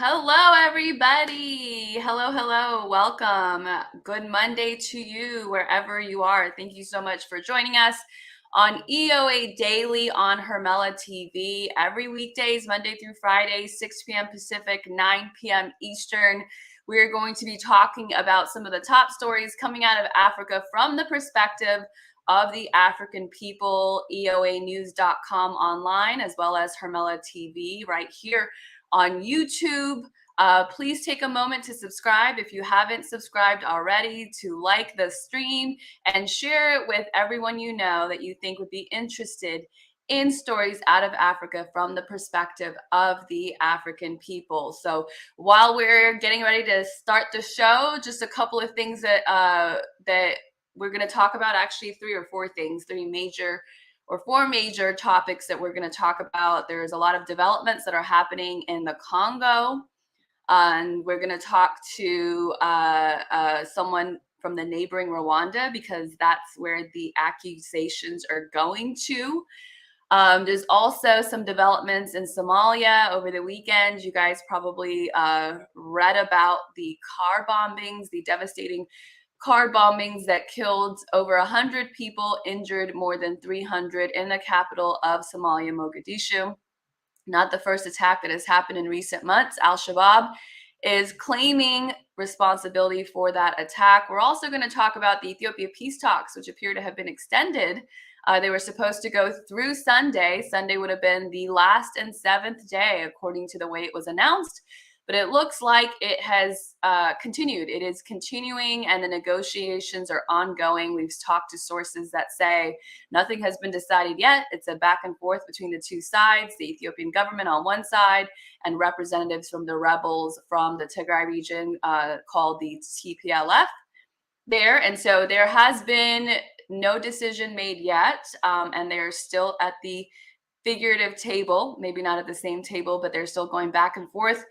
Hello, everybody. Hello. Welcome. Good Monday to you, wherever you are. Thank you so much for joining us on EOA Daily on HermelaTV every weekdays, Monday through Friday, 6 p.m. Pacific, 9 p.m. Eastern. We're going to be talking about some of the top stories coming out of Africa from the perspective of the African people, EOAnews.com online, as well as HermelaTV right here on YouTube. Please take a moment to subscribe if you haven't subscribed already, to like the stream and share it with everyone you know that you think would be interested in stories out of Africa from the perspective of the African people. So while we're getting ready to start the show, just a couple of things that we're going to talk about, actually four major topics that we're going to talk about. There's a lot of developments that are happening in the Congo, and we're going to talk to someone from the neighboring Rwanda, because that's where the accusations are going to. There's also some developments in Somalia over the weekend. You guys probably read about the car bombings, the devastating car bombings that killed over 100 people, injured more than 300 in the capital of Somalia, Mogadishu. Not the first attack that has happened in recent months. Al-Shabaab is claiming responsibility for that attack. We're also going to talk about the Ethiopia peace talks, which appear to have been extended. They were supposed to go through Sunday. Sunday would have been the last and seventh day, according to the way it was announced. But it looks like it has continued. It is continuing, and the negotiations are ongoing. We've talked to sources that say nothing has been decided yet. It's a back and forth between the two sides, the Ethiopian government on one side and representatives from the rebels from the Tigray region called the TPLF there. And so there has been no decision made yet, and they're still at the figurative table, maybe not at the same table, but they're still going back and forth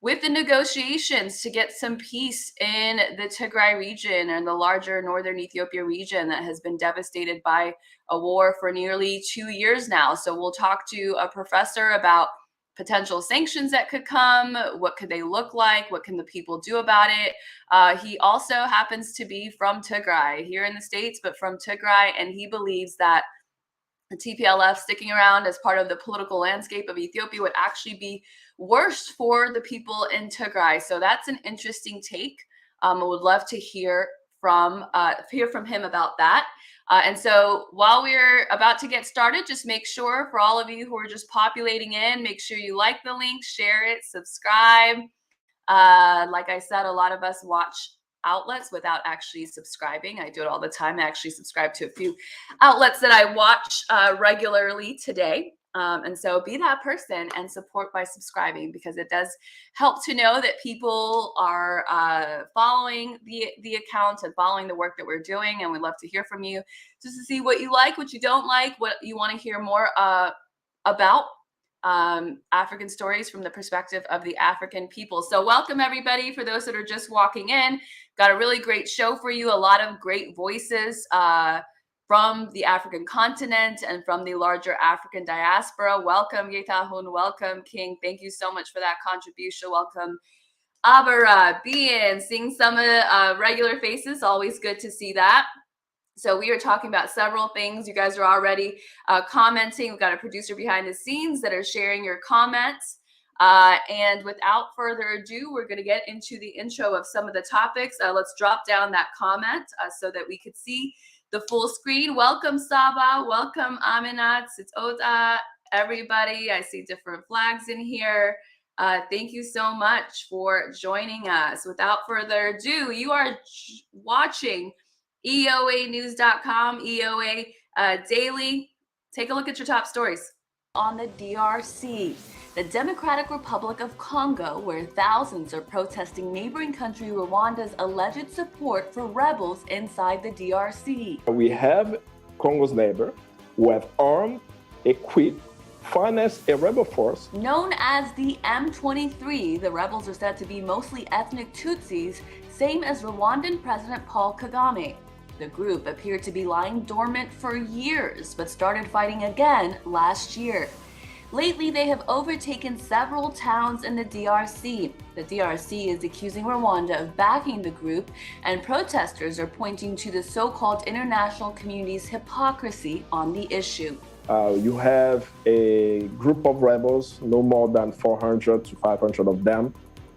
with the negotiations to get some peace in the Tigray region and the larger northern Ethiopia region that has been devastated by a war for nearly 2 years now. So we'll talk to a professor about potential sanctions that could come. What could they look like? What can the people do about it? He also happens to be from Tigray here in the States, but from Tigray, and he believes that the TPLF sticking around as part of the political landscape of Ethiopia would actually be worse for the people in Tigray. So that's an interesting take. I would love to hear from him about that. And so while we're about to get started, just make sure, for all of you who are just populating in, make sure you like the link, share it, subscribe. Like I said, a lot of us watch outlets without actually subscribing. I do it all the time. I actually subscribe to a few outlets that I watch regularly today. And so be that person and support by subscribing, because it does help to know that people are following the account and following the work that we're doing. And we'd love to hear from you, just to see what you like, what you don't like, what you want to hear more about. African stories from the perspective of the African people. So welcome, everybody. For those that are just walking in, got a really great show for you. A lot of great voices from the African continent and from the larger African diaspora. Welcome, Yetahun. Welcome, King. Thank you so much for that contribution. Welcome, Abara, Bien, seeing some regular faces. Always good to see that. So we are talking about several things. You guys are already commenting. We've got a producer behind the scenes that are sharing your comments. And without further ado, we're going to get into the intro of some of the topics. Let's drop down that comment so that we could see the full screen. Welcome, Saba. Welcome, Aminat. It's Ota, everybody. I see different flags in here. Thank you so much for joining us. Without further ado, you are watching EOAnews.com, EOA Daily. Take a look at your top stories. On the DRC, the Democratic Republic of Congo, where thousands are protesting neighboring country Rwanda's alleged support for rebels inside the DRC. We have Congo's neighbor who have armed, equipped, financed a rebel force. Known as the M23, the rebels are said to be mostly ethnic Tutsis, same as Rwandan President Paul Kagame. The group appeared to be lying dormant for years, but started fighting again last year. Lately, they have overtaken several towns in the DRC. The DRC is accusing Rwanda of backing the group, and protesters are pointing to the so-called international community's hypocrisy on the issue. You have a group of rebels, no more than 400 to 500 of them,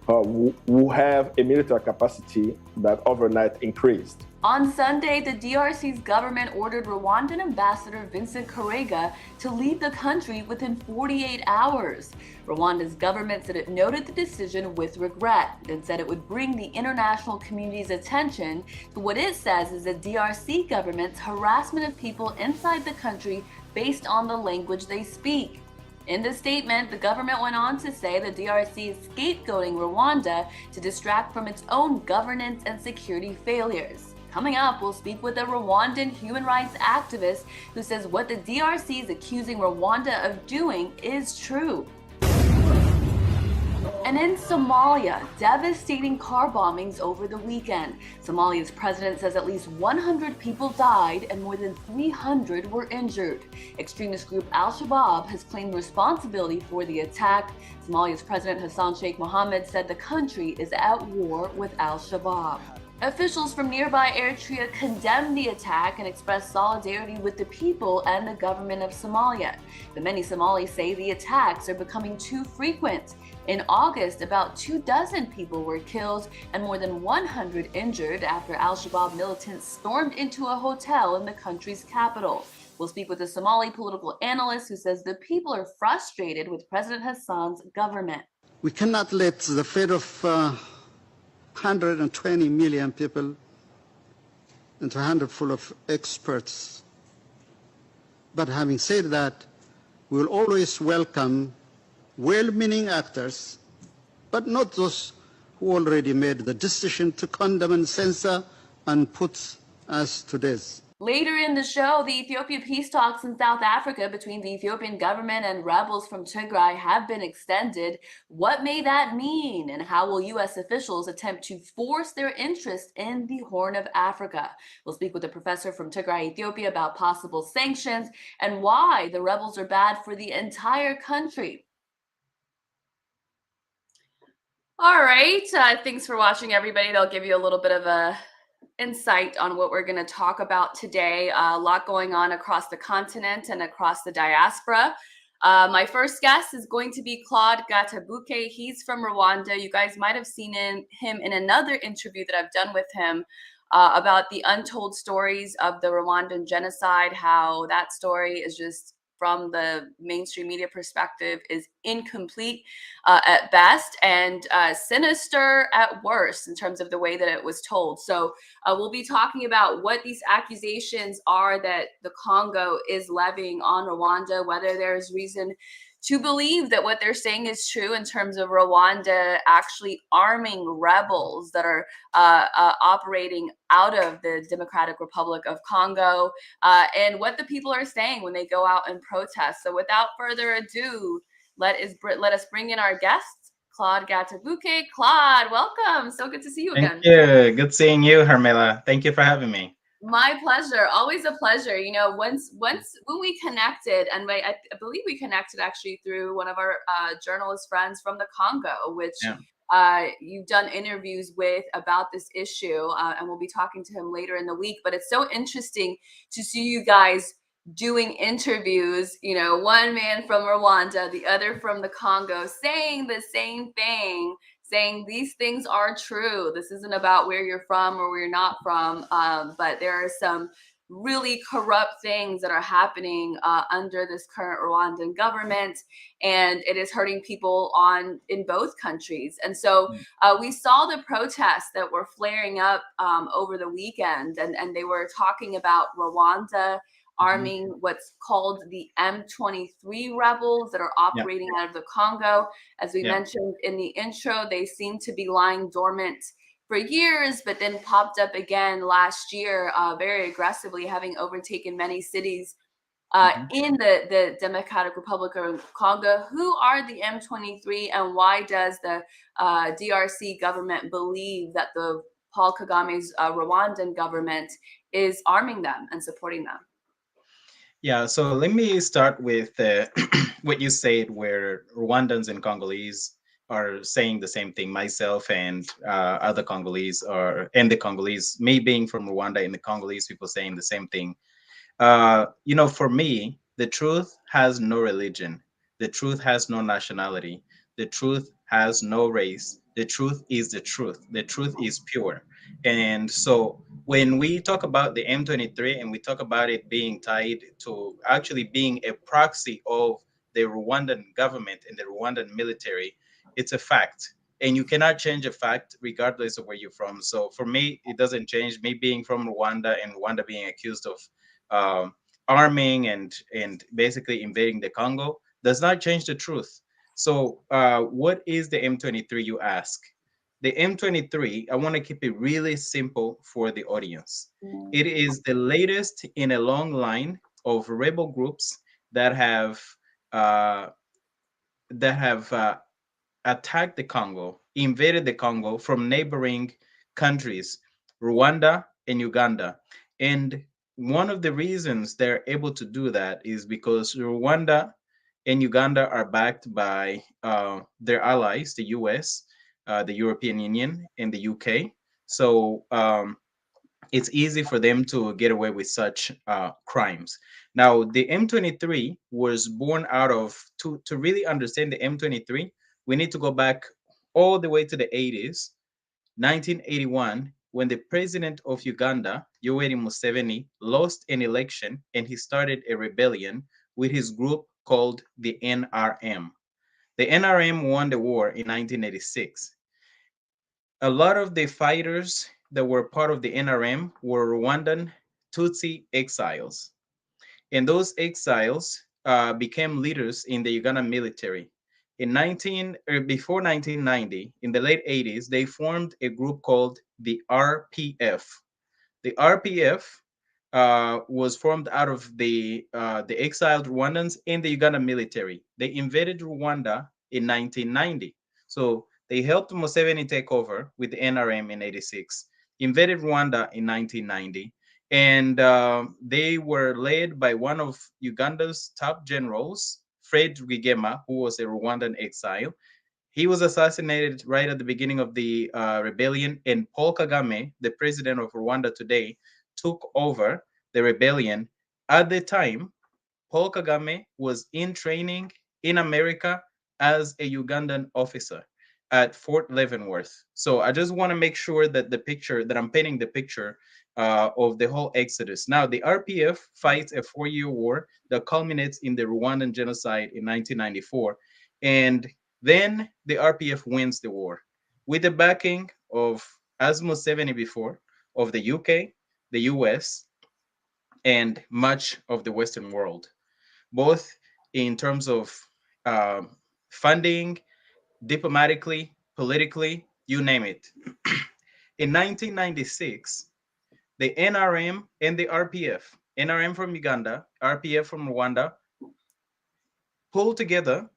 who have a military capacity that overnight increased. On Sunday, the DRC's government ordered Rwandan Ambassador Vincent Karega to leave the country within 48 hours. Rwanda's government said it noted the decision with regret and said it would bring the international community's attention to what it says is the DRC government's harassment of people inside the country based on the language they speak. In the statement, the government went on to say the DRC is scapegoating Rwanda to distract from its own governance and security failures. Coming up, we'll speak with a Rwandan human rights activist who says what the DRC is accusing Rwanda of doing is true. And in Somalia, devastating car bombings over the weekend. Somalia's president says at least 100 people died and more than 300 were injured. Extremist group Al-Shabaab has claimed responsibility for the attack. Somalia's President Hassan Sheikh Mohammed said the country is at war with Al-Shabaab. Officials from nearby Eritrea condemned the attack and expressed solidarity with the people and the government of Somalia. But many Somalis say the attacks are becoming too frequent. In August, about 24 people were killed and more than 100 injured after Al-Shabaab militants stormed into a hotel in the country's capital. We'll speak with a Somali political analyst who says the people are frustrated with President Hassan's government. We cannot let the fate of 120 million people into a handful of experts. But having said that, we will always welcome well-meaning actors, but not those who already made the decision to condemn and censor and put us to death. Later in the show, the Ethiopian peace talks in South Africa between the Ethiopian government and rebels from Tigray have been extended. What may that mean, and how will U.S. officials attempt to force their interest in the Horn of Africa? We'll speak with a professor from Tigray, Ethiopia, about possible sanctions and why the rebels are bad for the entire country. All right, thanks for watching, everybody. That'll give you a little bit of a insight on what we're going to talk about today. A lot going on across the continent and across the diaspora. My first guest is going to be Claude Gatabuke. He's from Rwanda. You guys might have seen him in another interview that I've done with him about the untold stories of the Rwandan genocide, how that story is just, from the mainstream media perspective, is incomplete at best and sinister at worst in terms of the way that it was told. So we'll be talking about what these accusations are that the Congo is levying on Rwanda, whether there's reason to believe that what they're saying is true in terms of Rwanda actually arming rebels that are operating out of the Democratic Republic of Congo, and what the people are saying when they go out and protest. So without further ado, let us bring in our guest, Claude Gatabuke. Claude, welcome. So good to see you again. Thank you. Good seeing you, Hermela. Thank you for having me. My pleasure. Always a pleasure. You know, when we connected, and I believe we connected actually through one of our journalist friends from the Congo, which you've done interviews with about this issue, and we'll be talking to him later in the week. But it's so interesting to see you guys doing interviews, you know, one man from Rwanda, the other from the Congo, saying the same thing, saying these things are true. This isn't about where you're from or where you're not from, but there are some really corrupt things that are happening under this current Rwandan government, and it is hurting people in both countries. And so we saw the protests that were flaring up over the weekend, and they were talking about Rwanda arming what's called the M23 rebels that are operating out of the Congo. As we mentioned in the intro, they seem to be lying dormant for years, but then popped up again last year very aggressively, having overtaken many cities in the Democratic Republic of Congo. Who are the M23, and why does the DRC government believe that the Paul Kagame's Rwandan government is arming them and supporting them? Yeah, so let me start with what you said, where Rwandans and Congolese are saying the same thing. Myself and other Congolese, and the Congolese, me being from Rwanda, and the Congolese people saying the same thing. For me, the truth has no religion. The truth has no nationality. The truth has no race. The truth is the truth. The truth is pure. And so when we talk about the M23 and we talk about it being tied to actually being a proxy of the Rwandan government and the Rwandan military, it's a fact. And you cannot change a fact regardless of where you're from. So for me, it doesn't change. Me being from Rwanda and Rwanda being accused of arming and basically invading the Congo does not change the truth. So what is the M23, you ask? The M23, I want to keep it really simple for the audience. It is the latest in a long line of rebel groups that have uh, attacked the Congo, invaded the Congo from neighboring countries, Rwanda and Uganda. And one of the reasons they're able to do that is because Rwanda and Uganda are backed by their allies, the US, the European Union, and the UK. So it's easy for them to get away with such crimes. Now, the M23 was born out of, to really understand the M23, we need to go back all the way to the 80s, 1981, when the president of Uganda, Yoweri Museveni, lost an election and he started a rebellion with his group called the NRM. The NRM won the war in 1986. A lot of the fighters that were part of the NRM were Rwandan Tutsi exiles. And those exiles became leaders in the Ugandan military. Before 1990, in the late 80s, they formed a group called the RPF. The RPF was formed out of the exiled Rwandans in the Ugandan military. They invaded Rwanda in 1990. So they helped Museveni take over with the NRM in 86, invaded Rwanda in 1990, and they were led by one of Uganda's top generals, Fred Rwigema, who was a Rwandan exile. He was assassinated right at the beginning of the rebellion, and Paul Kagame, the president of Rwanda today, took over the rebellion. At the time, Paul Kagame was in training in America as a Ugandan officer at Fort Leavenworth. So I just want to make sure that I'm painting the picture of the whole exodus. Now, the RPF fights a 4-year war that culminates in the Rwandan genocide in 1994. And then the RPF wins the war with the backing of, as Museveni before, of the UK, the US, and much of the Western world, both in terms of funding, diplomatically, politically, you name it. In 1996, the NRM and the RPF, NRM from Uganda, RPF from Rwanda, pulled together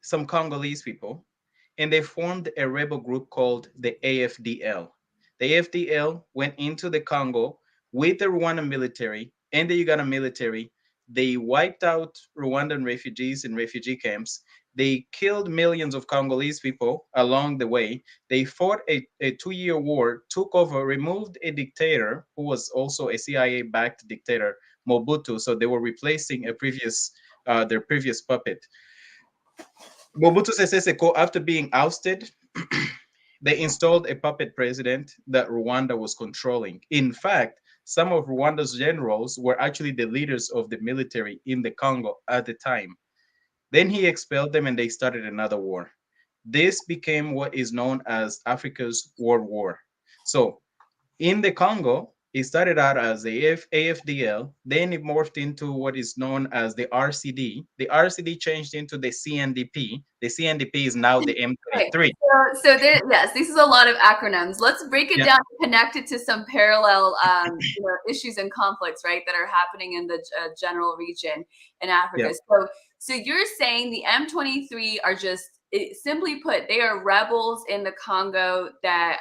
some Congolese people, and they formed a rebel group called the AFDL. The AFDL went into the Congo with the Rwandan military and the Uganda military. They wiped out Rwandan refugees in refugee camps. They killed millions of Congolese people along the way. They fought a 2-year war, took over, removed a dictator who was also a CIA-backed dictator, Mobutu. So they were replacing their previous puppet. Mobutu Sese Seko, after being ousted, they installed a puppet president that Rwanda was controlling. In fact, some of Rwanda's generals were actually the leaders of the military in the Congo at the time. Then he expelled them and they started another war. This became what is known as Africa's World War. So in the Congo, it started out as the AFDL, then it morphed into what is known as the RCD. The RCD changed into the CNDP. The CNDP is now the M23. Okay. So there, yes, this is a lot of acronyms. Let's break it down and connect it to some parallel issues and conflicts, right, that are happening in the general region in Africa. So you're saying the M23 are simply put, they are rebels in the Congo that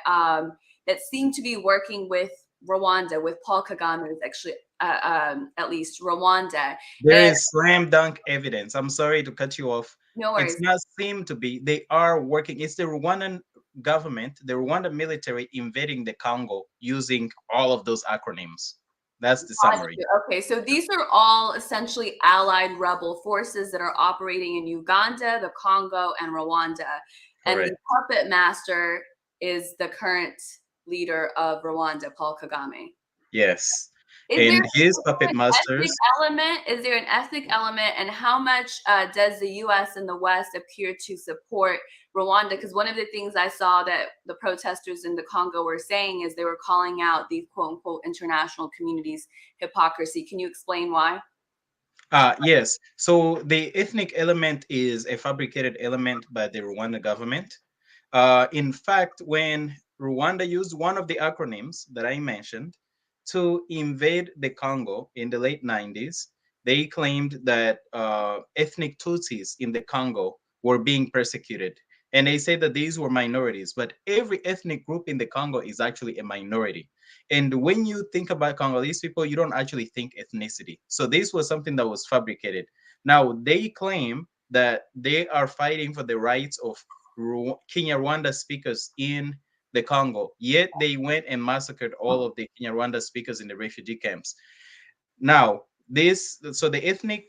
that seem to be working with Rwanda, with Paul Kagame, who's actually at least Rwanda. There And is slam dunk evidence. I'm sorry to cut you off. no It's worries. not seem to be. They are working. It's the Rwandan government, the Rwanda military invading the Congo using all of those acronyms. That's the summary. Okay, so these are all essentially allied rebel forces that are operating in Uganda, the Congo, and Rwanda. And the Correct. puppet master is the current leader of Rwanda, Paul Kagame. Yes. Is there And his puppet an ethnic masters. element? Is there an ethnic element, and how much does the U.S. and the West appear to support Rwanda? Because one of the things I saw that the protesters in the Congo were saying is they were calling out the quote unquote international community's hypocrisy. Can you explain why? Yes. So the ethnic element is a fabricated element by the Rwanda government. In fact, when Rwanda used one of the acronyms that I mentioned to invade the Congo in the late 90s, they claimed that ethnic Tutsis in the Congo were being persecuted. And they say that these were minorities, but every ethnic group in the Congo is actually a minority. And when you think about Congolese people, you don't actually think ethnicity. So this was something that was fabricated. Now, they claim that they are fighting for the rights of Kinyarwanda speakers in the Congo, yet they went and massacred all of the Kinyarwanda speakers in the refugee camps. Now, so the ethnic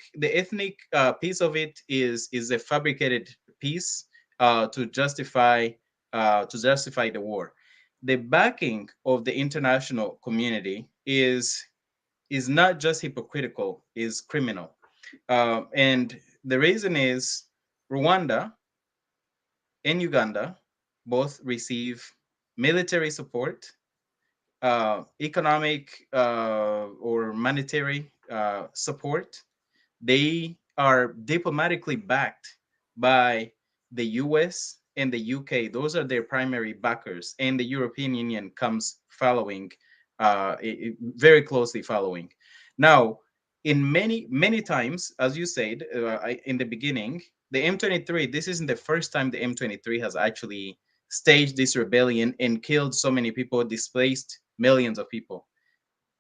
piece of it is a fabricated piece to justify the war. The backing of the international community is not just hypocritical, is criminal, and the reason is Rwanda and Uganda both receive military support, economic or monetary support. They are diplomatically backed by the US and the UK. Those are their primary backers, and the European Union comes following, very closely following. Now, in many times, as you said in the beginning, the M23, this isn't the first time the M23 has actually staged this rebellion and killed so many people, displaced millions of people.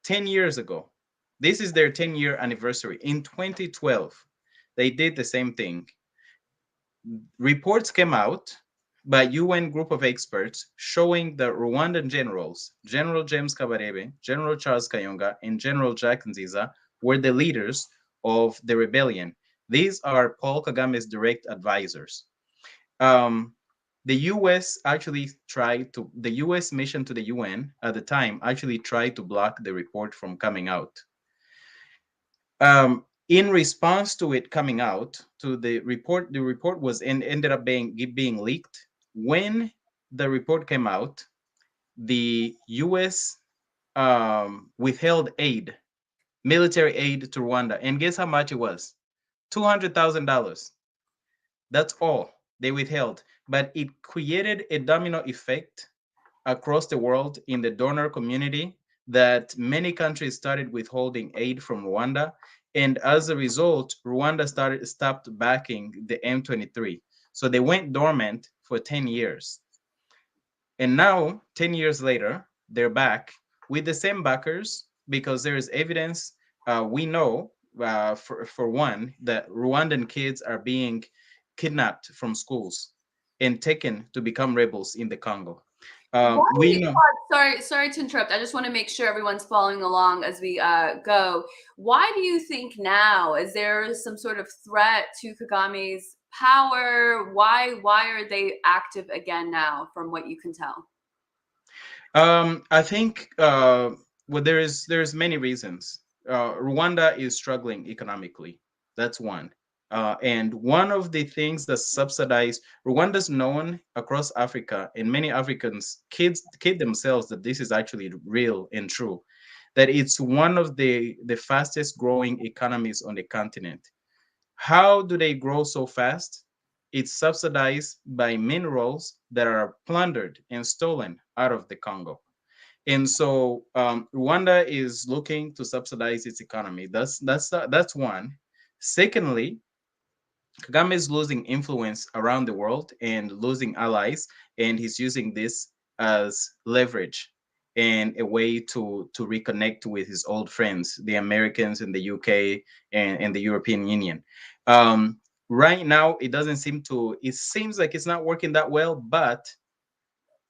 10 years ago, this is their 10-year anniversary. In 2012, they did the same thing. Reports came out by UN group of experts showing that Rwandan generals, General James Kabarebe, General Charles Kayonga, and General Jack Nziza, were the leaders of the rebellion. These are Paul Kagame's direct advisors. The US mission to the UN at the time actually tried to block the report from coming out. In response to it coming out, to the report was ended up being leaked. When the report came out, the US withheld aid, military aid to Rwanda, and guess how much it was? $200,000. That's all they withheld, but it created a domino effect across the world in the donor community that many countries started withholding aid from Rwanda. And as a result, Rwanda stopped backing the M23. So they went dormant for 10 years. And now, 10 years later, they're back with the same backers because there is evidence. We know, for one, that Rwandan kids are being kidnapped from schools and taken to become rebels in the Congo. We know. Sorry to interrupt. I just want to make sure everyone's following along as we go. Why do you think now? Is there some sort of threat to Kagame's power? Why are they active again now, from what you can tell? I think well, there's many reasons. Rwanda is struggling economically. That's one. And one of the things that subsidize Rwanda's known across Africa, and many Africans kid themselves that this is actually real and true, that it's one of the fastest growing economies on the continent. How do they grow so fast? It's subsidized by minerals that are plundered and stolen out of the Congo. And so Rwanda is looking to subsidize its economy. That's one. Secondly, Kagame is losing influence around the world and losing allies, and he's using this as leverage. and a way to reconnect with his old friends, the Americans in the UK and the European Union. Right now, it seems like it's not working that well, but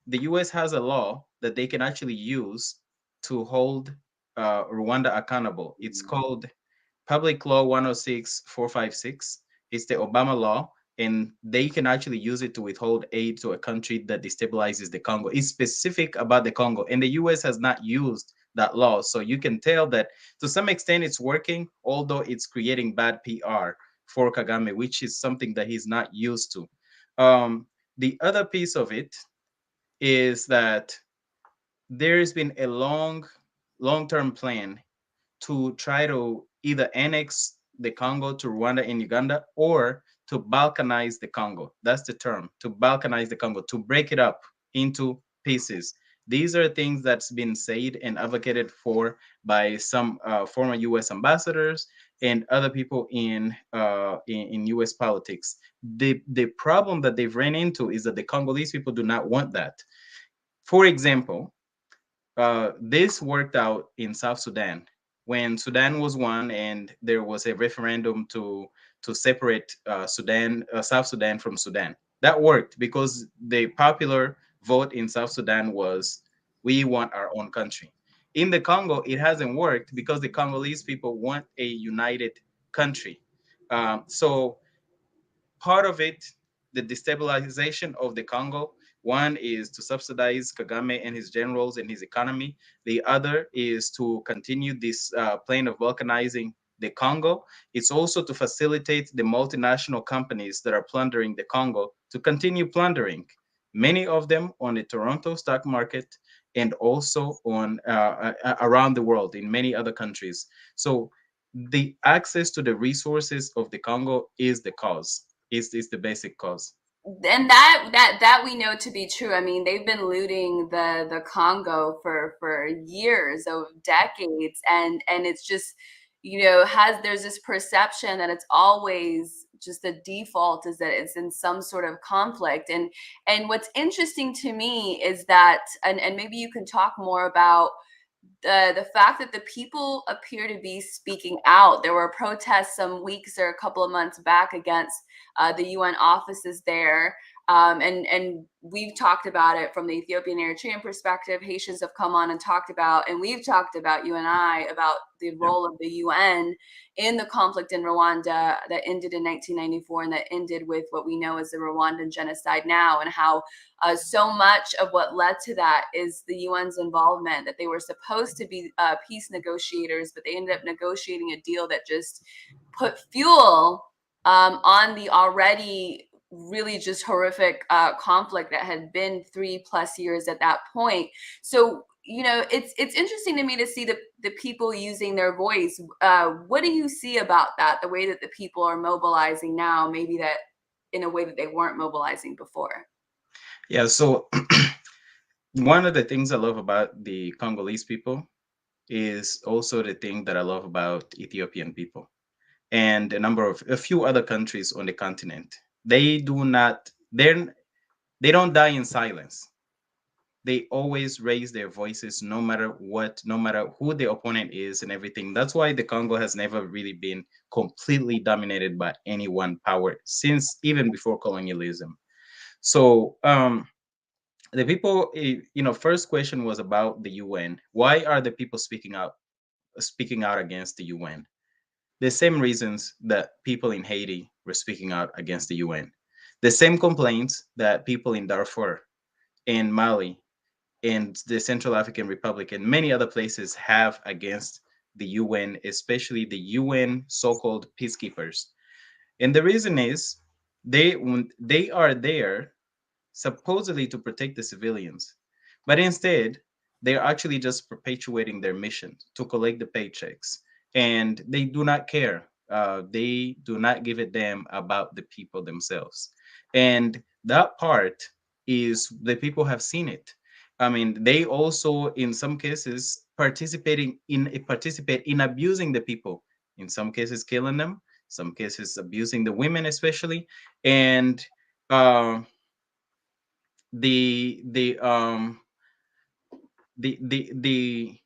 the US has a law that they can actually use to hold Rwanda accountable. It's called Public Law 106-456. It's the Obama law, and they can actually use it to withhold aid to a country that destabilizes the Congo. It's specific about the Congo, and the US has not used that law. So you can tell that to some extent it's working, although it's creating bad PR for Kagame, which is something that he's not used to. The other piece of it is that there's been a long-term plan to try to either annex the Congo to Rwanda and Uganda, or to balkanize the Congo. That's the term, to balkanize the Congo, to break it up into pieces. These are things that's been said and advocated for by some former U.S. ambassadors and other people in U.S. politics. The problem that they've ran into is that the Congolese people do not want that. For example, this worked out in South Sudan when Sudan was won and there was a referendum to separate South Sudan from Sudan. That worked because the popular vote in South Sudan was, we want our own country. In the Congo, it hasn't worked because the Congolese people want a united country. So part of it, the destabilization of the Congo, one is to subsidize Kagame and his generals and his economy. The other is to continue this plan of balkanizing the Congo. It's also to facilitate the multinational companies that are plundering the Congo to continue plundering, many of them on the Toronto stock market and also on around the world in many other countries. So the access to the resources of the Congo is the cause, is the basic cause. And that we know to be true. I mean, they've been looting the Congo for years, of decades, and it's just, there's this perception that it's always just the default is that it's in some sort of conflict. And what's interesting to me is that, and maybe you can talk more about the fact that the people appear to be speaking out. There were protests some weeks or a couple of months back against the UN offices there. And we've talked about it from the Ethiopian Eritrean perspective. Haitians have come on and talked about, and we've talked about, you and I, about the role of the UN in the conflict in Rwanda that ended in 1994 and that ended with what we know as the Rwandan genocide now, and how so much of what led to that is the UN's involvement, that they were supposed to be peace negotiators, but they ended up negotiating a deal that just put fuel on the already really just horrific conflict that had been 3+ years at that point. So, it's interesting to me to see the people using their voice. What do you see about that, the way that the people are mobilizing now, maybe that in a way that they weren't mobilizing before? Yeah, so one of the things I love about the Congolese people is also the thing that I love about Ethiopian people and a few other countries on the continent. They don't die in silence. They always raise their voices no matter what, no matter who the opponent is and everything. That's why the Congo has never really been completely dominated by any one power since even before colonialism. So the people, first question was about the UN. Why are the people speaking out against the UN? The same reasons that people in Haiti were speaking out against the UN. The same complaints that people in Darfur, in Mali, in the Central African Republic, and many other places have against the UN, especially the UN so-called peacekeepers. And the reason is when they are there supposedly to protect the civilians, but instead they're actually just perpetuating their mission to collect the paychecks, and they do not care. They do not give a damn about the people themselves, and that part is the people have seen it. I mean, they also, in some cases, participate in abusing the people. In some cases, killing them. Some cases, abusing the women, especially, and the the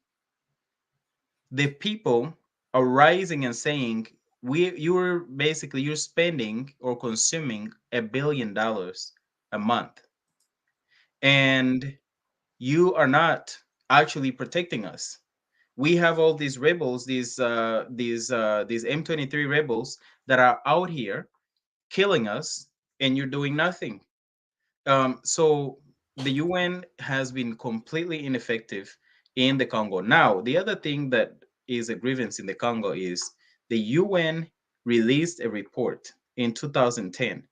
people are rising and saying, you're spending or consuming $1 billion a month, and you are not actually protecting us. We have all these rebels, these M23 rebels that are out here killing us, and you're doing nothing. So the UN has been completely ineffective in the Congo. Now, the other thing that is a grievance in the Congo is the UN released a report in 2010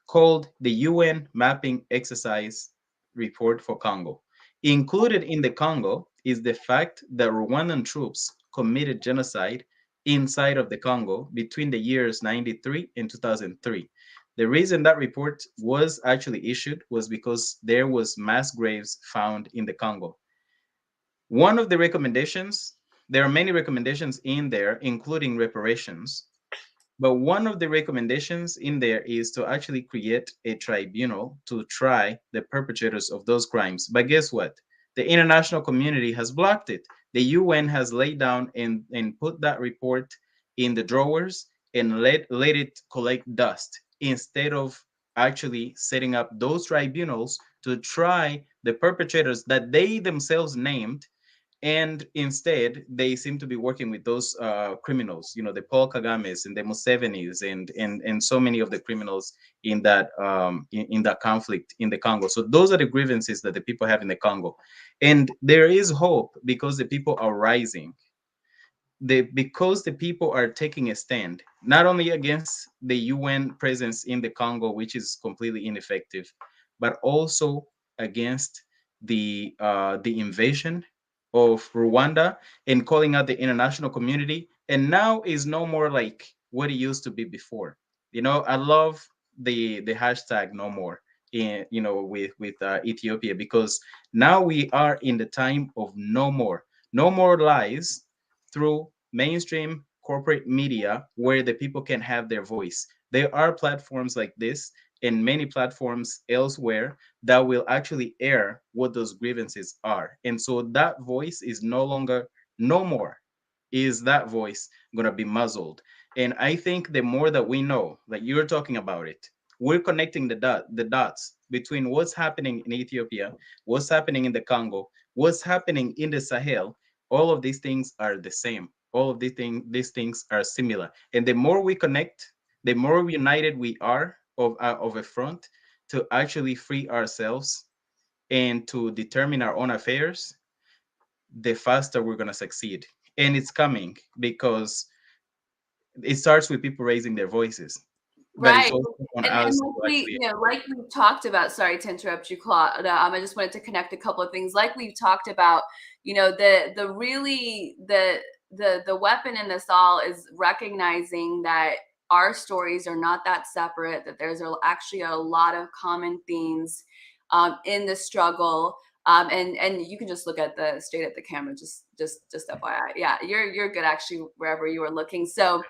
called the UN Mapping Exercise Report for Congo. Included in the Congo is the fact that Rwandan troops committed genocide inside of the Congo between the years 93 and 2003. The reason that report was actually issued was because there was mass graves found in the Congo. One of the recommendations, there are many recommendations in there, including reparations, but one of the recommendations in there is to actually create a tribunal to try the perpetrators of those crimes. But guess what? The international community has blocked it. The UN has laid down and put that report in the drawers and let it collect dust instead of actually setting up those tribunals to try the perpetrators that they themselves named. And instead they seem to be working with those criminals, the Paul Kagames and the Musevenis and so many of the criminals in that in that conflict in the Congo. So those are the grievances that the people have in the Congo, and there is hope because the people are rising. Because the people are taking a stand not only against the UN presence in the Congo, which is completely ineffective, but also against the invasion of Rwanda, and calling out the international community. And now is no more like what it used to be before. I love the hashtag no more in with Ethiopia, because now we are in the time of no more lies through mainstream corporate media where the people can have their voice. There are platforms like this and many platforms elsewhere that will actually air what those grievances are. And so that voice is no more is that voice going to be muzzled. And I think the more that we know, like you're talking about it, we're connecting the dots between what's happening in Ethiopia, what's happening in the Congo, what's happening in the Sahel. All of these things are the same. All of these things are similar. And the more we connect, the more united we are of a front to actually free ourselves and to determine our own affairs, the faster we're going to succeed. And it's coming because it starts with people raising their voices. But it's Right. also on And us like to actually. like we've talked about, sorry to interrupt you, Claude. I just wanted to connect a couple of things. Like we've talked about, the really the weapon in this all is recognizing that our stories are not that separate, that there's actually a lot of common themes in the struggle. And you can just look at the straight at the camera, just FYI. Yeah, you're good actually wherever you were looking. So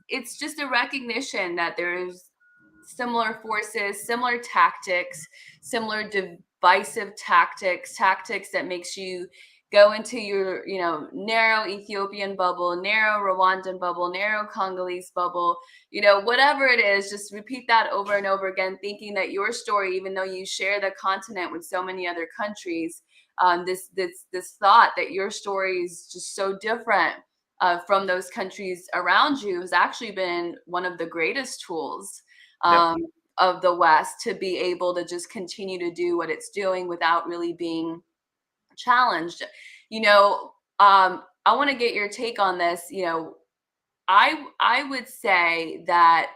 it's just a recognition that there's similar forces, similar tactics, similar divisive tactics that makes you go into your, narrow Ethiopian bubble, narrow Rwandan bubble, narrow Congolese bubble, whatever it is, just repeat that over and over again, thinking that your story, even though you share the continent with so many other countries, this thought that your story is just so different from those countries around you has actually been one of the greatest tools of the West to be able to just continue to do what it's doing without really being challenged. I want to get your take on this. I would say that,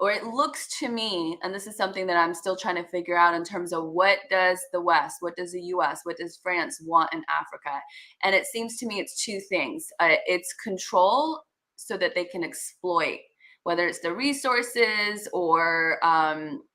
or it looks to me, and this is something that I'm still trying to figure out in terms of what does the West, what does the US, what does France want in Africa? And it seems to me it's two things. It's control so that they can exploit, whether it's the resources or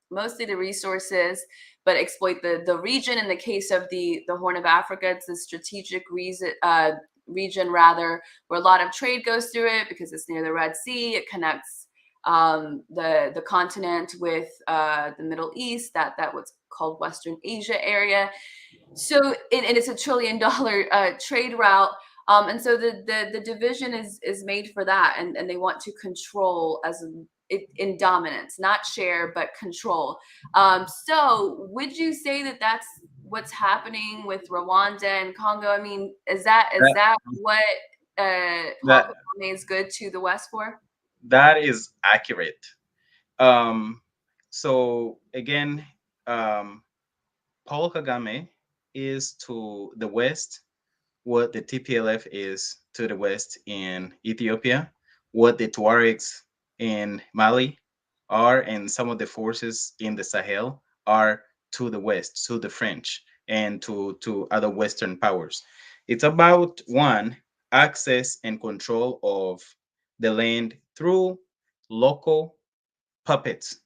mostly the resources, but exploit the region. In the case of the Horn of Africa, it's a strategic region rather, where a lot of trade goes through it because it's near the Red Sea. It connects the continent with the Middle East, that what's called Western Asia area. So, and it's $1 trillion trade route. And so the division is made for that, and they want to control in dominance, not share, but control. So would you say that that's what's happening with Rwanda and Congo? I mean, is that what Paul that Kagame is good to the West for? that is accurate. So again, Paul Kagame is to the West what the TPLF is to the West in Ethiopia, what the Tuaregs in Mali are, and some of the forces in the Sahel are to the West, to the French, and to other Western powers. It's about one, access and control of the land through local puppets,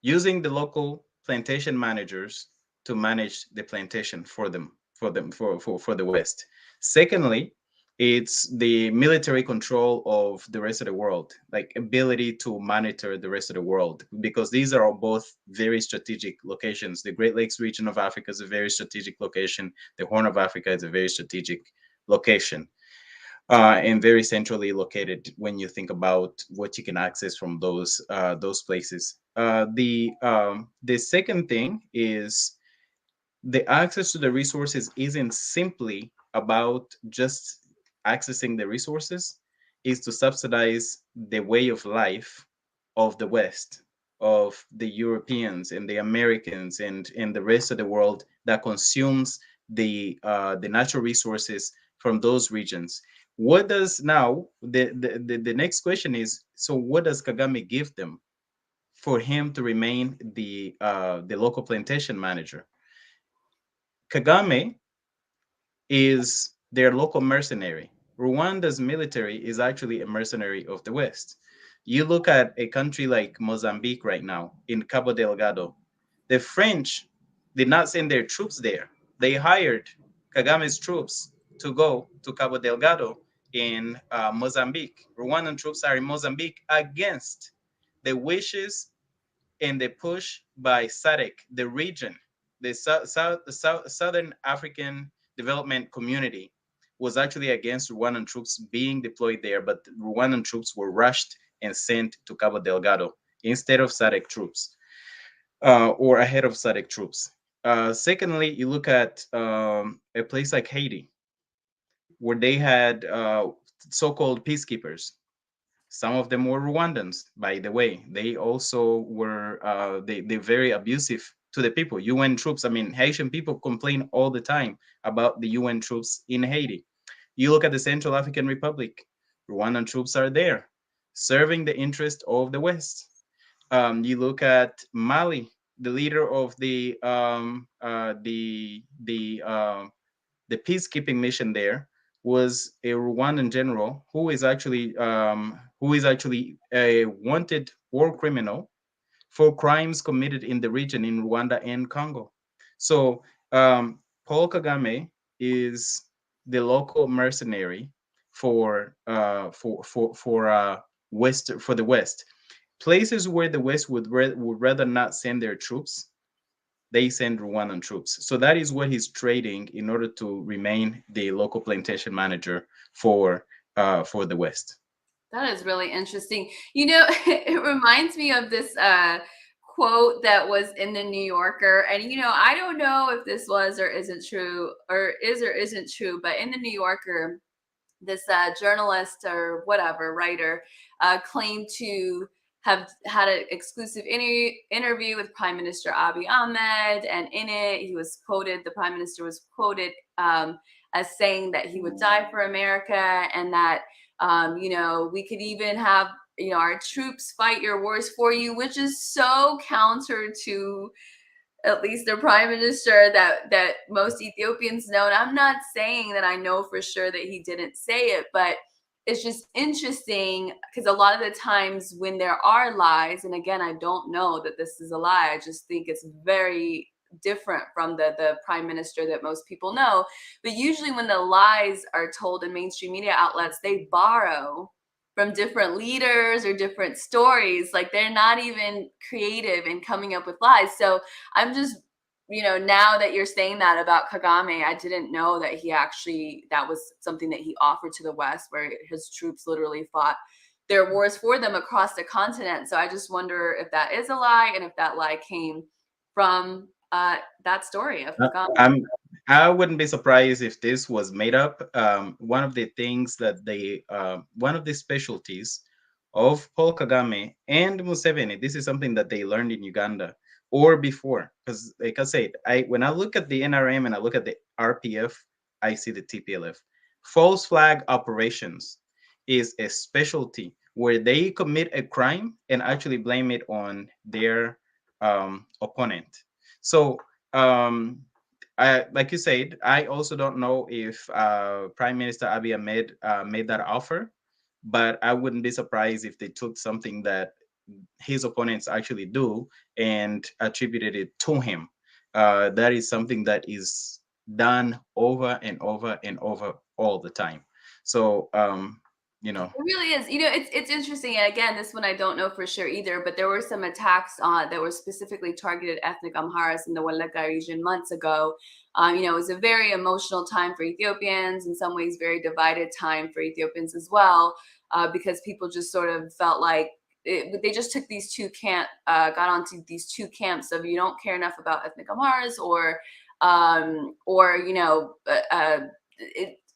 using the local plantation managers to manage the plantation for the West. Secondly, it's the military control of the rest of the world, like ability to monitor the rest of the world, because these are all both very strategic locations. The Great Lakes region of Africa is a very strategic location. The Horn of Africa is a very strategic location. And very centrally located when you think about what you can access from those places. The second thing is the access to the resources isn't simply about just accessing the resources, is to subsidize the way of life of the West, of the Europeans and the Americans and the rest of the world that consumes the natural resources from those regions. What does now the next question is, so what does Kagame give them for him to remain the local plantation manager? Kagame is their local mercenary. Rwanda's military is actually a mercenary of the West. You look at a country like Mozambique right now in Cabo Delgado. The French did not send their troops there. They hired Kagame's troops to go to Cabo Delgado in Mozambique. Rwandan troops are in Mozambique against the wishes and the push by SADC, the region, the Southern African Development Community, was actually against Rwandan troops being deployed there, but Rwandan troops were rushed and sent to Cabo Delgado instead of SADC troops, or ahead of SADC troops. Secondly, you look at a place like Haiti, where they had so-called peacekeepers. Some of them were Rwandans, by the way. They also were they're very abusive to the people. UN troops. I mean, Haitian people complain all the time about the UN troops in Haiti. You look at the Central African Republic. Rwandan troops are there, serving the interest of the West. You look at Mali. The leader of the peacekeeping mission there was a Rwandan general who is actually a wanted war criminal for crimes committed in the region in Rwanda and Congo. So Paul Kagame is the local mercenary for the West. Places where the West would rather not send their troops, they send Rwandan troops. So that is what he's trading in order to remain the local plantation manager for the West. That is really interesting. You know, it reminds me of this quote that was in the New Yorker. And, you know, I don't know if this was or isn't true, or isn't true, but in the New Yorker, this journalist or whatever, writer, claimed to have had an exclusive interview with Prime Minister Abiy Ahmed. And in it, the Prime Minister was quoted as saying that he would die for America, and that you know, we could even have, you know, our troops fight your wars for you, which is so counter to at least the prime minister that most Ethiopians know. And I'm not saying that I know for sure that he didn't say it, but it's just interesting because a lot of the times when there are lies, and again, I don't know that this is a lie, I just think it's very different from the prime minister that most people know. But usually when the lies are told in mainstream media outlets, they borrow from different leaders or different stories. Like they're not even creative in coming up with lies. So I'm just, now that you're saying that about Kagame, I didn't know that that was something that he offered to the West, where his troops literally fought their wars for them across the continent. So I just wonder if that is a lie, and if that lie came from that story of Kagame. I wouldn't be surprised if this was made up. One of the things that one of the specialties of Paul Kagame and Museveni, this is something that they learned in Uganda or before. Because, like I said, when I look at the NRM and I look at the RPF, I see the TPLF. False flag operations is a specialty where they commit a crime and actually blame it on their opponent. So, like you said, I also don't know if Prime Minister Abiy Ahmed made that offer, but I wouldn't be surprised if they took something that his opponents actually do and attributed it to him. That is something that is done over and over and over all the time. So, It really is. It's interesting. And again, this one I don't know for sure either, but there were some attacks that were specifically targeted ethnic Amharas in the Wallacca region months ago. It was a very emotional time for Ethiopians, in some ways very divided time for Ethiopians as well, because people just sort of felt like they just took got onto these two camps of, you don't care enough about ethnic Amharas, or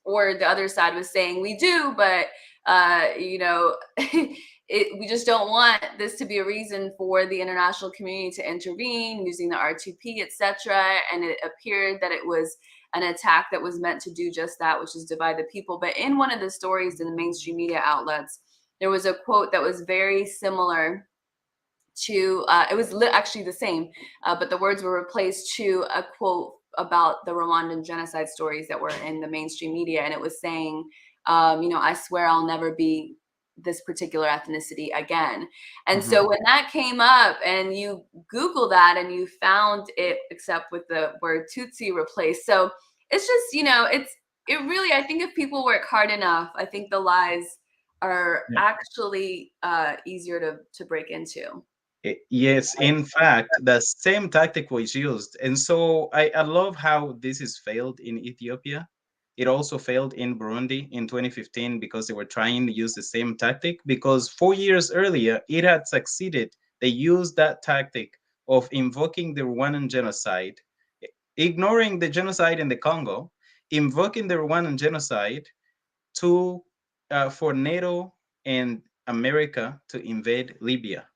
or the other side was saying we do, but we just don't want this to be a reason for the international community to intervene using the R2P, etc. And it appeared that it was an attack that was meant to do just that, which is divide the people. But in one of the stories in the mainstream media outlets, there was a quote that was very similar to, it was actually the same, but the words were replaced, to a quote about the Rwandan genocide stories that were in the mainstream media. And it was saying, I swear I'll never be this particular ethnicity again. And so when that came up and you Google that and you found it, except with the word Tutsi replaced. So it's just, it really, I think if people work hard enough, I think the lies are actually easier to break into. Yes, in fact, the same tactic was used. And so I love how this is failed in Ethiopia. It also failed in Burundi in 2015 because they were trying to use the same tactic, because 4 years earlier, it had succeeded. They used that tactic of invoking the Rwandan genocide, ignoring the genocide in the Congo, invoking the Rwandan genocide to for NATO and America to invade Libya.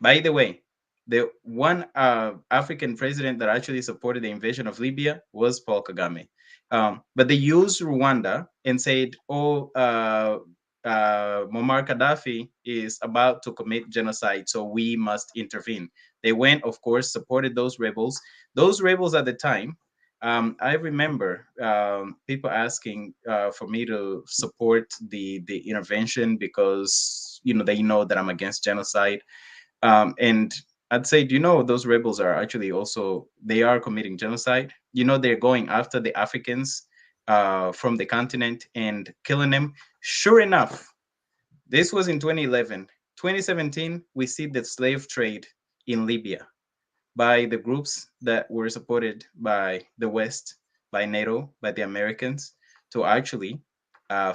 By the way, the one African president that actually supported the invasion of Libya was Paul Kagame. But they used Rwanda and said, oh, Muammar Gaddafi is about to commit genocide, so we must intervene. They went, of course, supported those rebels. Those rebels at the time, I remember people asking for me to support the intervention because they know that I'm against genocide. And I'd say, those rebels are actually they are committing genocide. They're going after the Africans from the continent and killing them. Sure enough, this was in 2011. 2017, we see the slave trade in Libya by the groups that were supported by the West, by NATO, by the Americans, to actually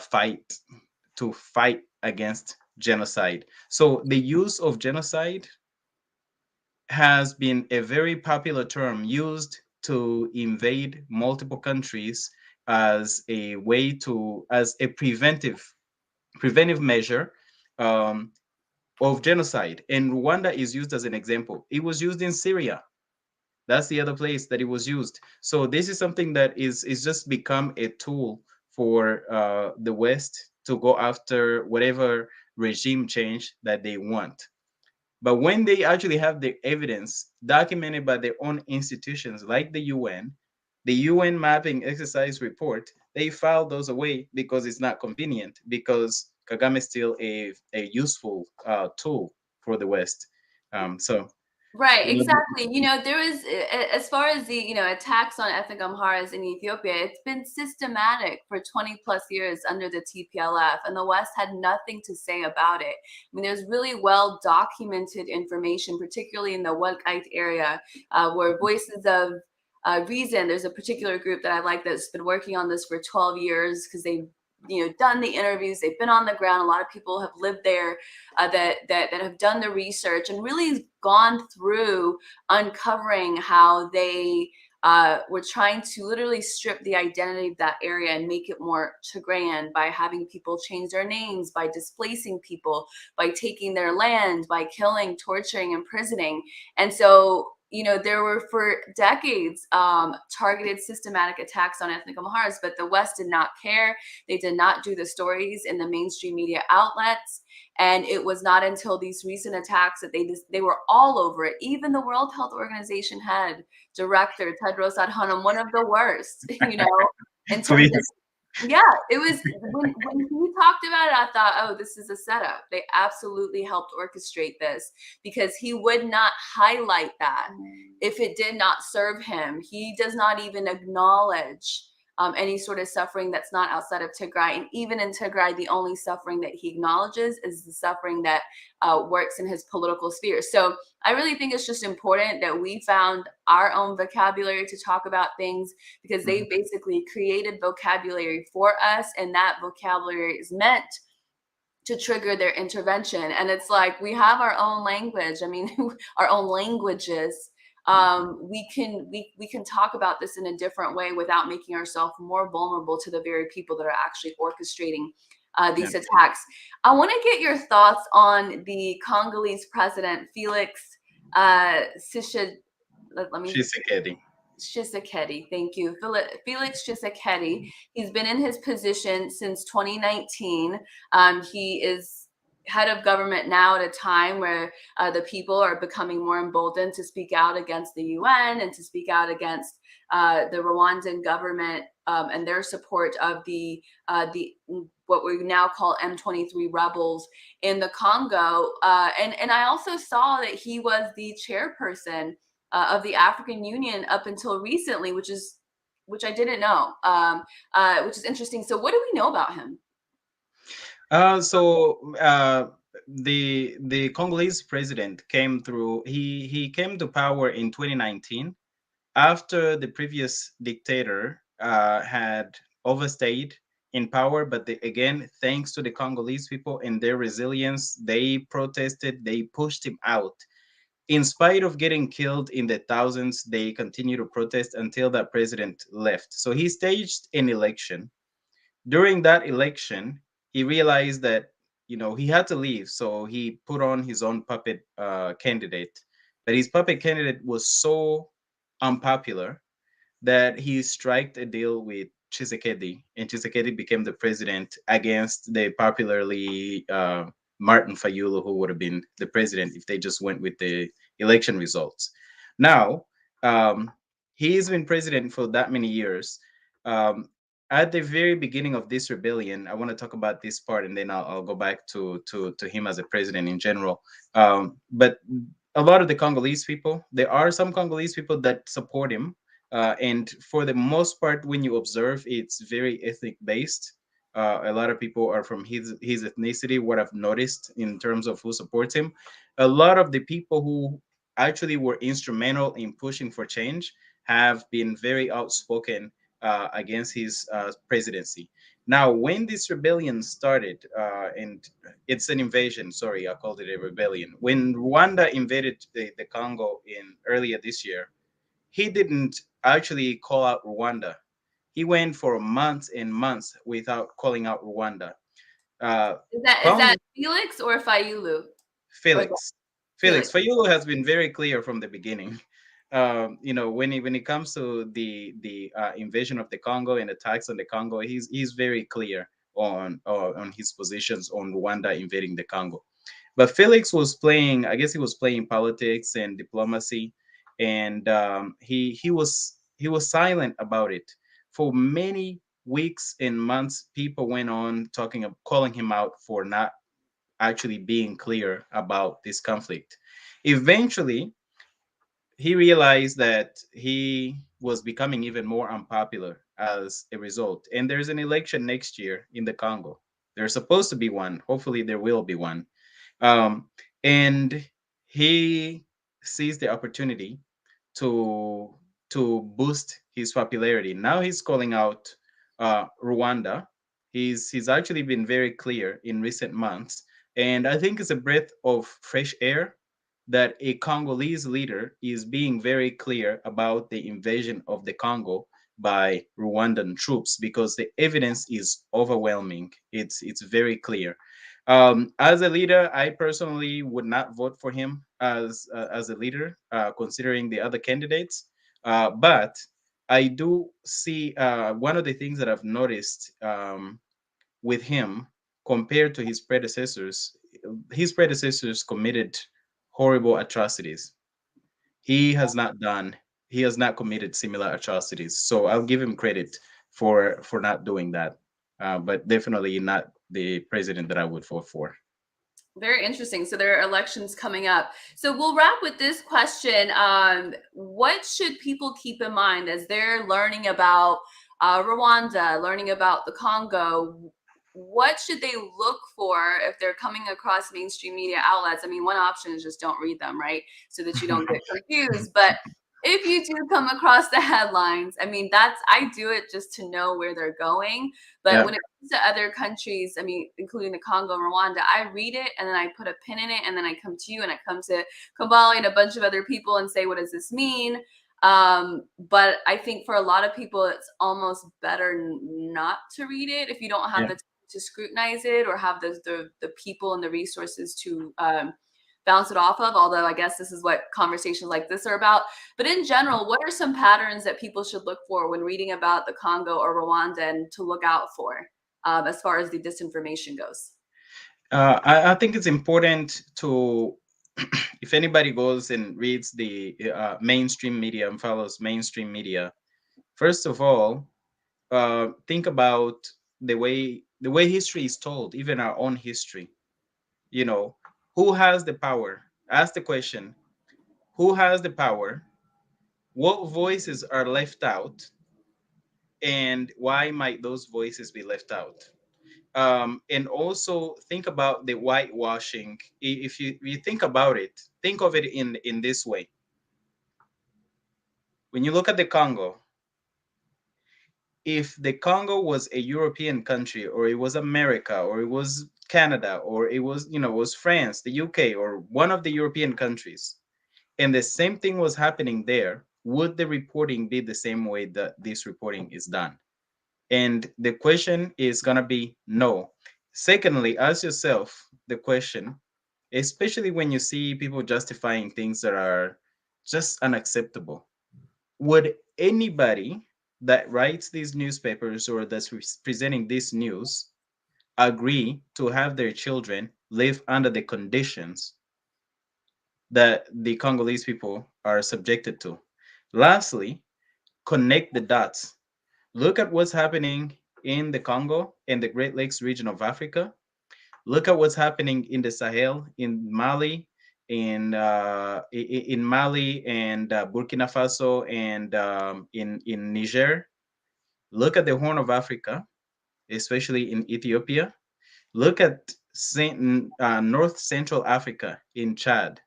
fight against genocide. So the use of genocide has been a very popular term used to invade multiple countries as a way as a preventive measure of genocide. And Rwanda is used as an example. It was used in Syria. That's the other place that it was used. So this is something that is just become a tool for the West to go after whatever regime change that they want. But when they actually have the evidence documented by their own institutions like the UN mapping exercise report, they file those away because it's not convenient, because Kagame is still a useful tool for the West. So Right, You know, exactly. You know, there is, as far as the, attacks on ethnic Amharas in Ethiopia, it's been systematic for 20 plus years under the TPLF, and the West had nothing to say about it. I mean, there's really well documented information, particularly in the Walqait area, where Voices of Reason, there's a particular group that I like that's been working on this for 12 years because they've done the interviews, they've been on the ground, a lot of people have lived there, that have done the research and really gone through uncovering how they were trying to literally strip the identity of that area and make it more Tigrayan by having people change their names, by displacing people, by taking their land, by killing, torturing, imprisoning. And so there were for decades targeted systematic attacks on ethnic Amharas, but the West did not care. They did not do the stories in the mainstream media outlets. And it was not until these recent attacks that they were all over it. Even the World Health Organization head director, Tedros Adhanom, one of the worst, in terms please. of, yeah, it was when he talked about it, I thought, oh, this is a setup. They absolutely helped orchestrate this because he would not highlight that if it did not serve him. He does not even acknowledge any sort of suffering that's not outside of Tigray. And even in Tigray, the only suffering that he acknowledges is the suffering that works in his political sphere. So I really think it's just important that we found our own vocabulary to talk about things because they basically created vocabulary for us, and that vocabulary is meant to trigger their intervention. And it's like we have our own language. I mean, our own languages. We can talk about this in a different way without making ourselves more vulnerable to the very people that are actually orchestrating these attacks. I want to get your thoughts on the Congolese president, Felix Tshisekedi, thank you. Felix Tshisekedi, he's been in his position since 2019. He is head of government now at a time where the people are becoming more emboldened to speak out against the UN and to speak out against the Rwandan government and their support of the what we now call M23 rebels in the Congo. And I also saw that he was the chairperson of the African Union up until recently, which I didn't know, which is interesting. So what do we know about him? The Congolese president came through. He came to power in 2019 after the previous dictator had overstayed in power. But again, thanks to the Congolese people and their resilience, they protested. They pushed him out. In spite of getting killed in the thousands, they continued to protest until that president left. So he staged an election. During that election, he realized that he had to leave, so he put on his own puppet candidate. But his puppet candidate was so unpopular that he struck a deal with Tshisekedi, and Tshisekedi became the president against the popularly Martin Fayulu, who would have been the president if they just went with the election results. Now, he's been president for that many years. At the very beginning of this rebellion, I want to talk about this part, and then I'll go back to him as a president in general. But a lot of the Congolese people, there are some Congolese people that support him. And for the most part, when you observe, it's very ethnic based. A lot of people are from his ethnicity. What I've noticed in terms of who supports him, a lot of the people who actually were instrumental in pushing for change have been very outspoken against his presidency. Now, when this rebellion started, and it's an invasion, sorry, I called it a rebellion. When Rwanda invaded the Congo in earlier this year, he didn't actually call out Rwanda. He went for months and months without calling out Rwanda. Is that Felix or Fayulu? Felix. Fayulu has been very clear from the beginning. When it comes to the invasion of the Congo and attacks on the Congo, he's very clear on his positions on Rwanda invading the Congo. But Felix was playing, I guess he was playing politics and diplomacy, and he was silent about it for many weeks and months. People went on calling him out for not actually being clear about this conflict. Eventually, he realized that he was becoming even more unpopular as a result. And there's an election next year in the Congo. There's supposed to be one. Hopefully, there will be one. Um, and he sees the opportunity to boost his popularity. Now he's calling out Rwanda. He's actually been very clear in recent months, and I think it's a breath of fresh air that a Congolese leader is being very clear about the invasion of the Congo by Rwandan troops, because the evidence is overwhelming. It's very clear. As a leader, I personally would not vote for him as a leader, considering the other candidates. But I do see one of the things that I've noticed with him compared to his predecessors. His predecessors committed horrible atrocities. He has not done. He has not committed similar atrocities. So I'll give him credit for not doing that. But definitely not the president that I would vote for. Very interesting. So there are elections coming up. So we'll wrap with this question. What should people keep in mind as they're learning about Rwanda, learning about the Congo? What should they look for if they're coming across mainstream media outlets? I mean, one option is just don't read them, right? So that you don't get confused. But if you do come across the headlines, I mean, I do it just to know where they're going. But Yeah. when it comes to other countries, I mean, including the Congo and Rwanda, I read it and then I put a pin in it, and then I come to you and I come to Kabali and a bunch of other people and say, what does this mean? But I think for a lot of people, it's almost better not to read it if you don't have Yeah. the time to scrutinize it or have the people and the resources to bounce it off of. Although I guess this is what conversations like this are about. But in general, what are some patterns that people should look for when reading about the Congo or Rwanda and to look out for as far as the disinformation goes? I think it's important to, if anybody goes and reads the mainstream media and follows mainstream media, first of all, think about the way history is told, even our own history. You know, who has the power? Ask the question: who has the power? What voices are left out, and why might those voices be left out? And also think about the whitewashing. If you think about it, think of it in this way. When you look at the Congo, if the Congo was a European country, or it was America, or it was Canada, or it was, was France, the UK, or one of the European countries, and the same thing was happening there, would the reporting be the same way that this reporting is done? And the question is going to be no. Secondly, ask yourself the question, especially when you see people justifying things that are just unacceptable. Would anybody that writes these newspapers or that's presenting this news agree to have their children live under the conditions that the Congolese people are subjected to? Lastly, connect the dots. Look at what's happening in the Congo and the Great Lakes region of Africa. Look at what's happening in the Sahel, in Mali, in Mali and Burkina Faso, and in Niger. Look at the Horn of Africa, especially in Ethiopia. Look at North Central Africa in Chad.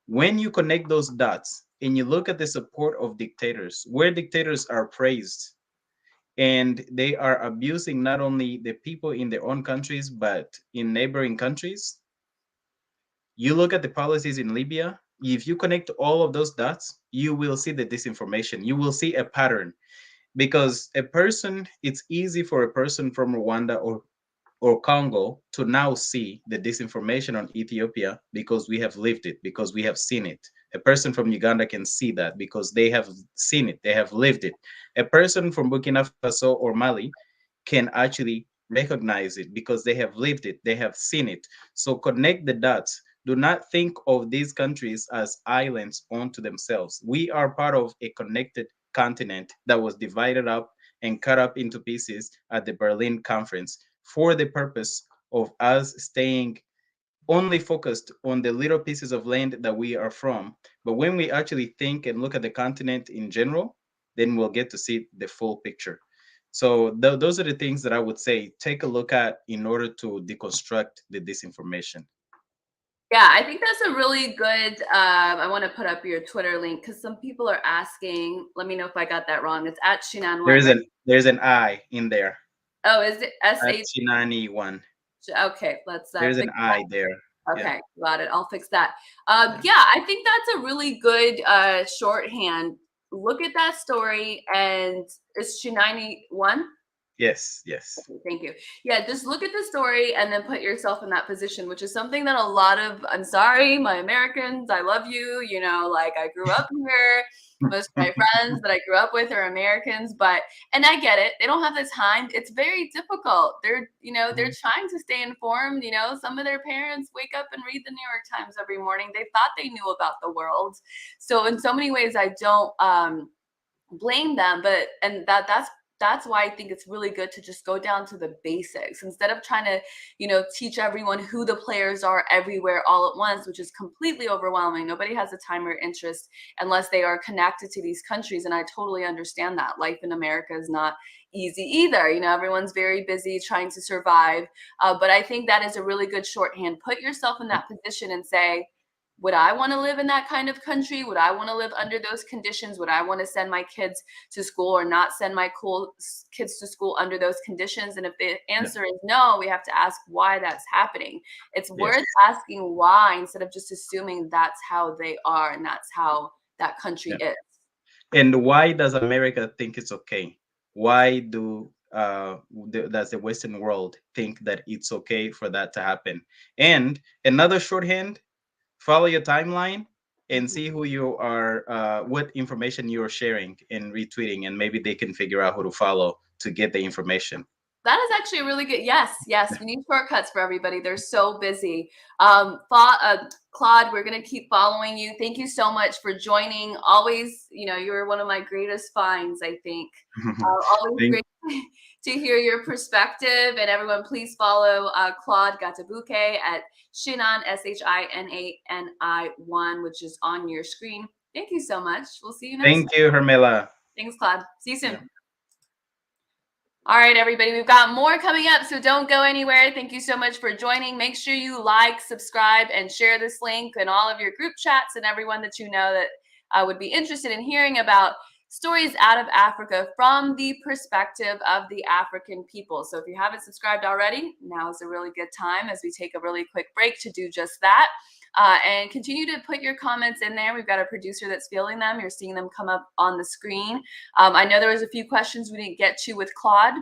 When you connect those dots and you look at the support of dictators, where dictators are praised and they are abusing not only the people in their own countries, but in neighboring countries. You look at the policies in Libya, if you connect all of those dots, you will see the disinformation. You will see a pattern, because it's easy for a person from Rwanda or Congo to now see the disinformation on Ethiopia because we have lived it, because we have seen it. A person from Uganda can see that because they have seen it, they have lived it. A person from Burkina Faso or Mali can actually recognize it because they have lived it, they have seen it. So connect the dots. Do not think of these countries as islands unto themselves. We are part of a connected continent that was divided up and cut up into pieces at the Berlin Conference for the purpose of us staying only focused on the little pieces of land that we are from, But when we actually think and look at the continent in general, then we'll get to see the full picture. So those are the things that I would say take a look at in order to deconstruct the disinformation. Yeah, I think that's a really good, I want to put up your Twitter link because some people are asking, let me know if I got that wrong. It's at Shinan1, right? There's an I in there. Oh, is it At S-H? Shinani1. Okay, let's There's an fix I that. there. Okay, got it. I'll fix that. Yeah, I think that's a really good shorthand. Look at that story, and it's Shinani1. Yes, yes. Okay, thank you. Yeah, just look at the story and then put yourself in that position, which is something that a lot of, I'm sorry, my Americans, I love you, you know, like I grew up here. Most of my friends that I grew up with are Americans, but, and I get it, they don't have the time. It's very difficult. They're, you know, they're trying to stay informed. You know, some of their parents wake up and read the New York Times every morning. They thought they knew about the world. So in so many ways, I don't blame them, but, and that's why I think it's really good to just go down to the basics instead of trying to, you know, teach everyone who the players are everywhere all at once, which is completely overwhelming. Nobody has the time or interest unless they are connected to these countries. And I totally understand that. Life in America is not easy either. You know, everyone's very busy trying to survive. But I think that is a really good shorthand. Put yourself in that position and say, would I want to live in that kind of country? Would I want to live under those conditions? Would I want to send my kids to school or not send my kids to school under those conditions? And if the answer is no, we have to ask why that's happening. It's worth asking why instead of just assuming that's how they are and that's how that country is. And why does America think it's okay? Why does the Western world think that it's okay for that to happen? And another shorthand, follow your timeline and see who you are, what information you're sharing and retweeting, and maybe they can figure out who to follow to get the information. That is actually a really good, yes, we need shortcuts for everybody. They're so busy. Claude, we're going to keep following you. Thank you so much for joining. Always, you know, you're one of my greatest finds, I think. Always great to hear your perspective. And everyone, please follow Claude Gatabuke at Shinan, SHINANI1, which is on your screen. Thank you so much. We'll see you next time. Thank you, Hermela. Thanks, Claude. See you soon. All right, everybody, we've got more coming up, so don't go anywhere. Thank you so much for joining. Make sure you like, subscribe, and share this link in all of your group chats and everyone that you know that would be interested in hearing about stories out of Africa from the perspective of the African people. So if you haven't subscribed already, now is a really good time as we take a really quick break to do just that. And continue to put your comments in there. We've got a producer that's fielding them. You're seeing them come up on the screen. I know there was a few questions we didn't get to with Claude,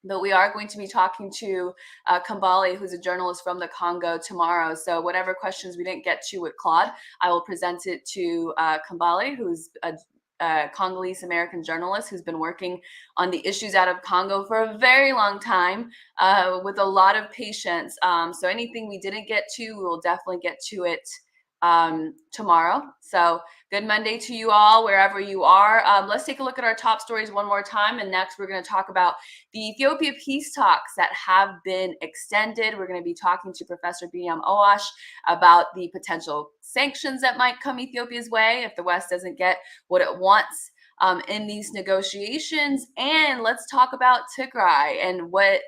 but we are going to be talking to Kambale, who's a journalist from the Congo, tomorrow. So whatever questions we didn't get to with Claude, I will present it to Kambale, who's a Congolese American journalist who's been working on the issues out of Congo for a very long time with a lot of patience. So anything we didn't get to, we will definitely get to it tomorrow. So good Monday to you all, wherever you are. Let's take a look at our top stories one more time. And next, we're going to talk about the Ethiopia peace talks that have been extended. We're going to be talking to Professor Binyam Owash about the potential sanctions that might come Ethiopia's way if the West doesn't get what it wants in these negotiations. And let's talk about Tigray and what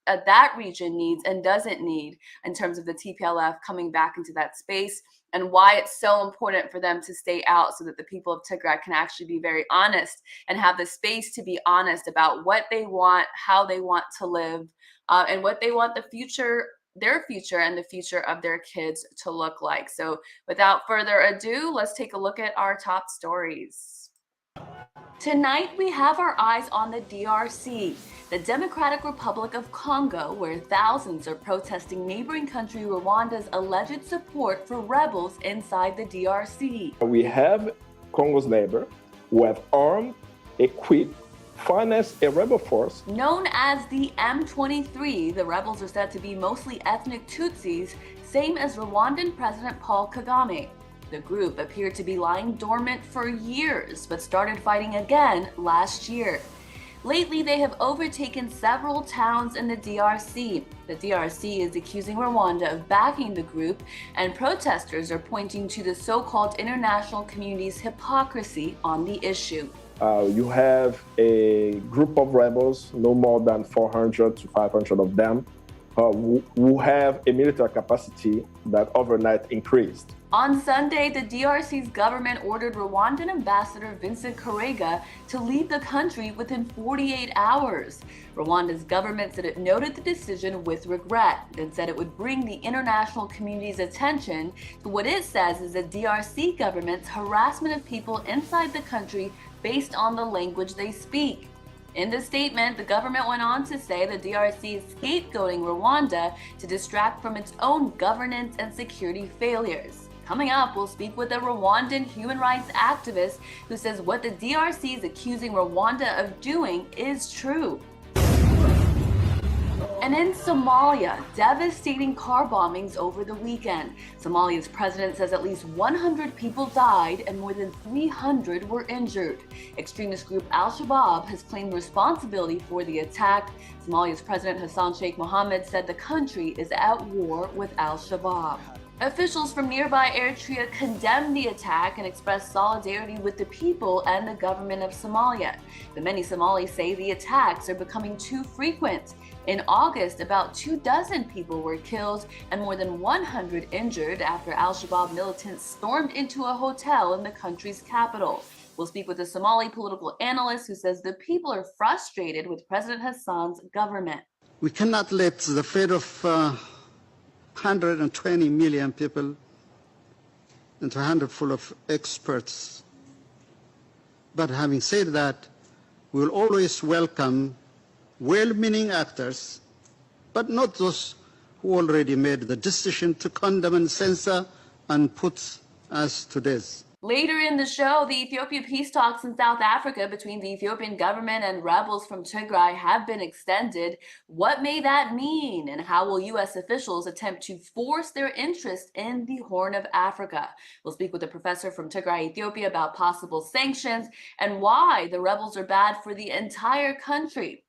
that region needs and doesn't need in terms of the TPLF coming back into that space, and why it's so important for them to stay out so that the people of Tigray can actually be very honest and have the space to be honest about what they want, how they want to live, and what they want their future and the future of their kids to look like. So without further ado, let's take a look at our top stories. Tonight, we have our eyes on the DRC, the Democratic Republic of Congo, where thousands are protesting neighboring country Rwanda's alleged support for rebels inside the DRC. We have Congo's neighbor who have armed, equipped, financed a rebel force. Known as the M23, the rebels are said to be mostly ethnic Tutsis, same as Rwandan President Paul Kagame. The group appeared to be lying dormant for years, but started fighting again last year. Lately, they have overtaken several towns in the DRC. The DRC is accusing Rwanda of backing the group, and protesters are pointing to the so-called international community's hypocrisy on the issue. You have a group of rebels, no more than 400 to 500 of them, who have a military capacity that overnight increased. On Sunday, the DRC's government ordered Rwandan Ambassador Vincent Karega to leave the country within 48 hours. Rwanda's government said it noted the decision with regret and said it would bring the international community's attention to what it says is the DRC government's harassment of people inside the country based on the language they speak. In the statement, the government went on to say the DRC is scapegoating Rwanda to distract from its own governance and security failures. Coming up, we'll speak with a Rwandan human rights activist who says what the DRC is accusing Rwanda of doing is true. And in Somalia, devastating car bombings over the weekend. Somalia's president says at least 100 people died and more than 300 were injured. Extremist group Al-Shabaab has claimed responsibility for the attack. Somalia's president Hassan Sheikh Mohammed said the country is at war with Al-Shabaab. Officials from nearby Eritrea condemned the attack and expressed solidarity with the people and the government of Somalia. But many Somalis say the attacks are becoming too frequent. In August, about 24 people were killed and more than 100 injured after Al-Shabaab militants stormed into a hotel in the country's capital. We'll speak with a Somali political analyst who says the people are frustrated with President Hassan's government. We cannot let the fate of 120 million people into a handful of experts. But having said that, we will always welcome well-meaning actors, but not those who already made the decision to condemn and censor and put us to death. Later in the show, the Ethiopia peace talks in South Africa between the Ethiopian government and rebels from Tigray have been extended. What may that mean, and how will U.S. officials attempt to force their interest in the Horn of Africa? We'll speak with a professor from Tigray, Ethiopia, about possible sanctions and why the rebels are bad for the entire country.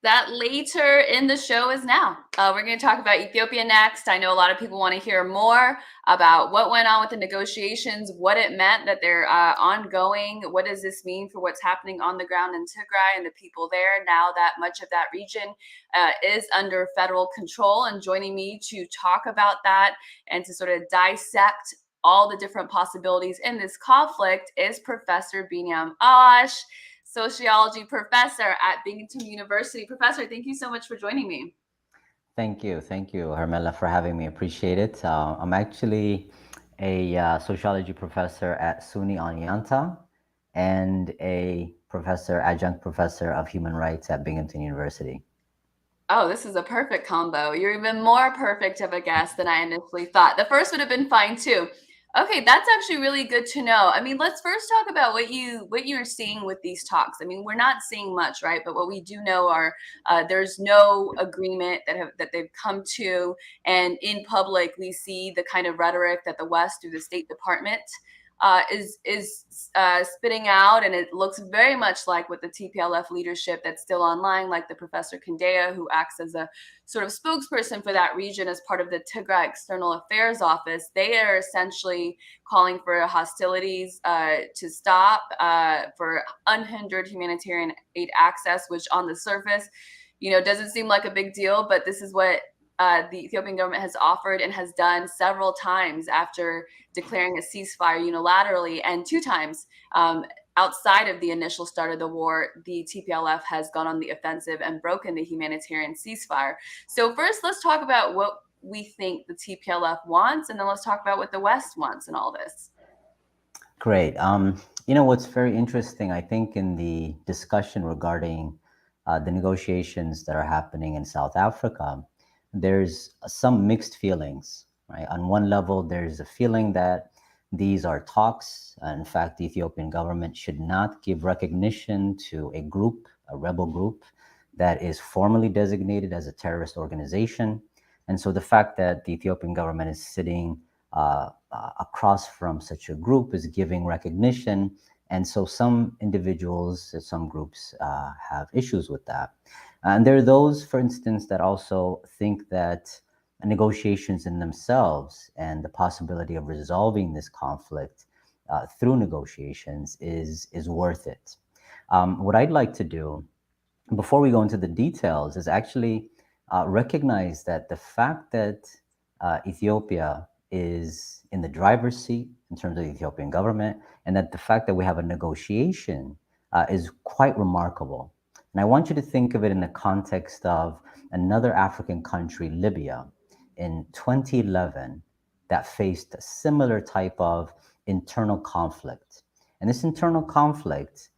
That later in the show is now. We're going to talk about Ethiopia next. I know a lot of people want to hear more about what went on with the negotiations, what it meant that they're ongoing. What does this mean for what's happening on the ground in Tigray and the people there now that much of that region is under federal control? And joining me to talk about that and to sort of dissect all the different possibilities in this conflict is Professor Binyam Awash, sociology professor at Binghamton University. Professor, thank you so much for joining me. Thank you, Hermela, for having me. Appreciate it. I'm actually a sociology professor at SUNY Oneonta and a adjunct professor of human rights at Binghamton University. Oh, this is a perfect combo. You're even more perfect of a guest than I initially thought. The first would have been fine too. Okay, that's actually really good to know. I mean, let's first talk about what you're seeing with these talks. I mean, we're not seeing much, right? But what we do know are there's no agreement that they've come to, and in public we see the kind of rhetoric that the West through the State Department is spitting out, and it looks very much like what the TPLF leadership that's still online, like the Professor Kindea, who acts as a sort of spokesperson for that region as part of the Tigray External Affairs Office. They are essentially calling for hostilities to stop, for unhindered humanitarian aid access, which on the surface, doesn't seem like a big deal, but this is what the Ethiopian government has offered and has done several times after declaring a ceasefire unilaterally, and 2 times outside of the initial start of the war, the TPLF has gone on the offensive and broken the humanitarian ceasefire. So first, let's talk about what we think the TPLF wants, and then let's talk about what the West wants in all this. Great. What's very interesting, I think, in the discussion regarding the negotiations that are happening in South Africa, there's some mixed feelings, right? On one level, there's a feeling that these are talks. In fact, the Ethiopian government should not give recognition to a group, a rebel group, that is formally designated as a terrorist organization. And so the fact that the Ethiopian government is sitting across from such a group is giving recognition And so some individuals, some groups have issues with that. And there are those, for instance, that also think that negotiations in themselves and the possibility of resolving this conflict through negotiations is worth it. What I'd like to do before we go into the details is actually recognize that the fact that Ethiopia is in the driver's seat in terms of the Ethiopian government, and that the fact that we have a negotiation is quite remarkable. And I want you to think of it in the context of another African country, Libya, in 2011, that faced a similar type of internal conflict. And this internal conflict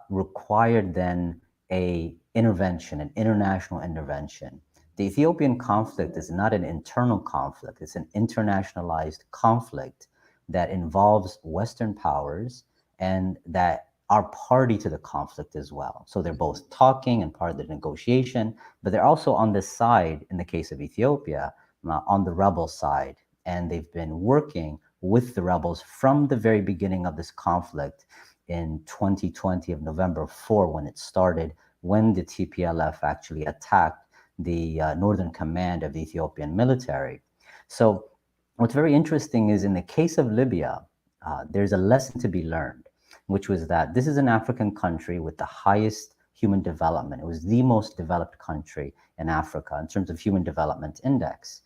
required then a intervention, an international intervention. The Ethiopian conflict is not an internal conflict, it's an internationalized conflict that involves Western powers and that are party to the conflict as well. So they're both talking and part of the negotiation, but they're also on the side, in the case of Ethiopia, on the rebel side. And they've been working with the rebels from the very beginning of this conflict in 2020 of November 4 when it started, when the TPLF actually attacked the northern command of the Ethiopian military. So what's very interesting is in the case of Libya, there's a lesson to be learned, which was that this is an African country with the highest human development. It was the most developed country in Africa in terms of human development index.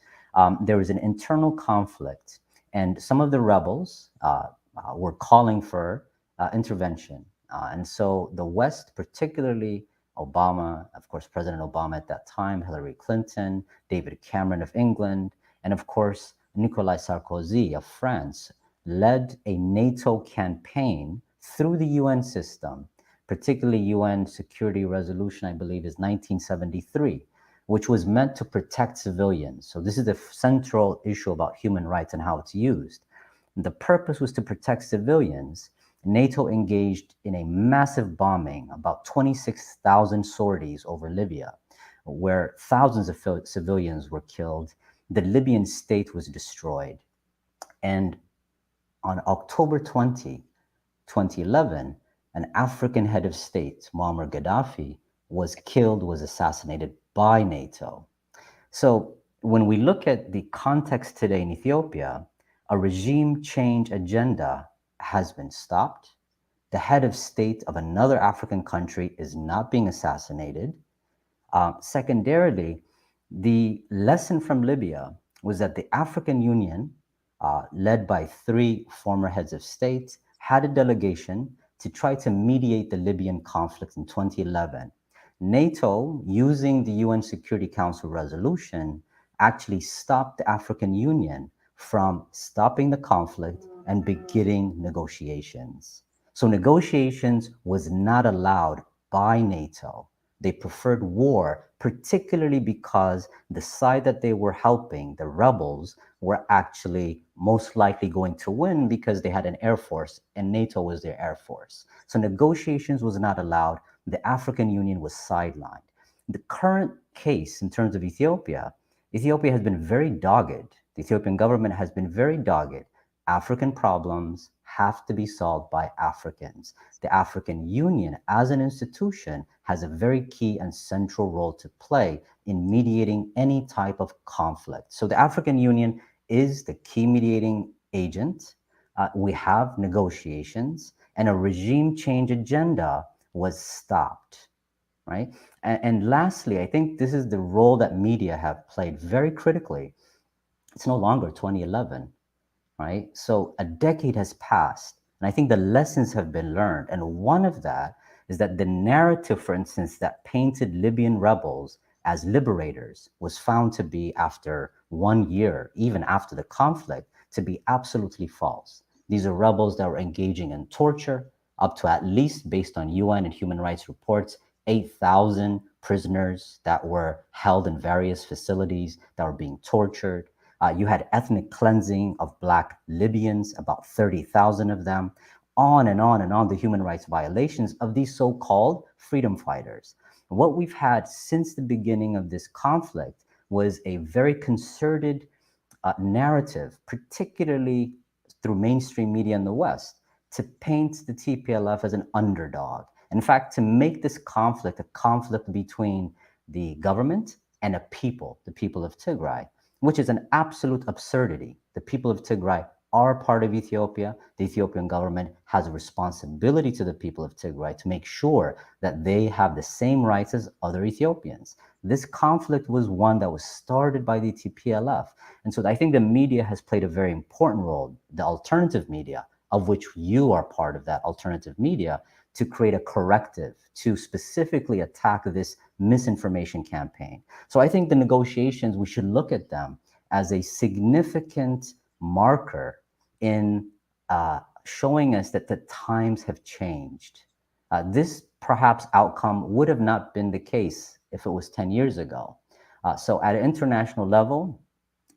There was an internal conflict, and some of the rebels were calling for intervention. And so the West, particularly Obama, of course, President Obama at that time, Hillary Clinton, David Cameron of England, and of course, Nicolas Sarkozy of France, led a NATO campaign through the UN system, particularly UN Security Resolution, I believe is 1973, which was meant to protect civilians. So this is the central issue about human rights and how it's used. The purpose was to protect civilians. NATO engaged in a massive bombing, about 26,000 sorties over Libya, where thousands of civilians were killed. The Libyan state was destroyed. And on October 20, 2011, an African head of state, Muammar Gaddafi, was killed, was assassinated by NATO. So when we look at the context today in Ethiopia, a regime change agenda has been stopped. The head of state of another African country is not being assassinated. Secondarily, the lesson from Libya was that the African Union, led by 3 former heads of state, had a delegation to try to mediate the Libyan conflict in 2011. NATO, using the UN Security Council resolution, actually stopped the African Union from stopping the conflict and beginning negotiations. So negotiations was not allowed by NATO. They preferred war, particularly because the side that they were helping, the rebels, were actually most likely going to win because they had an air force and NATO was their air force. So negotiations was not allowed. The African Union was sidelined. The current case in terms of Ethiopia, Ethiopia has been very dogged. The Ethiopian government has been very dogged. African problems have to be solved by Africans. The African Union, as an institution, has a very key and central role to play in mediating any type of conflict. So the African Union is the key mediating agent. We have negotiations, and a regime change agenda was stopped, right? And lastly, I think this is the role that media have played very critically. It's no longer 2011. Right? So a decade has passed, and I think the lessons have been learned. And one of that is that the narrative, for instance, that painted Libyan rebels as liberators was found to be, after 1 year, even after the conflict, to be absolutely false. These are rebels that were engaging in torture, up to, at least based on UN and human rights reports, 8,000 prisoners that were held in various facilities that were being tortured. You had ethnic cleansing of Black Libyans, about 30,000 of them, on and on and on, the human rights violations of these so-called freedom fighters. What we've had since the beginning of this conflict was a very concerted narrative, particularly through mainstream media in the West, to paint the TPLF as an underdog. In fact, to make this conflict a conflict between the government and a people, the people of Tigray, which is an absolute absurdity. The people of Tigray are part of Ethiopia. The Ethiopian government has a responsibility to the people of Tigray to make sure that they have the same rights as other Ethiopians. This conflict was one that was started by the TPLF. And so I think the media has played a very important role, the alternative media, of which you are part of that alternative media, to create a corrective, to specifically attack this misinformation campaign. So I think the negotiations, we should look at them as a significant marker in showing us that the times have changed. This perhaps outcome would have not been the case if it was 10 years ago. So at an international level,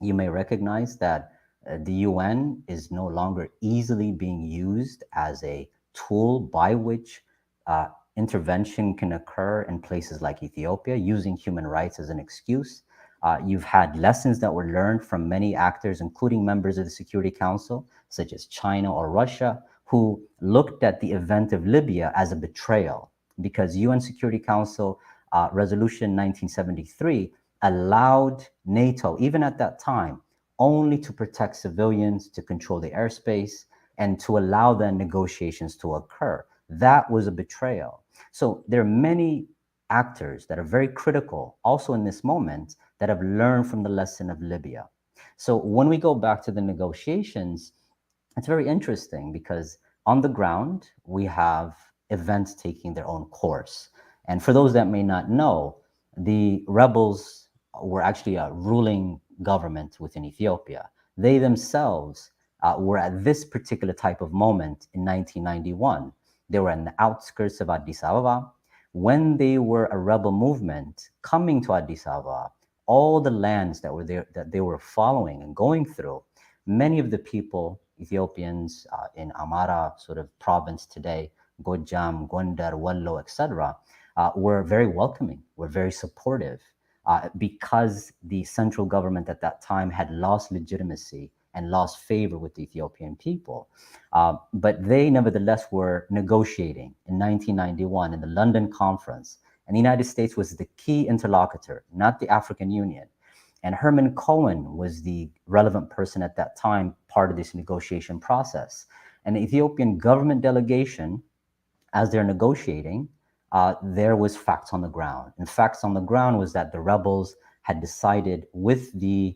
you may recognize that the UN is no longer easily being used as a tool by which intervention can occur in places like Ethiopia, using human rights as an excuse. You've had lessons that were learned from many actors, including members of the Security Council, such as China or Russia, who looked at the event of Libya as a betrayal, because UN Security Council Resolution 1973 allowed NATO, even at that time, only to protect civilians, to control the airspace, and to allow then negotiations to occur. That was a betrayal. So there are many actors that are very critical also in this moment that have learned from the lesson of Libya. So when we go back to the negotiations, it's very interesting because on the ground, we have events taking their own course. And for those that may not know, the rebels were actually a ruling government within Ethiopia. They themselves were at this particular type of moment in 1991. They were in the outskirts of Addis Ababa. When they were a rebel movement coming to Addis Ababa, all the lands that were there, that they were following and going through, many of the people, Ethiopians in Amara sort of province today, Gojam, Gondar, Wallo, etc., were very welcoming, were very supportive, because the central government at that time had lost legitimacy and lost favor with the Ethiopian people. But they nevertheless were negotiating in 1991 in the London conference. And the United States was the key interlocutor, not the African Union. And Herman Cohen was the relevant person at that time, part of this negotiation process. And the Ethiopian government delegation, as they're negotiating, there was facts on the ground. And facts on the ground was that the rebels had decided with the,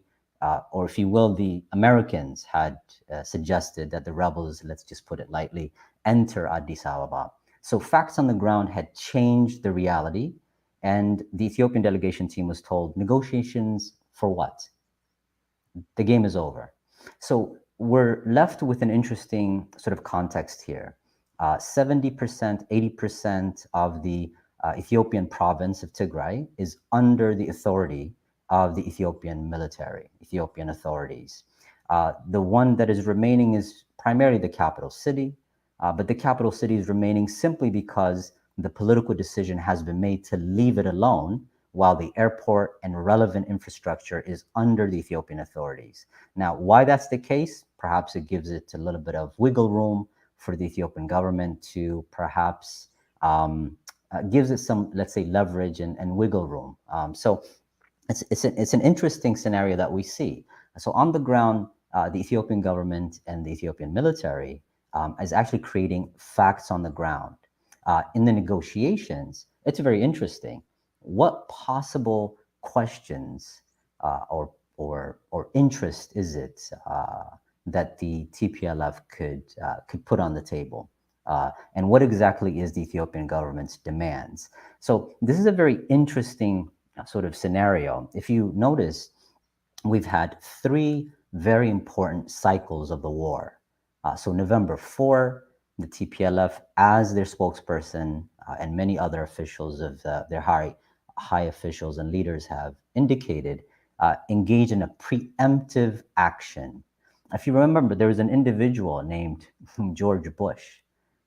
or if you will, the Americans had suggested that the rebels, let's just put it lightly, enter Addis Ababa. So facts on the ground had changed the reality, and the Ethiopian delegation team was told, negotiations for what? The game is over. So we're left with an interesting sort of context here. 70%, 80% of the Ethiopian province of Tigray is under the authority of the Ethiopian military, Ethiopian authorities. The one that is remaining is primarily the capital city, but the capital city is remaining simply because the political decision has been made to leave it alone while the airport and relevant infrastructure is under the Ethiopian authorities. Now, why that's the case? Perhaps it gives it a little bit of wiggle room for the Ethiopian government to perhaps gives it some, let's say, leverage and wiggle room. So it's an interesting scenario that we see. So on the ground, the Ethiopian government and the Ethiopian military is actually creating facts on the ground. In the negotiations, it's very interesting. What possible questions or interest is it that the TPLF could put on the table? And what exactly is the Ethiopian government's demands? So this is a very interesting sort of scenario. If you notice, we've had 3 very important cycles of the war. So November 4, the TPLF, as their spokesperson and many other officials of their high officials and leaders have indicated, engage in a preemptive action. If you remember, there was an individual named George Bush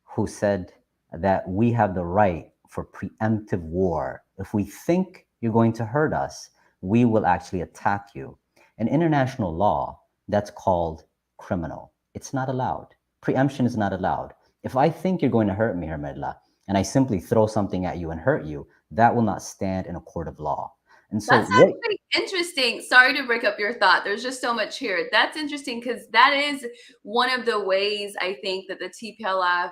who said that we have the right for preemptive war. If we think you're going to hurt us, we will actually attack you. In international law, that's called criminal. It's not allowed. Preemption is not allowed. If I think you're going to hurt me, Hermela, and I simply throw something at you and hurt you, that will not stand in a court of law. And so That's what actually interesting. Sorry to break up your thought. There's just so much here. That's interesting because that is one of the ways I think that the TPLF,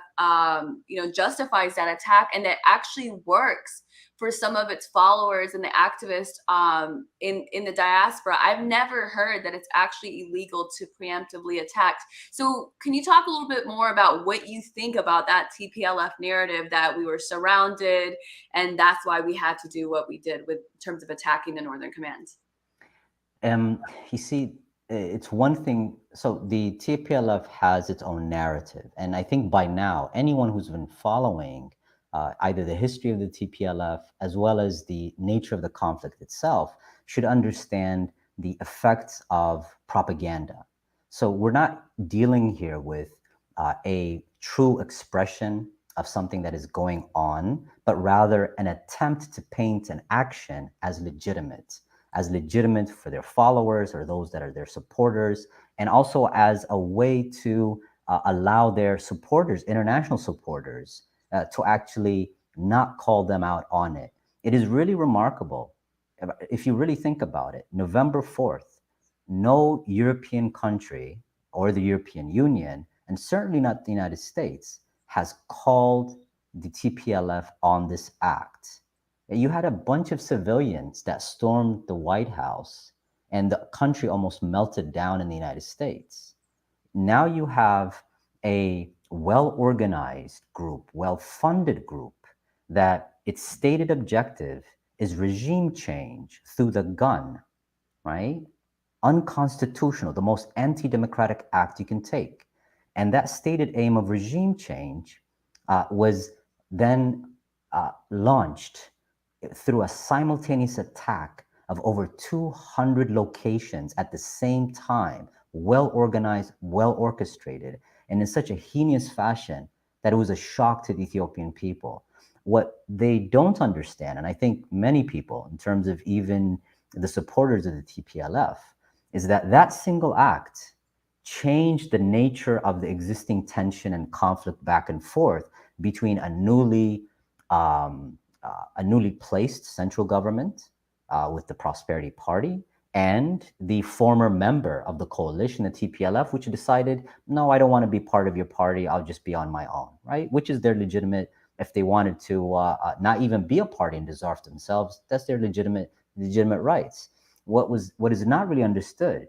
justifies that attack, and that actually works for some of its followers and the activists in the diaspora. I've never heard that it's actually illegal to preemptively attack. So can you talk a little bit more about what you think about that TPLF narrative that we were surrounded, and that's why we had to do what we did with in terms of attacking the Northern Command? You see, it's one thing. So the TPLF has its own narrative. And I think by now, anyone who's been following either the history of the TPLF as well as the nature of the conflict itself should understand the effects of propaganda. So we're not dealing here with a true expression of something that is going on, but rather an attempt to paint an action as legitimate for their followers or those that are their supporters, and also as a way to allow their supporters, international supporters, to actually not call them out on it. It is really remarkable. If you really think about it, November 4th, no European country or the European Union, and certainly not the United States, has called the TPLF on this act. You had a bunch of civilians that stormed the White House, and the country almost melted down in the United States. Now you have a well-organized group, well-funded group, that its stated objective is regime change through the gun, right? Unconstitutional, the most anti-democratic act you can take. And that stated aim of regime change was then launched through a simultaneous attack of over 200 locations at the same time, well organized, well orchestrated, and in such a heinous fashion that it was a shock to the Ethiopian people. What they don't understand, and I think many people, in terms of even the supporters of the TPLF, is that that single act changed the nature of the existing tension and conflict back and forth between a newly placed central government with the Prosperity Party and the former member of the coalition, the TPLF, which decided, no, I don't want to be part of your party. I'll just be on my own, right? Which is their legitimate, if they wanted to not even be a party and dissolve themselves, that's their legitimate rights. What is not really understood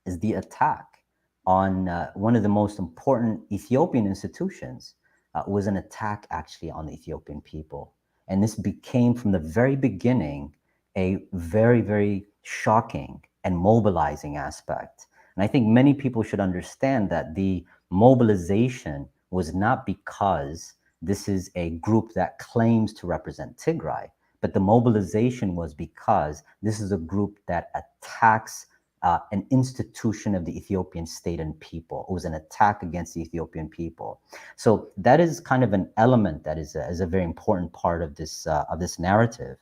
is the attack on one of the most important Ethiopian institutions was an attack actually on the Ethiopian people. And this became from the very beginning a very, very shocking and mobilizing aspect. And I think many people should understand that the mobilization was not because this is a group that claims to represent Tigray, but the mobilization was because this is a group that attacks an institution of the Ethiopian state and people. It was an attack against the Ethiopian people. So that is kind of an element that is a very important part of this narrative.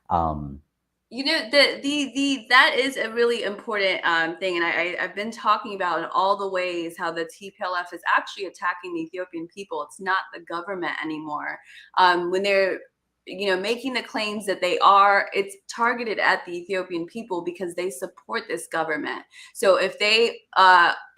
That is a really important thing, and I've been talking about in all the ways how the TPLF is actually attacking the Ethiopian people. It's not the government anymore. When they're making the claims that they are, it's targeted at the Ethiopian people because they support this government. So if they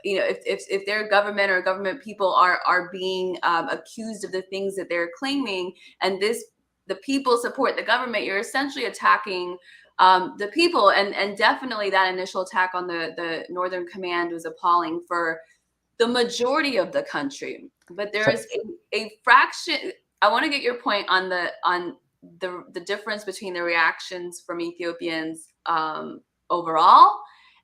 if their government or government people are being accused of the things that they're claiming, and the people support the government, you're essentially attacking the people. And definitely that initial attack on the Northern Command was appalling for the majority of the country. But there is a fraction. I want to get your point on the difference between the reactions from Ethiopians overall,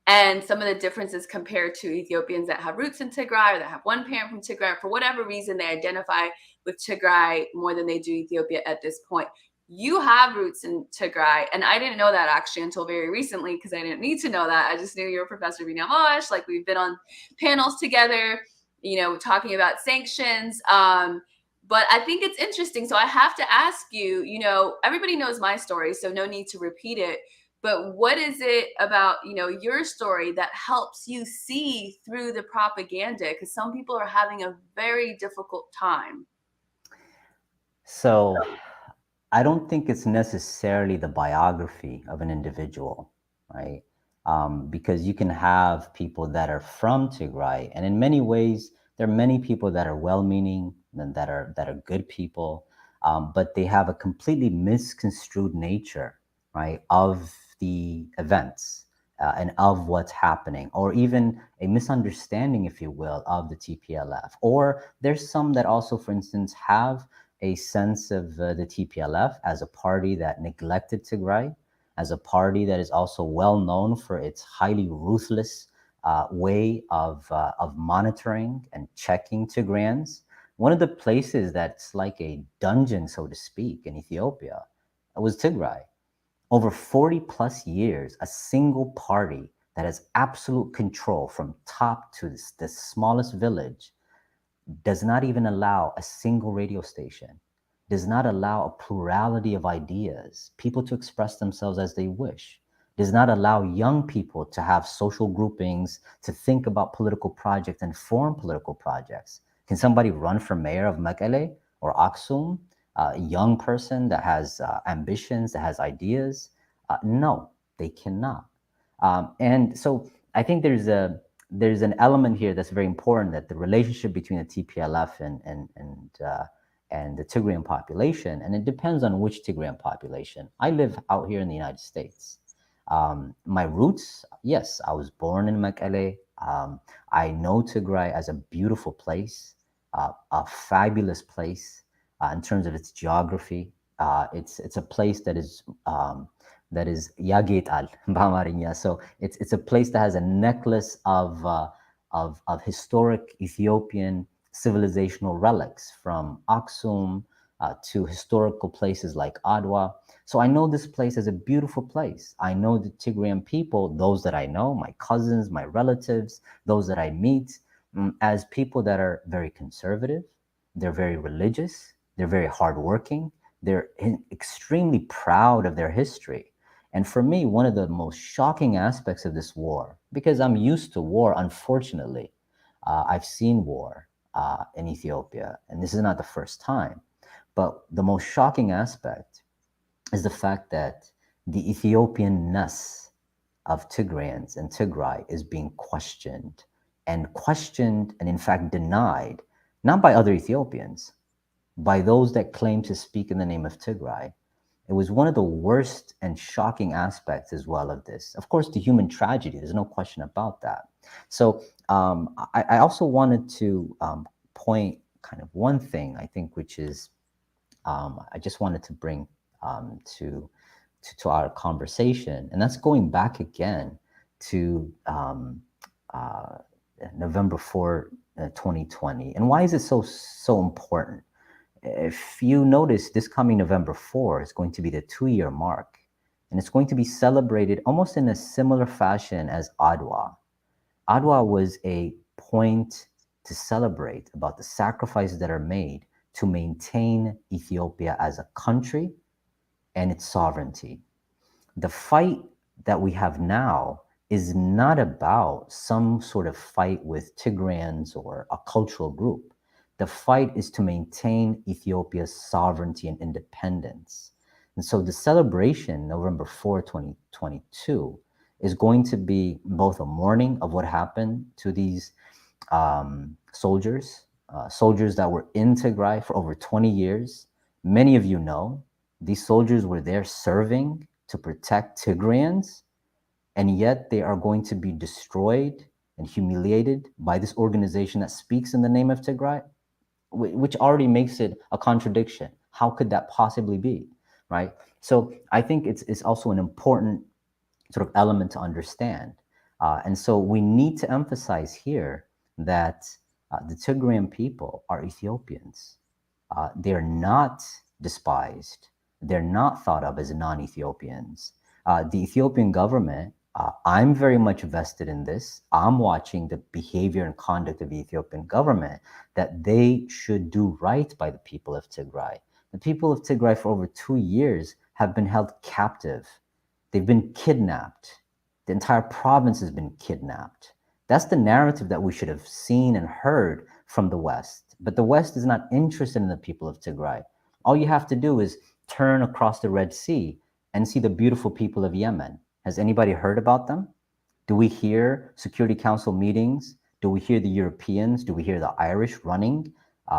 and some of the differences compared to Ethiopians that have roots in Tigray or that have one parent from Tigray. For whatever reason, they identify with Tigray more than they do Ethiopia at this point. You have roots in Tigray, and I didn't know that actually until very recently, because I didn't need to know that. I just knew you're a professor of Mosh, like we've been on panels together, talking about sanctions. But I think it's interesting. So I have to ask you, everybody knows my story, so no need to repeat it. But what is it about, your story that helps you see through the propaganda? Because some people are having a very difficult time. So I don't think it's necessarily the biography of an individual, right? Because you can have people that are from Tigray, and in many ways, there are many people that are well-meaning and that are good people, but they have a completely misconstrued nature, right, of the events and of what's happening, or even a misunderstanding, if you will, of the TPLF. Or there's some that also, for instance, have a sense of the TPLF as a party that neglected Tigray, as a party that is also well known for its highly ruthless way of monitoring and checking Tigrayans. One of the places that's like a dungeon, so to speak, in Ethiopia was Tigray. Over 40 plus years, a single party that has absolute control from top to the smallest village does not even allow a single radio station, does not allow a plurality of ideas, people to express themselves as they wish, does not allow young people to have social groupings, to think about political projects and form political projects. Can somebody run for mayor of Mekelle or Aksum? A young person that has ambitions, that has ideas? No, they cannot. And so I think there's an element here that's very important, that the relationship between the TPLF and the Tigrayan population, and it depends on which Tigrayan population. I live out here in the United States. My roots, yes, I was born in Mekelle. I know Tigray as a beautiful place, a fabulous place in terms of its geography. It's a place that is ያጌጣል በአማርኛ. So it's a place that has a necklace of historic Ethiopian civilizational relics, from Aksum to historical places like Adwa. So I know this place as a beautiful place. I know the Tigrayan people, those that I know, my cousins, my relatives, those that I meet, as people that are very conservative. They're very religious. They're very hardworking. They're extremely proud of their history. And for me, one of the most shocking aspects of this war, because I'm used to war, unfortunately, I've seen war in Ethiopia, and this is not the first time, but the most shocking aspect is the fact that the Ethiopian-ness of Tigrayans and Tigray is being questioned, and in fact denied, not by other Ethiopians, by those that claim to speak in the name of Tigray. It was one of the worst and shocking aspects as well of this. Of course, the human tragedy, there's no question about that. So I also wanted to point kind of one thing, I think, which is I just wanted to bring to our conversation, and that's going back again to November 4, 2020. And why is it so important? If you notice, this coming November 4 is going to be the 2-year mark, and it's going to be celebrated almost in a similar fashion as Adwa. Adwa was a point to celebrate about the sacrifices that are made to maintain Ethiopia as a country and its sovereignty. The fight that we have now is not about some sort of fight with Tigrayans or a cultural group. The fight is to maintain Ethiopia's sovereignty and independence. And so the celebration, November 4, 2022, is going to be both a mourning of what happened to these soldiers that were in Tigray for over 20 years. Many of you know these soldiers were there serving to protect Tigrayans, and yet they are going to be destroyed and humiliated by this organization that speaks in the name of Tigray, which already makes it a contradiction. How could that possibly be, right? So I think it's also an important sort of element to understand. And so we need to emphasize here that the Tigrayan people are Ethiopians. They're not despised. They're not thought of as non-Ethiopians. The Ethiopian government, I'm very much vested in this. I'm watching the behavior and conduct of the Ethiopian government, that they should do right by the people of Tigray. The people of Tigray for over 2 years have been held captive They've been kidnapped. The entire province has been kidnapped. That's the narrative that we should have seen and heard from the West. But the West is not interested in the people of Tigray. All you have to do is turn across the Red Sea and see the beautiful people of Yemen. Has anybody heard about them? Do we hear Security Council meetings? Do we hear the Europeans? Do we hear the Irish running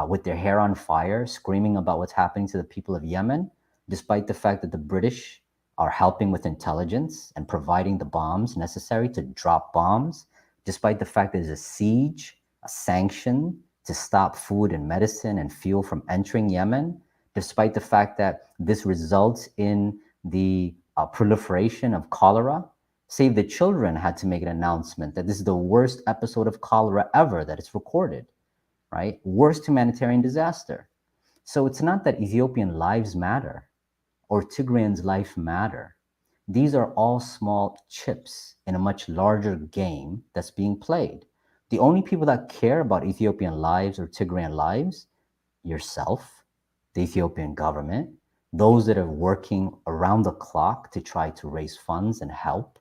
with their hair on fire, screaming about what's happening to the people of Yemen, despite the fact that the British are helping with intelligence and providing the bombs necessary to drop bombs, despite the fact there's a siege, a sanction to stop food and medicine and fuel from entering Yemen, despite the fact that this results in the proliferation of cholera. Save the Children had to make an announcement that this is the worst episode of cholera ever that it's recorded, right? Worst humanitarian disaster. So it's not that Ethiopian lives matter or Tigrayans' life matter. These are all small chips in a much larger game that's being played. The only people that care about Ethiopian lives or Tigrayan lives, yourself, the Ethiopian government, those that are working around the clock to try to raise funds and help,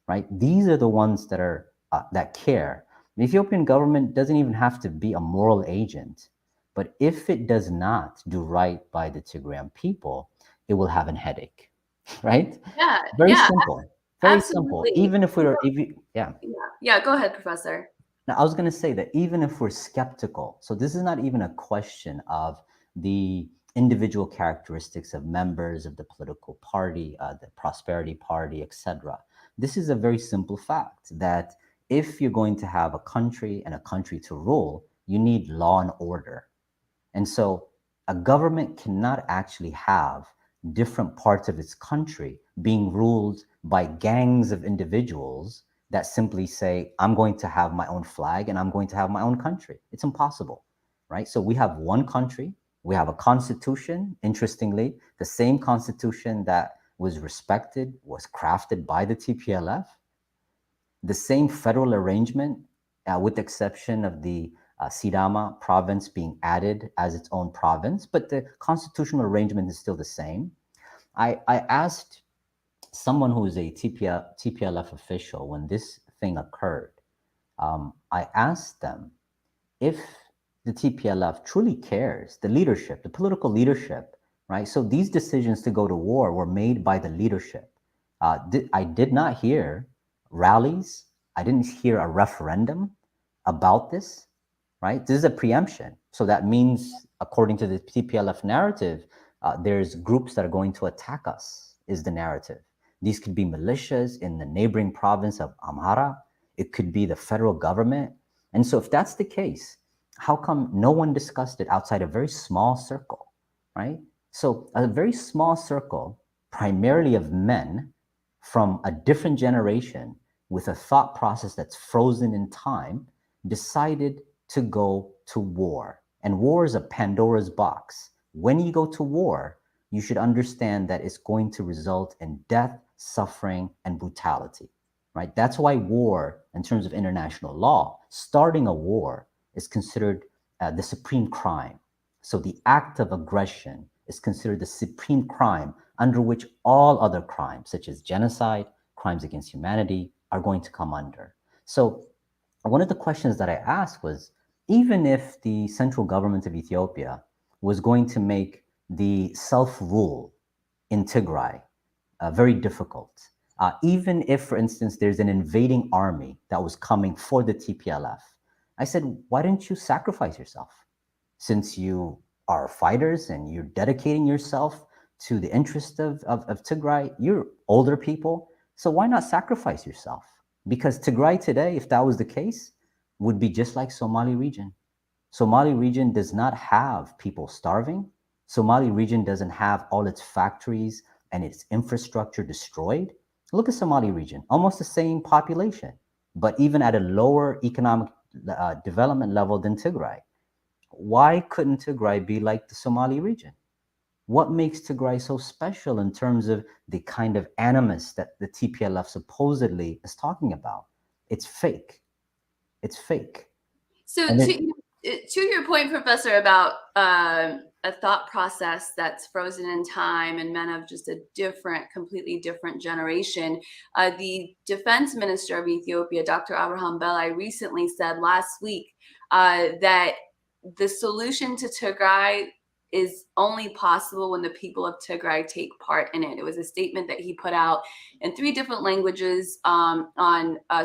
right? These are the ones that are that care. The Ethiopian government doesn't even have to be a moral agent, but if it does not do right by the Tigrayan people, it will have a headache, right? Yeah, Very yeah, simple. Very absolutely. simple. Even if we're, yeah. Yeah, go ahead, Professor. Now, I was going to say that even if we're skeptical, so this is not even a question of the individual characteristics of members of the political party, the Prosperity Party, etc. This is a very simple fact that if you're going to have a country and a country to rule, you need law and order. And so a government cannot actually have different parts of its country being ruled by gangs of individuals that simply say, I'm going to have my own flag and I'm going to have my own country. It's impossible, right? So we have one country, we have a constitution. Interestingly, the same constitution that was respected was crafted by the TPLF. The same federal arrangement, with the exception of the Sidama province being added as its own province, but the constitutional arrangement is still the same. I asked someone who is a TPLF official when this thing occurred, I asked them if the TPLF truly cares, the leadership, the political leadership, right? So these decisions to go to war were made by the leadership. I did not hear rallies. I didn't hear a referendum about this, right? This is a preemption. So that means, according to the TPLF narrative, there's groups that are going to attack us, is the narrative. These could be militias in the neighboring province of Amhara. It could be the federal government. And so if that's the case, how come no one discussed it outside a very small circle, right? So a very small circle, primarily of men from a different generation with a thought process that's frozen in time, decided to go to war. And war is a Pandora's box. When you go to war, you should understand that it's going to result in death, suffering, and brutality, right? That's why war, in terms of international law, starting a war is considered the supreme crime. So the act of aggression is considered the supreme crime under which all other crimes, such as genocide, crimes against humanity, are going to come under. So one of the questions that I asked was, even if the central government of Ethiopia was going to make the self-rule in Tigray very difficult, even if, for instance, there's an invading army that was coming for the TPLF, I said, why didn't you sacrifice yourself? Since you are fighters and you're dedicating yourself to the interest of Tigray, you're older people, so why not sacrifice yourself? Because Tigray today, if that was the case, would be just like Somali region. Somali region does not have people starving. Somali region doesn't have all its factories and its infrastructure destroyed. Look at Somali region, almost the same population, but even at a lower economic development level than Tigray. Why couldn't Tigray be like the Somali region? What makes Tigray so special in terms of the kind of animus that the TPLF supposedly is talking about? It's fake. It's fake. So to your point, Professor, about a thought process that's frozen in time and men of just a different, completely different generation. The defense minister of Ethiopia, Dr. Abraham Belai, recently said last week that the solution to Tigray is only possible when the people of Tigray take part in it. It was a statement that he put out in 3 different languages on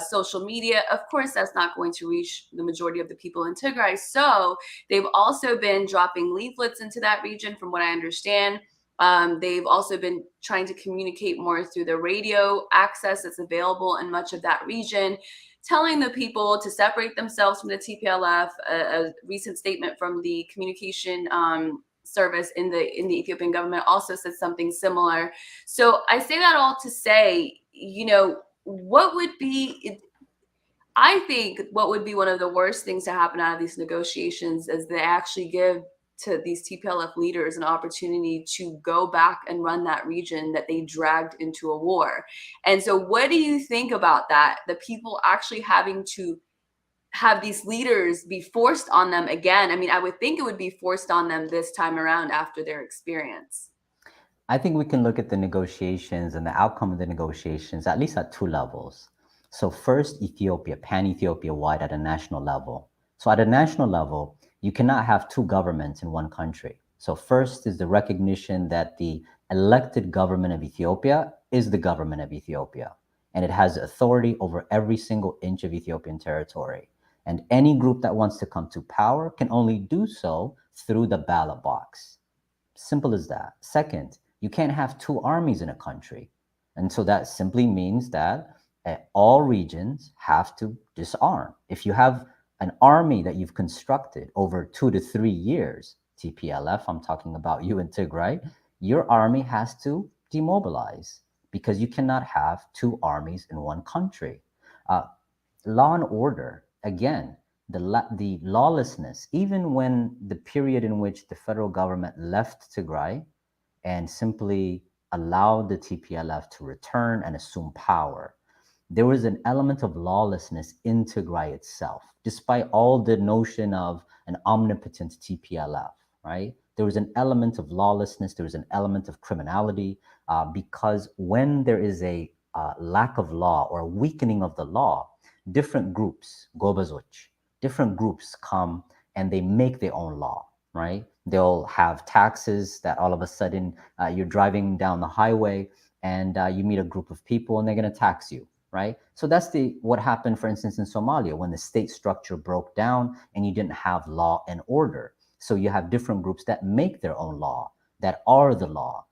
social media. Of course, that's not going to reach the majority of the people in Tigray. So they've also been dropping leaflets into that region, from what I understand. They've also been trying to communicate more through the radio access that's available in much of that region, telling the people to separate themselves from the TPLF. A recent statement from the communication service in the Ethiopian government also said something similar. So I say that all to say, you know, what would be, I think what would be one of the worst things to happen out of these negotiations is they actually give to these TPLF leaders an opportunity to go back and run that region that they dragged into a war. And so what do you think about that? The people actually having to have these leaders be forced on them again? I mean, I would think it would be forced on them this time around after their experience. I think we can look at the negotiations and the outcome of the negotiations at least at 2 levels. So first, Ethiopia, pan-Ethiopia wide at a national level. So at a national level, you cannot have 2 governments in one country. So first is the recognition that the elected government of Ethiopia is the government of Ethiopia, and it has authority over every single inch of Ethiopian territory. And any group that wants to come to power can only do so through the ballot box. Simple as that. Second, you can't have 2 armies in a country. And so that simply means that all regions have to disarm. If you have an army that you've constructed over 2 to 3 years, TPLF, I'm talking about you in Tigray, your army has to demobilize because you cannot have 2 armies in one country. Law and order, again, the lawlessness, even when the period in which the federal government left Tigray and simply allowed the TPLF to return and assume power, there was an element of lawlessness in Tigray itself, despite all the notion of an omnipotent TPLF, right? There was an element of lawlessness, there was an element of criminality, because when there is a lack of law or a weakening of the law, different groups, Gobazuch, different groups come and they make their own law, right? They'll have taxes that all of a sudden you're driving down the highway and you meet a group of people and they're going to tax you, right? So that's what happened, for instance, in Somalia, when the state structure broke down and you didn't have law and order. So you have different groups that make their own law, that are the law.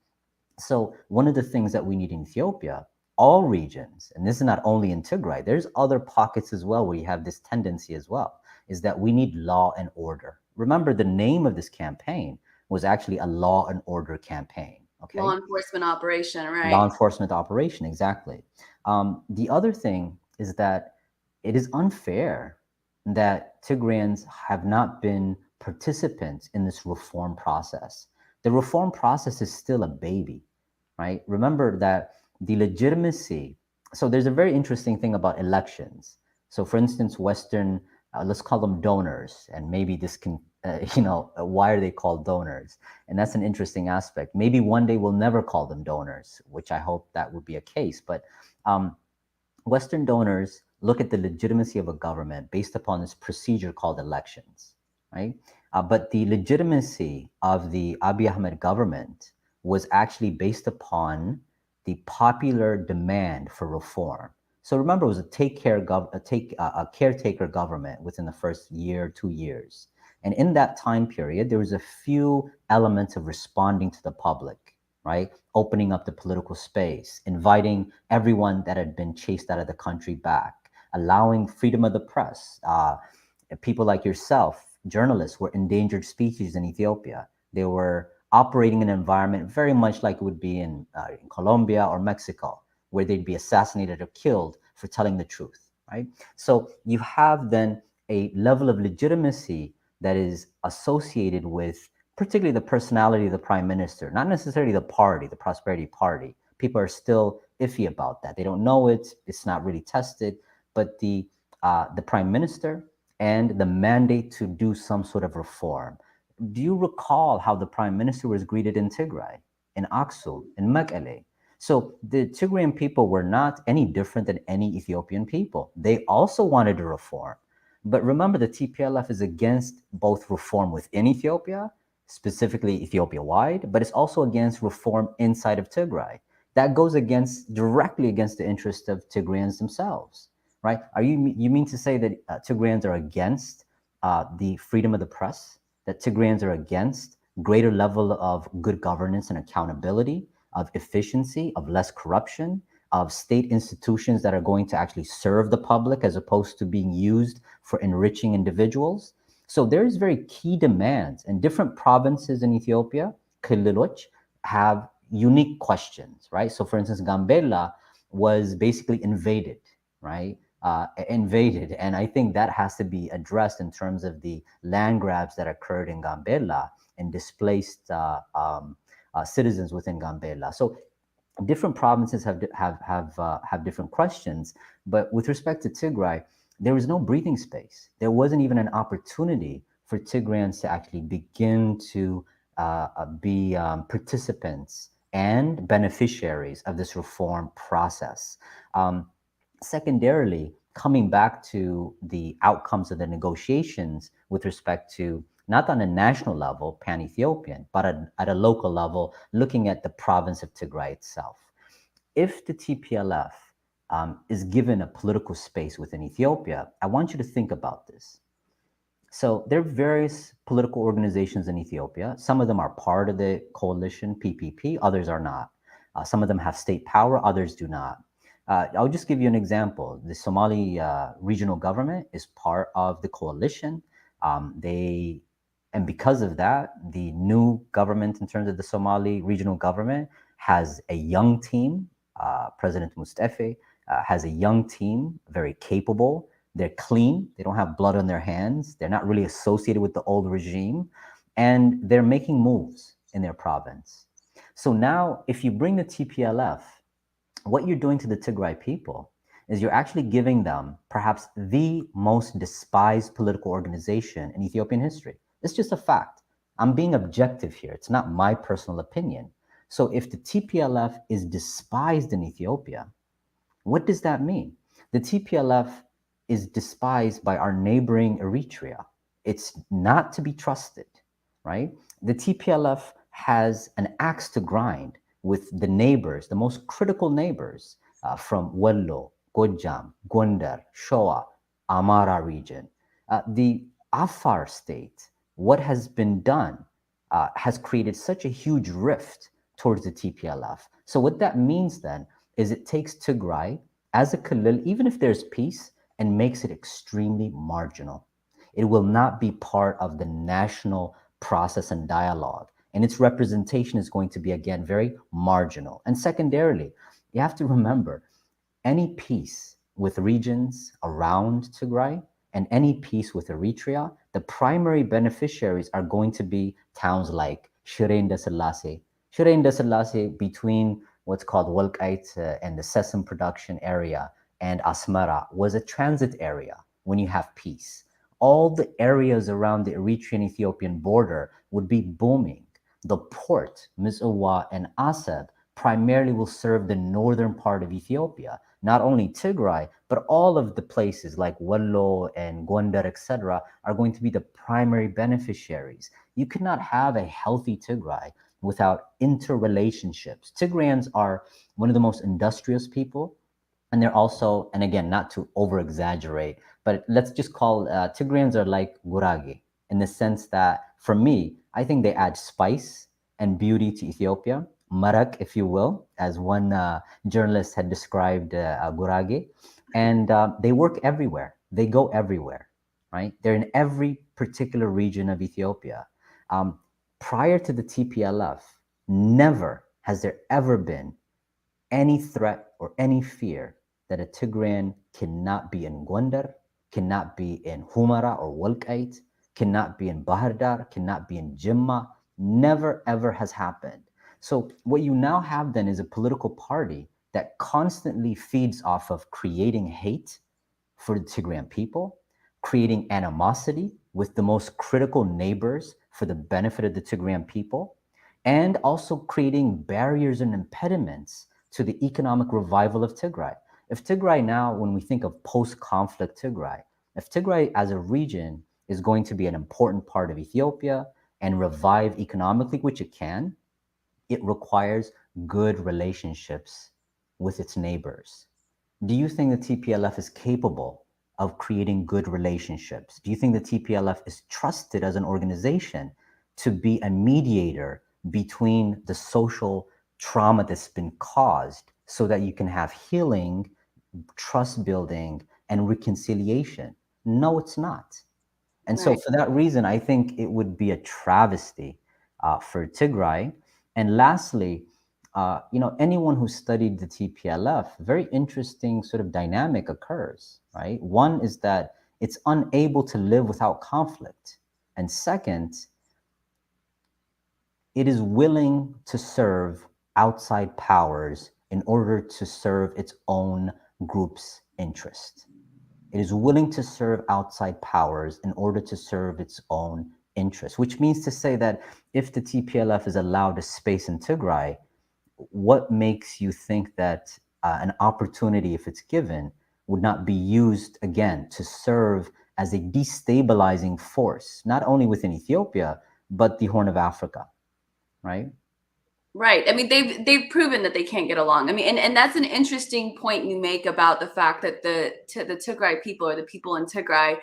So one of the things that we need in Ethiopia, all regions, and this is not only in Tigray, there's other pockets as well where you have this tendency as well, is that we need law and order. Remember, the name of this campaign was actually a law and order campaign. Okay. Law enforcement operation, right? Law enforcement operation, exactly. The other thing is that it is unfair that Tigrayans have not been participants in this reform process. The reform process is still a baby, right? Remember that the legitimacy, so there's a very interesting thing about elections. So for instance, Western, let's call them donors, and maybe this can, why are they called donors? And that's an interesting aspect. Maybe one day we'll never call them donors, which I hope that would be a case. But Western donors look at the legitimacy of a government based upon this procedure called elections, right? But the legitimacy of the Abiy Ahmed government was actually based upon the popular demand for reform. So remember, it was a caretaker government within the first year, 2 years. And in that time period, there was a few elements of responding to the public, right? Opening up the political space, inviting everyone that had been chased out of the country back, allowing freedom of the press. People like yourself, journalists, were endangered species in Ethiopia. They were operating in an environment very much like it would be in Colombia or Mexico, where they'd be assassinated or killed for telling the truth, right? So you have then a level of legitimacy that is associated with particularly the personality of the prime minister, not necessarily the party, the Prosperity Party. People are still iffy about that. They don't know it. It's not really tested. But the prime minister and the mandate to do some sort of reform. do you recall how the prime minister was greeted in Tigray, in Aksum, in Mekelle? So the Tigrayan people were not any different than any Ethiopian people. They also wanted to reform. But remember, the TPLF is against both reform within Ethiopia, specifically Ethiopia-wide, but it's also against reform inside of Tigray. That goes directly against the interest of Tigrayans themselves, right? You mean to say that Tigrayans are against the freedom of the press, that Tigrayans are against greater level of good governance and accountability, of efficiency, of less corruption, of state institutions that are going to actually serve the public as opposed to being used for enriching individuals? So there's very key demands, and different provinces in Ethiopia, Kililoch, have unique questions, right? So for instance, Gambela was basically invaded, right? Invaded. And I think that has to be addressed in terms of the land grabs that occurred in Gambela and displaced citizens within Gambela. So different provinces have different questions. But with respect to Tigray, there was no breathing space. There wasn't even an opportunity for Tigrayans to actually begin to be participants and beneficiaries of this reform process. Secondarily, coming back to the outcomes of the negotiations with respect to not on a national level, pan-Ethiopian, but at a local level, looking at the province of Tigray itself. If the TPLF is given a political space within Ethiopia, I want you to think about this. So there are various political organizations in Ethiopia. Some of them are part of the coalition, PPP, others are not. Some of them have state power, others do not. I'll just give you an example. The Somali regional government is part of the coalition. And because of that, the new government in terms of the Somali regional government has a young team. President Mustafa has a young team, very capable. They're clean. They don't have blood on their hands. They're not really associated with the old regime. And they're making moves in their province. So now, if you bring the TPLF, what you're doing to the Tigray people is you're actually giving them perhaps the most despised political organization in Ethiopian history. It's just a fact. I'm being objective here. It's not my personal opinion. So if the TPLF is despised in Ethiopia, what does that mean? The TPLF is despised by our neighboring Eritrea. It's not to be trusted, right? The TPLF has an axe to grind with the neighbors, the most critical neighbors from Wello, Gojam, Gondar, Shoa, Amara region. The Afar state, what has been done has created such a huge rift towards the TPLF. So what that means then is it takes Tigray as a Kalil, even if there's peace, and makes it extremely marginal. It will not be part of the national process and dialogue. And its representation is going to be, again, very marginal. And secondarily, you have to remember, any peace with regions around Tigray and any peace with Eritrea, the primary beneficiaries are going to be towns like Shire Ndaselase. Shire Ndaselase between what's called Walqait and the sesame production area and Asmara was a transit area when you have peace. All the areas around the Eritrean-Ethiopian border would be booming. The port, Misawa and Asab, primarily will serve the northern part of Ethiopia, not only Tigray, but all of the places like Wello and Gondar, etc., are going to be the primary beneficiaries. You cannot have a healthy Tigray without interrelationships. Tigrayans are one of the most industrious people, and they're also, and again, not to over-exaggerate, but let's just call Tigrayans are like Gurage in the sense that, for me, I think they add spice and beauty to Ethiopia, marak, if you will, as one journalist had described Gurage, and they work everywhere. They go everywhere, right? They're in every particular region of Ethiopia. Prior to the TPLF, never has there ever been any threat or any fear that a Tigrayan cannot be in Gondar, cannot be in Humara or Walqait, cannot be in Bahar Dar, cannot be in Jimma. Never ever has happened. So what you now have then is a political party that constantly feeds off of creating hate for the Tigrayan people, creating animosity with the most critical neighbors for the benefit of the Tigrayan people, and also creating barriers and impediments to the economic revival of Tigray. If Tigray now, when we think of post-conflict Tigray, if Tigray as a region is going to be an important part of Ethiopia and revive economically, which it can, it requires good relationships with its neighbors. Do you think the TPLF is capable of creating good relationships? Do you think the TPLF is trusted as an organization to be a mediator between the social trauma that's been caused so that you can have healing, trust building, and reconciliation? No, it's not. And so Right. for that reason, I think it would be a travesty for Tigray. And lastly, anyone who studied the TPLF, very interesting sort of dynamic occurs, right? One is that it's unable to live without conflict. And second, it is willing to serve outside powers in order to serve its own group's interest. It is willing to serve outside powers in order to serve its own interests, which means to say that if the TPLF is allowed a space in Tigray, what makes you think that an opportunity, if it's given, would not be used again to serve as a destabilizing force, not only within Ethiopia, but the Horn of Africa, right? Right. I mean, they've proven that they can't get along. I mean, and that's an interesting point you make about the fact that the Tigray people, or the people in Tigray,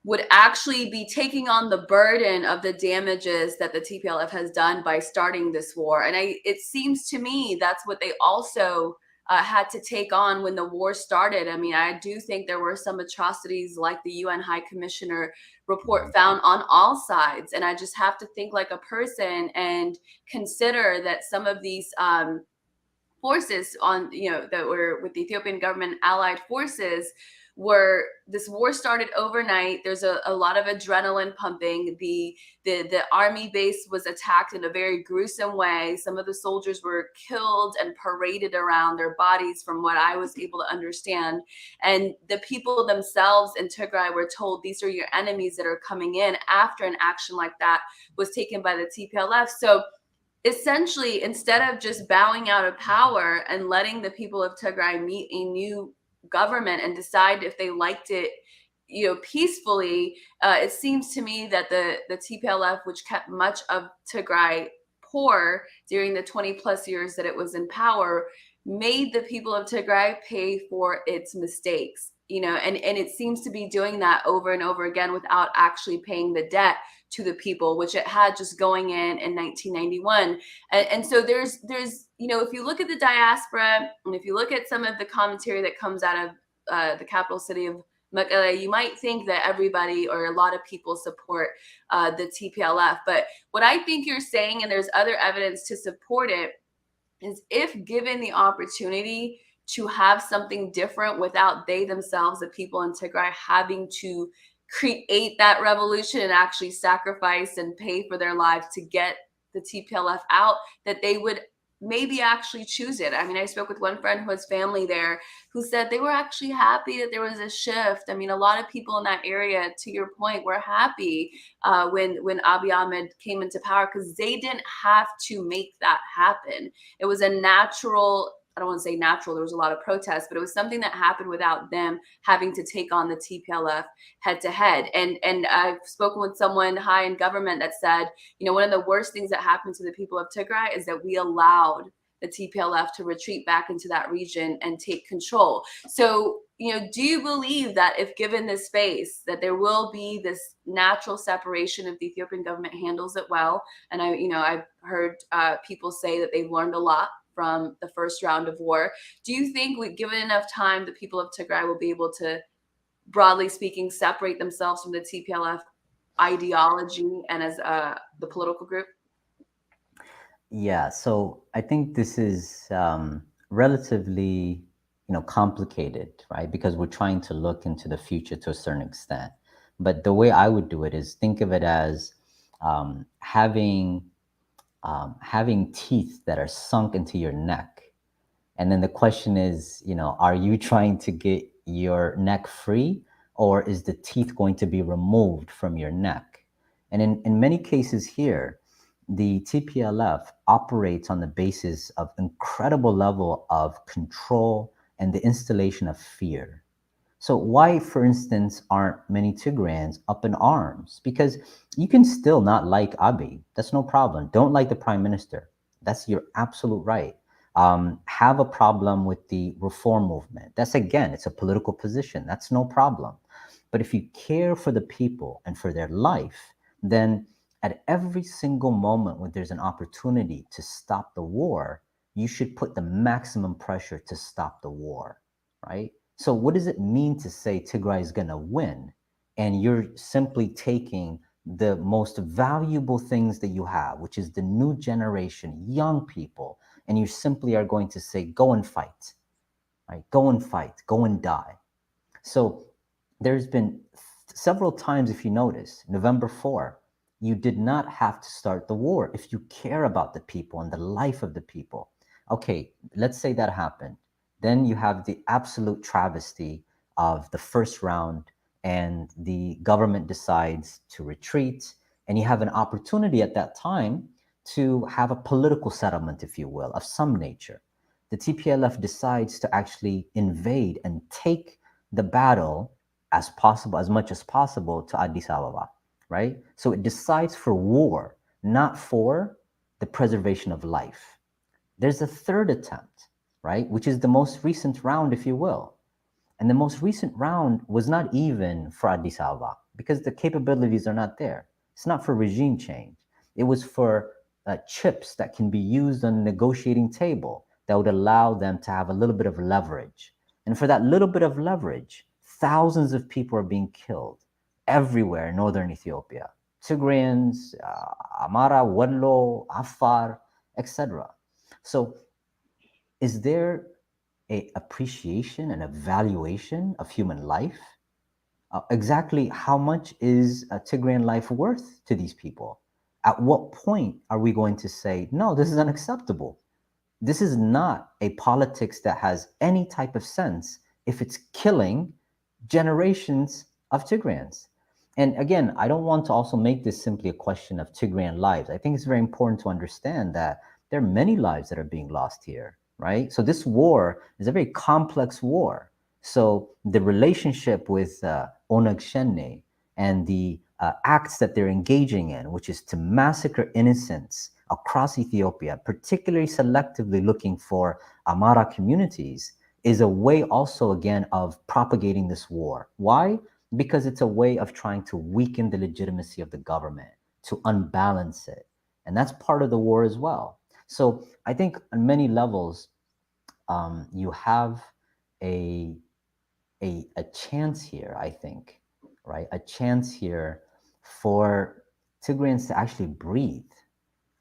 would actually be taking on the burden of the damages that the TPLF has done by starting this war. And it seems to me that's what they also had to take on when the war started. I mean, I do think there were some atrocities like the UN High Commissioner report found on all sides. And I just have to think like a person and consider that some of these forces on, that were with the Ethiopian government, allied forces, where this war started overnight. There's a lot of adrenaline pumping. The army base was attacked in a very gruesome way. Some of the soldiers were killed and paraded around their bodies, from what I was able to understand. And the people themselves in Tigray were told, these are your enemies that are coming in, after an action like that was taken by the TPLF. So essentially, instead of just bowing out of power and letting the people of Tigray meet a new government and decide if they liked it, peacefully, it seems to me that the TPLF, which kept much of Tigray poor during the 20 plus years that it was in power, made the people of Tigray pay for its mistakes, and it seems to be doing that over and over again without actually paying the debt to the people, which it had just going in 1991. And so there's if you look at the diaspora, and if you look at some of the commentary that comes out of the capital city of Mekelle, you might think that everybody, or a lot of people, support the TPLF. But what I think you're saying, and there's other evidence to support it, is if given the opportunity to have something different without they themselves, the people in Tigray, having to create that revolution and actually sacrifice and pay for their lives to get the TPLF out, that they would maybe actually choose it. I mean, I spoke with one friend who has family there, who said they were actually happy that there was a shift. I mean, a lot of people in that area, to your point, were happy when Abiy Ahmed came into power, because they didn't have to make that happen. It was a natural, I don't want to say natural, there was a lot of protests, but it was something that happened without them having to take on the TPLF head to head. And I've spoken with someone high in government that said, one of the worst things that happened to the people of Tigray is that we allowed the TPLF to retreat back into that region and take control. So, do you believe that if given this space, that there will be this natural separation if the Ethiopian government handles it well? And I've heard people say that they've learned a lot from the first round of war. Do you think, given enough time, the people of Tigray will be able to, broadly speaking, separate themselves from the TPLF ideology and as the political group? Yeah, so I think this is relatively, complicated, right? Because we're trying to look into the future to a certain extent. But the way I would do it is think of it as having teeth that are sunk into your neck. And then the question is, are you trying to get your neck free, or is the teeth going to be removed from your neck? And in many cases here, the TPLF operates on the basis of incredible level of control and the installation of fear. So why, for instance, aren't many Tigrayans up in arms? Because you can still not like Abiy. That's no problem. Don't like the prime minister. That's your absolute right. Have a problem with the reform movement. That's, again, it's a political position. That's no problem. But if you care for the people and for their life, then at every single moment when there's an opportunity to stop the war, you should put the maximum pressure to stop the war, right? So what does it mean to say Tigray is going to win? And you're simply taking the most valuable things that you have, which is the new generation, young people, and you simply are going to say, go and fight, right? Go and fight, go and die. So there's been several times, if you notice, November 4, you did not have to start the war if you care about the people and the life of the people. Okay, let's say that happened. Then you have the absolute travesty of the first round and the government decides to retreat, and you have an opportunity at that time to have a political settlement, if you will, of some nature. The TPLF decides to actually invade and take the battle as possible, as much as possible, to Addis Ababa, right? So it decides for war, not for the preservation of life. There's a third attempt, right? Which is the most recent round, if you will. And the most recent round was not even for Addis Ababa because the capabilities are not there. It's not for regime change. It was for chips that can be used on a negotiating table that would allow them to have a little bit of leverage. And for that little bit of leverage, thousands of people are being killed everywhere in northern Ethiopia. Tigrayans, Amara, Wallo, Afar, etc. So is there a appreciation and evaluation of human life? Exactly how much is a Tigrayan life worth to these people? At what point are we going to say, no, this is unacceptable? This is not a politics that has any type of sense if it's killing generations of Tigrayans. And again, I don't want to also make this simply a question of Tigrayan lives. I think it's very important to understand that there are many lives that are being lost here, right? So this war is a very complex war. So the relationship with Onag Shenne and the acts that they're engaging in, which is to massacre innocents across Ethiopia, particularly selectively looking for Amara communities, is a way also, again, of propagating this war. Why? Because it's a way of trying to weaken the legitimacy of the government, to unbalance it. And that's part of the war as well. So I think on many levels, you have a chance here, I think, right? A chance here for Tigrayans to actually breathe.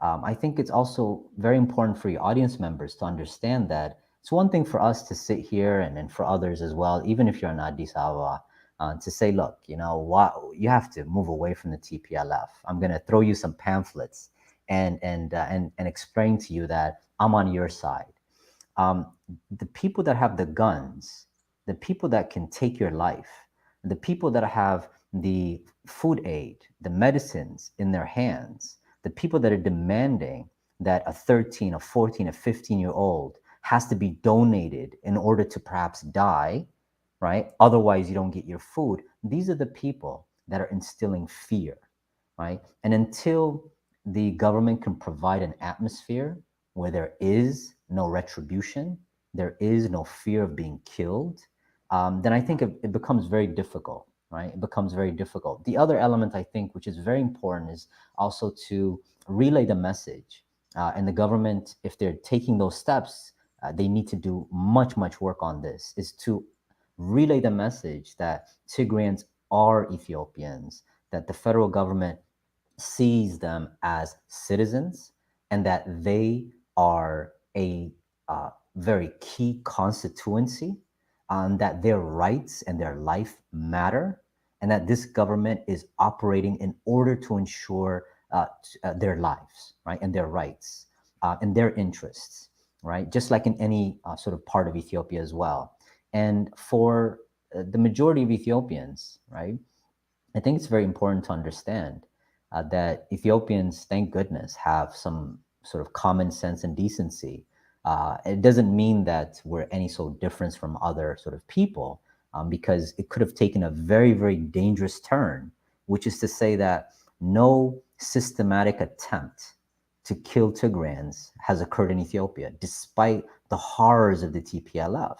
I think it's also very important for your audience members to understand that it's one thing for us to sit here and for others as well, even if you're in Addis Ababa, to say, look, you know, what, you have to move away from the TPLF. I'm going to throw you some pamphlets and explain to you that I'm on your side. The people that have the guns, the people that can take your life, the people that have the food aid, the medicines in their hands, the people that are demanding that a 13, a 14, a 15-year-old has to be donated in order to perhaps die, right? Otherwise, you don't get your food. These are the people that are instilling fear, right? And until the government can provide an atmosphere where there is no retribution, there is no fear of being killed, then I think it becomes very difficult, right? It becomes very difficult. The other element, I think, which is very important, is also to relay the message. And the government, if they're taking those steps, they need to do much work on this, is to relay the message that Tigrayans are Ethiopians, that the federal government sees them as citizens, and that they are a very key constituency, that their rights and their life matter, and that this government is operating in order to ensure their lives, right, and their rights and their interests, right, just like in any sort of part of Ethiopia as well. And for the majority of Ethiopians, right, I think it's very important to understand that Ethiopians, thank goodness, have some sort of common sense and decency. It doesn't mean that we're any so different from other sort of people, because it could have taken a very, very dangerous turn, which is to say that no systematic attempt to kill Tigrayans has occurred in Ethiopia, despite the horrors of the TPLF.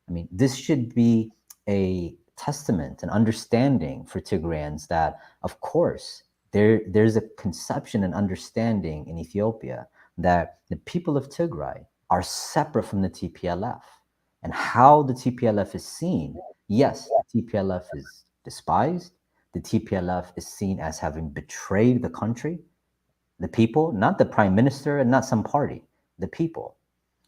I mean, this should be a testament, an understanding for Tigrayans that, of course, there's a conception and understanding in Ethiopia that the people of Tigray are separate from the TPLF. And how the TPLF is seen, yes, the TPLF is despised. The TPLF is seen as having betrayed the country, the people, not the prime minister and not some party, the people.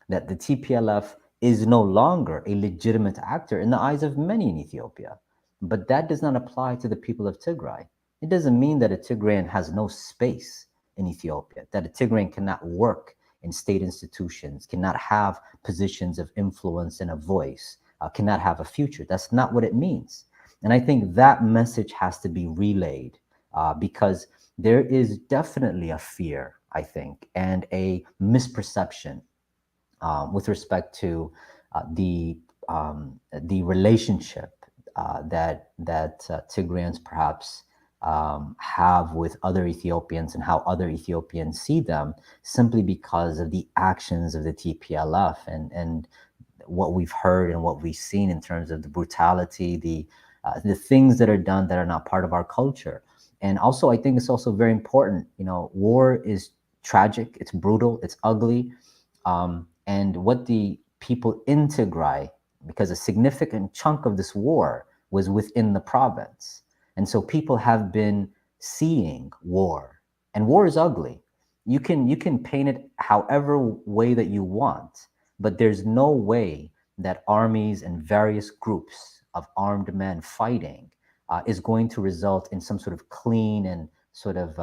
That the TPLF is no longer a legitimate actor in the eyes of many in Ethiopia. But that does not apply to the people of Tigray. It doesn't mean that a Tigrayan has no space in Ethiopia, that a Tigrayan cannot work in state institutions, cannot have positions of influence and a voice, cannot have a future. That's not what it means. And I think that message has to be relayed, because there is definitely a fear, I think, and a misperception with respect to the relationship that Tigrayans perhaps have with other Ethiopians, and how other Ethiopians see them, simply because of the actions of the TPLF and what we've heard and what we've seen in terms of the brutality, the things that are done that are not part of our culture. And also, I think it's also very important. You know, war is tragic, it's brutal, it's ugly. And what the people in Tigray, because a significant chunk of this war was within the province. And so people have been seeing war, and war is ugly. You can paint it however way that you want, but there's no way that armies and various groups of armed men fighting is going to result in some sort of clean and sort of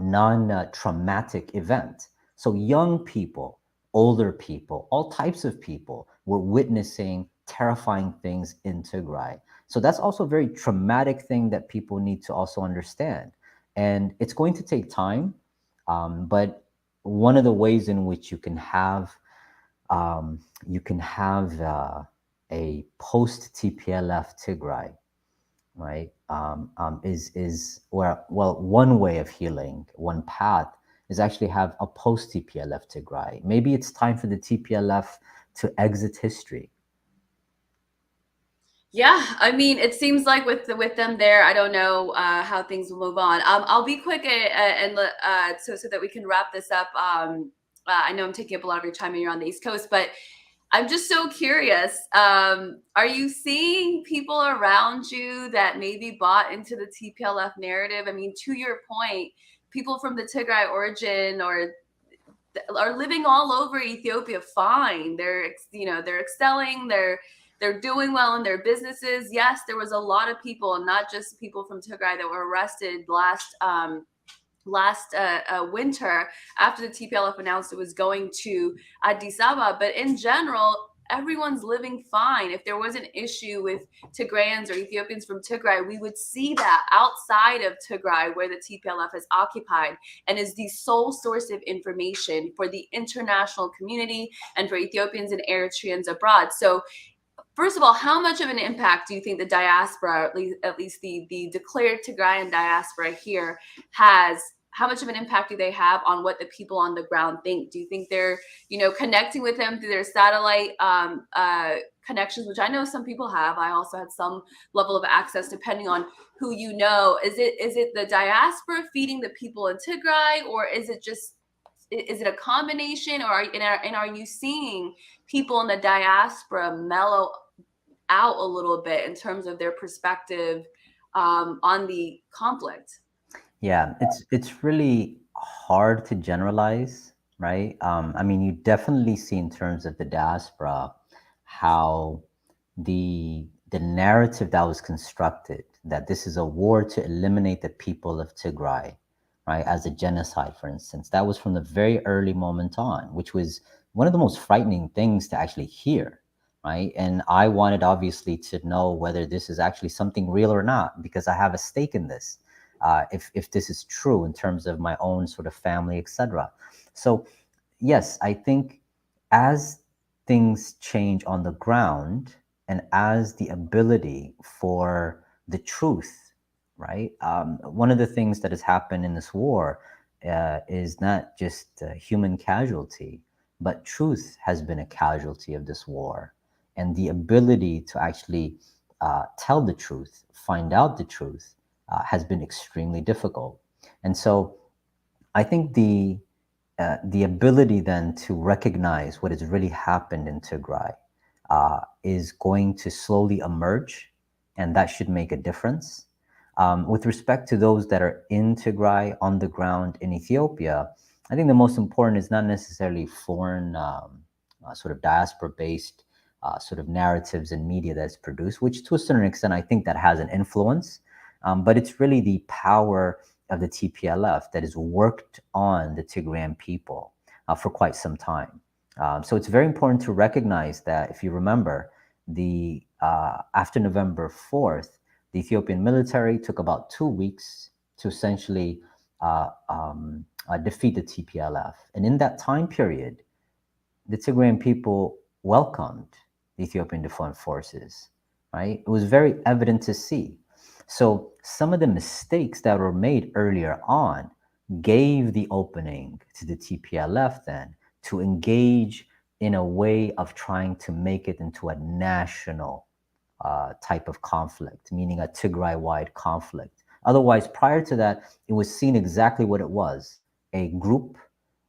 non-traumatic event. So young people, older people, all types of people were witnessing terrifying things in Tigray. So that's also a very traumatic thing that people need to also understand. And it's going to take time, but one of the ways in which you can have a post-TPLF Tigray, right, is well, one way of healing, one path is actually have a post-TPLF Tigray. Maybe it's time for the TPLF to exit history. Yeah, I mean, it seems like with them there, I don't know how things will move on. I'll be quick and so that we can wrap this up. I know I'm taking up a lot of your time and you're on the East Coast, but I'm just so curious. Are you seeing people around you that maybe bought into the TPLF narrative? I mean, to your point, people from the Tigray origin are living all over Ethiopia fine. They're excelling, they're doing well in their businesses. Yes, there was a lot of people, and not just people from Tigray, that were arrested last winter after the TPLF announced it was going to Addis Ababa. But in general, everyone's living fine. If there was an issue with Tigrayans or Ethiopians from Tigray, we would see that outside of Tigray, where the TPLF is occupied and is the sole source of information for the international community and for Ethiopians and Eritreans abroad. So first of all, how much of an impact do you think the diaspora, at least the declared Tigrayan diaspora here, has? How much of an impact do they have on what the people on the ground think? Do you think they're, connecting with them through their satellite connections, which I know some people have? I also had some level of access, depending on who you know. Is it the diaspora feeding the people in Tigray, or is it a combination? Or are you seeing people in the diaspora mellow out a little bit in terms of their perspective on the conflict? Yeah, it's really hard to generalize, right? I mean, you definitely see in terms of the diaspora how the narrative that was constructed, that this is a war to eliminate the people of Tigray, right, as a genocide, for instance, that was from the very early moment on, which was one of the most frightening things to actually hear, right? And I wanted, obviously, to know whether this is actually something real or not, because I have a stake in this. if this is true in terms of my own sort of family, etc. So yes, I think as things change on the ground and as the ability for the truth, right? One of the things that has happened in this war is not just human casualty, but truth has been a casualty of this war. And the ability to actually tell the truth, find out the truth, has been extremely difficult. And so I think the ability then to recognize what has really happened in Tigray is going to slowly emerge, and that should make a difference. With respect to those that are in Tigray on the ground in Ethiopia, I think the most important is not necessarily foreign sort of diaspora-based sort of narratives and media that's produced, which to a certain extent I think that has an influence, but it's really the power of the TPLF that has worked on the Tigrayan people for quite some time. So it's very important to recognize that, if you remember, after November 4th, the Ethiopian military took about 2 weeks to essentially defeat the TPLF. And in that time period, the Tigrayan people welcomed the Ethiopian Defense Forces, right? It was very evident to see. So some of the mistakes that were made earlier on gave the opening to the TPLF then to engage in a way of trying to make it into a national type of conflict, meaning a Tigray-wide conflict. Otherwise, prior to that, it was seen exactly what it was, a group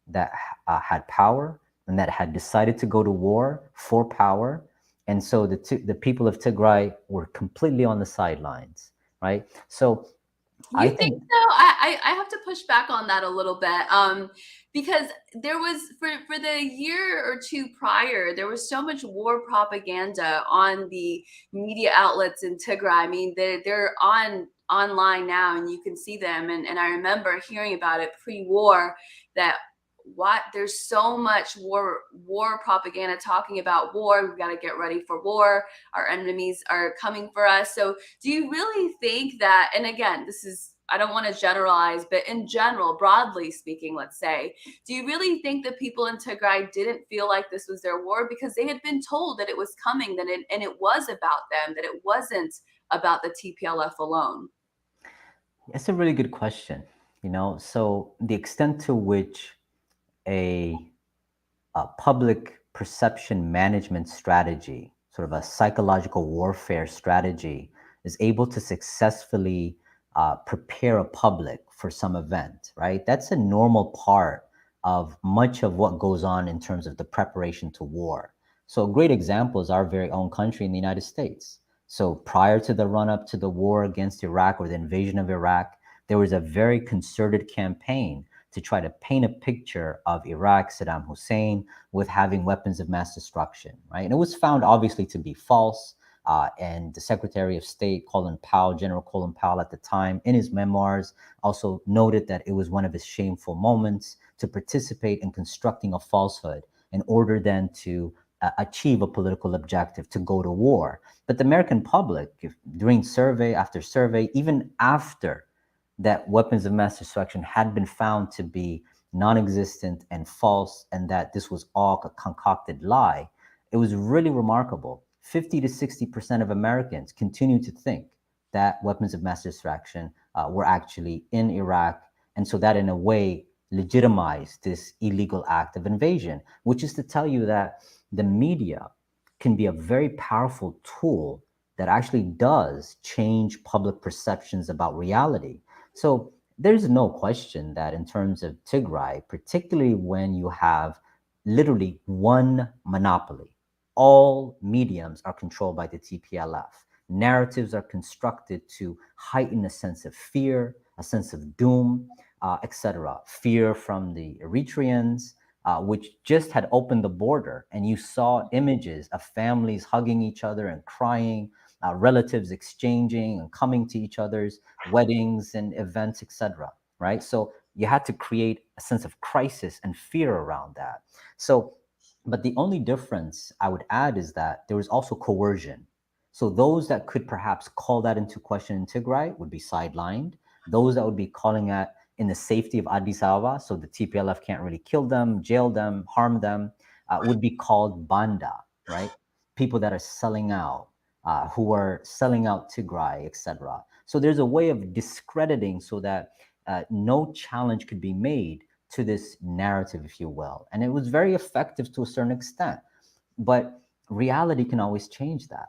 that had power and that had decided to go to war for power. And so the people of Tigray were completely on the sidelines. Right. So you think so? I have to push back on that a little bit. Because there was for the year or two prior, there was so much war propaganda on the media outlets in Tigray. I mean, they're online now and you can see them. And I remember hearing about it pre-war that there's so much war propaganda talking about war. We've got to get ready for war. Our enemies are coming for us. So do you really think that, and again, I don't want to generalize, but in general, broadly speaking, let's say, do you really think that people in Tigray didn't feel like this was their war because they had been told that it was coming, and it was about them, that it wasn't about the TPLF alone? It's a really good question. So the extent to which a public perception management strategy, sort of a psychological warfare strategy, is able to successfully prepare a public for some event, right? That's a normal part of much of what goes on in terms of the preparation to war. So a great example is our very own country in the United States. So prior to the run-up to the war against Iraq or the invasion of Iraq, there was a very concerted campaign to try to paint a picture of Iraq, Saddam Hussein, with having weapons of mass destruction, right? And it was found obviously to be false. And the Secretary of State, General Colin Powell at the time, in his memoirs, also noted that it was one of his shameful moments to participate in constructing a falsehood in order then to achieve a political objective, to go to war. But the American public, during survey after survey, even after that weapons of mass destruction had been found to be non-existent and false, and that this was all a concocted lie, it was really remarkable. 50 to 60% of Americans continue to think that weapons of mass destruction were actually in Iraq. And so that in a way legitimized this illegal act of invasion, which is to tell you that the media can be a very powerful tool that actually does change public perceptions about reality. So there's no question that in terms of Tigray, particularly when you have literally one monopoly, all mediums are controlled by the TPLF. Narratives are constructed to heighten a sense of fear, a sense of doom, etc. Fear from the Eritreans, which just had opened the border, and you saw images of families hugging each other and crying, relatives exchanging and coming to each other's weddings and events, etc. Right? So you had to create a sense of crisis and fear around that. But the only difference I would add is that there was also coercion. So those that could perhaps call that into question in Tigray would be sidelined. those that would be calling at in the safety of Addis Ababa, so the TPLF can't really kill them, jail them, harm them, would be called Banda, right? People that are selling out, who are selling out Tigray, etc. So there's a way of discrediting so that no challenge could be made to this narrative, if you will. And it was very effective to a certain extent. But reality can always change that.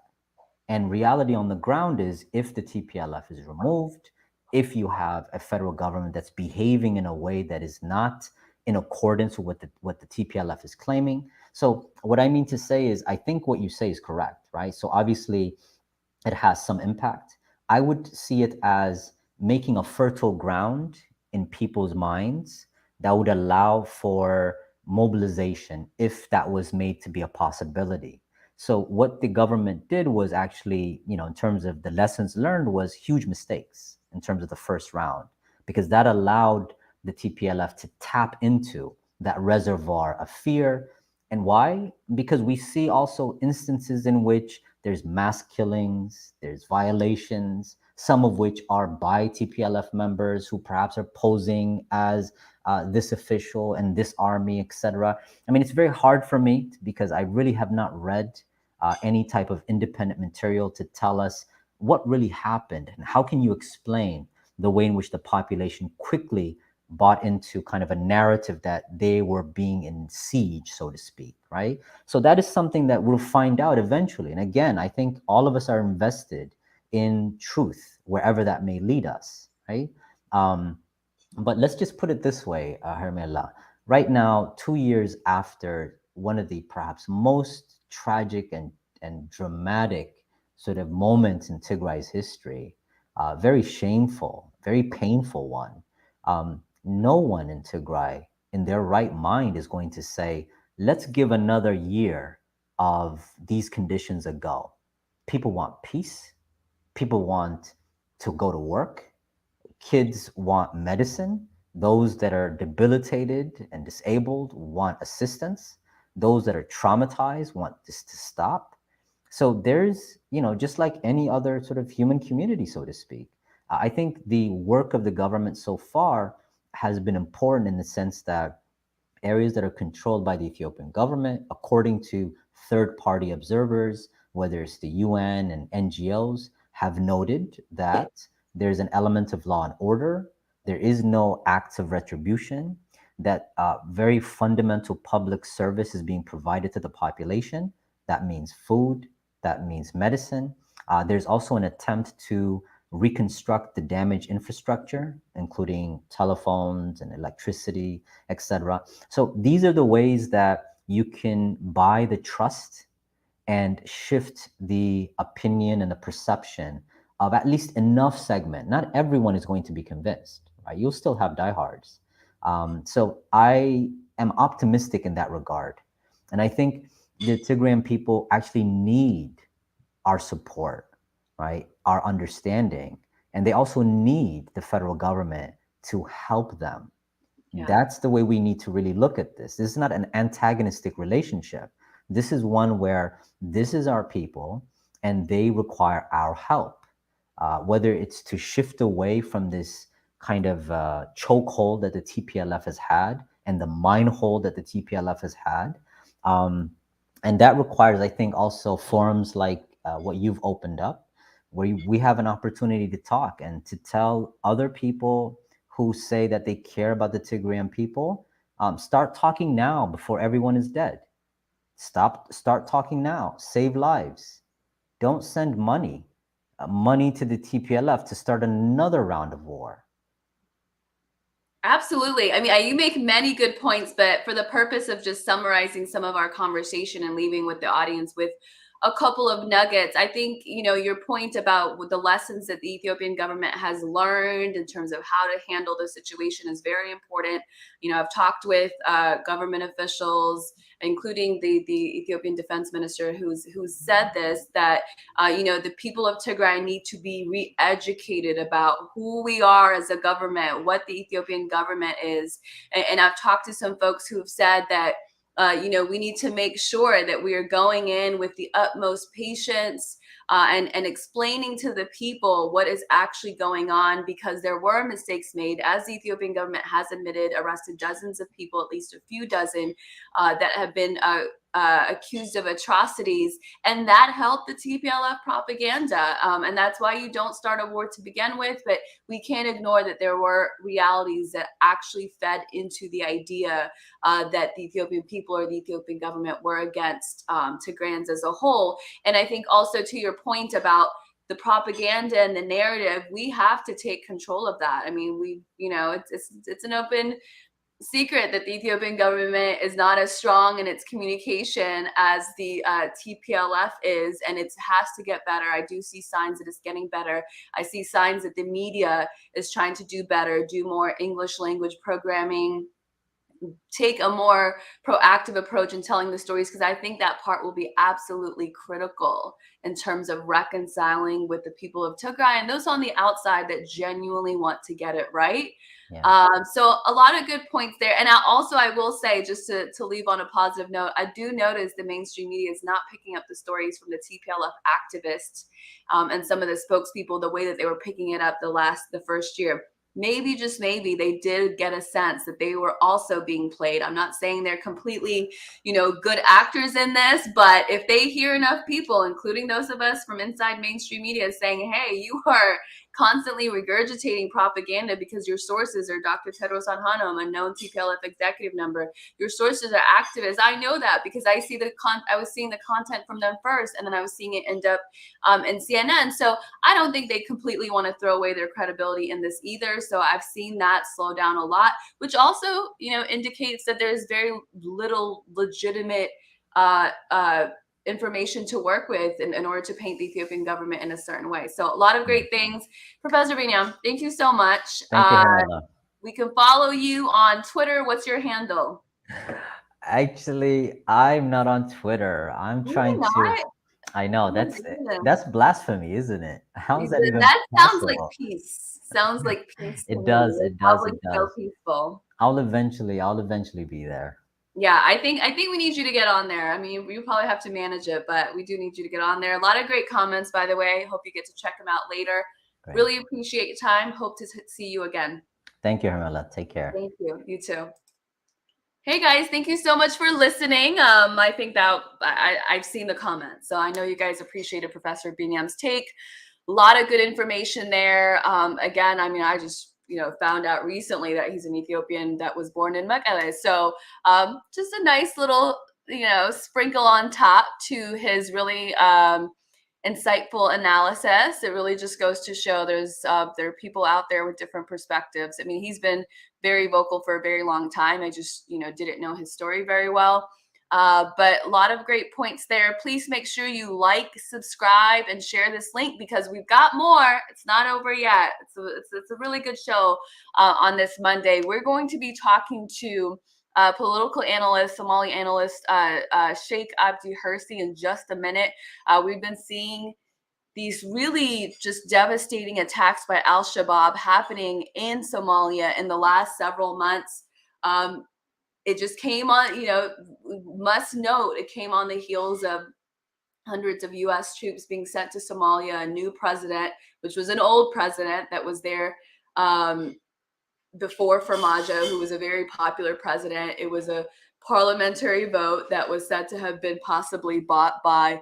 And reality on the ground is if the TPLF is removed, if you have a federal government that's behaving in a way that is not in accordance with what the TPLF is claiming. So what I mean to say is, I think what you say is correct, right? So obviously it has some impact. I would see it as making a fertile ground in people's minds that would allow for mobilization if that was made to be a possibility. So what the government did was actually, in terms of the lessons learned, was huge mistakes in terms of the first round, because that allowed the TPLF to tap into that reservoir of fear. And why? Because we see also instances in which there's mass killings, there's violations, some of which are by TPLF members who perhaps are posing as this official and this army, etc. I mean, it's very hard for me because I really have not read any type of independent material to tell us what really happened and how can you explain the way in which the population quickly bought into kind of a narrative that they were being in siege, so to speak, right? So that is something that we'll find out eventually. And again, I think all of us are invested in truth, wherever that may lead us, right? But let's just put it this way, Hermela. Right now, 2 years after one of the perhaps most tragic and dramatic sort of moments in Tigray's history, very shameful, very painful one. No one in Tigray in their right mind is going to say, let's give another year of these conditions a go. People want peace. People want to go to work. Kids want medicine. Those that are debilitated and disabled want assistance. Those that are traumatized want this to stop. So there's, just like any other sort of human community, so to speak. I think the work of the government so far has been important in the sense that areas that are controlled by the Ethiopian government, according to third-party observers, whether it's the UN and NGOs, have noted that there's an element of law and order. There is no acts of retribution, that very fundamental public service is being provided to the population. That means food, that means medicine. There's also an attempt to reconstruct the damaged infrastructure, including telephones and electricity, etc. So these are the ways that you can buy the trust and shift the opinion and the perception of at least enough segment. Not everyone is going to be convinced, right? You'll still have diehards. So I am optimistic in that regard. And I think the Tigrayan people actually need our support, right? Our understanding. And they also need the federal government to help them. Yeah. That's the way we need to really look at this. This is not an antagonistic relationship. This is one where this is our people and they require our help, whether it's to shift away from this kind of chokehold that the TPLF has had and the mine hole that the TPLF has had. And that requires, I think, also forums like what you've opened up, where we have an opportunity to talk and to tell other people who say that they care about the Tigrayan people, start talking now before everyone is dead. Start talking now. Save lives. Don't send money to the TPLF to start another round of war. Absolutely. I mean, you make many good points, but for the purpose of just summarizing some of our conversation and leaving with the audience with a couple of nuggets, I think, your point about the lessons that the Ethiopian government has learned in terms of how to handle the situation is very important. I've talked with government officials, including the Ethiopian defense minister, who's said this, that the people of Tigray need to be re-educated about who we are as a government, what the Ethiopian government is. And I've talked to some folks who have said that we need to make sure that we are going in with the utmost patience and explaining to the people what is actually going on, because there were mistakes made, as the Ethiopian government has admitted, arrested dozens of people, at least a few dozen, that have been accused of atrocities, and that helped the TPLF propaganda. And that's why you don't start a war to begin with, but we can't ignore that there were realities that actually fed into the idea that the Ethiopian people or the Ethiopian government were against Tigrayans as a whole. And I think also to your point about the propaganda and the narrative, we have to take control of that. I mean, it's an open secret that the Ethiopian government is not as strong in its communication as the TPLF is, and it has to get better. I do see signs that it's getting better. I see signs that the media is trying to do better, do more English language programming, take a more proactive approach in telling the stories, because I think that part will be absolutely critical in terms of reconciling with the people of Tigray and those on the outside that genuinely want to get it right. Yeah. So a lot of good points there. And I will say, just to leave on a positive note, I do notice the mainstream media is not picking up the stories from the TPLF activists and some of the spokespeople the way that they were picking it up the first year. Maybe, just maybe, they did get a sense that they were also being played. I'm not saying they're completely, good actors in this, but if they hear enough people, including those of us from inside mainstream media, saying, hey, you are constantly regurgitating propaganda because your sources are Dr. Tedros Adhanom, a known TPLF executive member. Your sources are activists. I know that because I was seeing the content from them first, and then I was seeing it end up in CNN. So I don't think they completely want to throw away their credibility in this either. So I've seen that slow down a lot, which also, indicates that there's very little legitimate information to work with in order to paint the Ethiopian government in a certain way. So a lot of great things. Professor Binyam, thank you so much. Thank you, Hermela. We can follow you on Twitter. What's your handle? Actually, I'm not on Twitter. I'm trying to. I know that's blasphemy, isn't it? How is that even That sounds possible? like peace. Sounds like peace. It does. It does. It So does. peaceful. I'll eventually be there. Yeah, I think we need you to get on there. I mean, you probably have to manage it, but we do need you to get on there. A lot of great comments, by the way. Hope you get to check them out later. Great. Really appreciate your time. Hope to see you again. Thank you, Hermela. Take care. Thank you. You too. Hey guys, thank you so much for listening. I think that I've seen the comments, so I know you guys appreciated Professor Binyam's take. A lot of good information there. Again, I mean, I just found out recently that he's an Ethiopian that was born in Mekelle. So just a nice little sprinkle on top to his really insightful analysis. It really just goes to show there are people out there with different perspectives. I mean, he's been very vocal for a very long time. I just didn't know his story very well. But a lot of great points there. Please make sure you like, subscribe, and share this link because we've got more. It's not over yet. It's a really good show on this Monday. We're going to be talking to political analyst, Somali analyst, Sheikh Abdi Hirsi in just a minute. We've been seeing these really just devastating attacks by Al-Shabaab happening in Somalia in the last several months. It just came on, must note, it came on the heels of hundreds of U.S. troops being sent to Somalia, a new president, which was an old president that was there before Farmajo, who was a very popular president. It was a parliamentary vote that was said to have been possibly bought by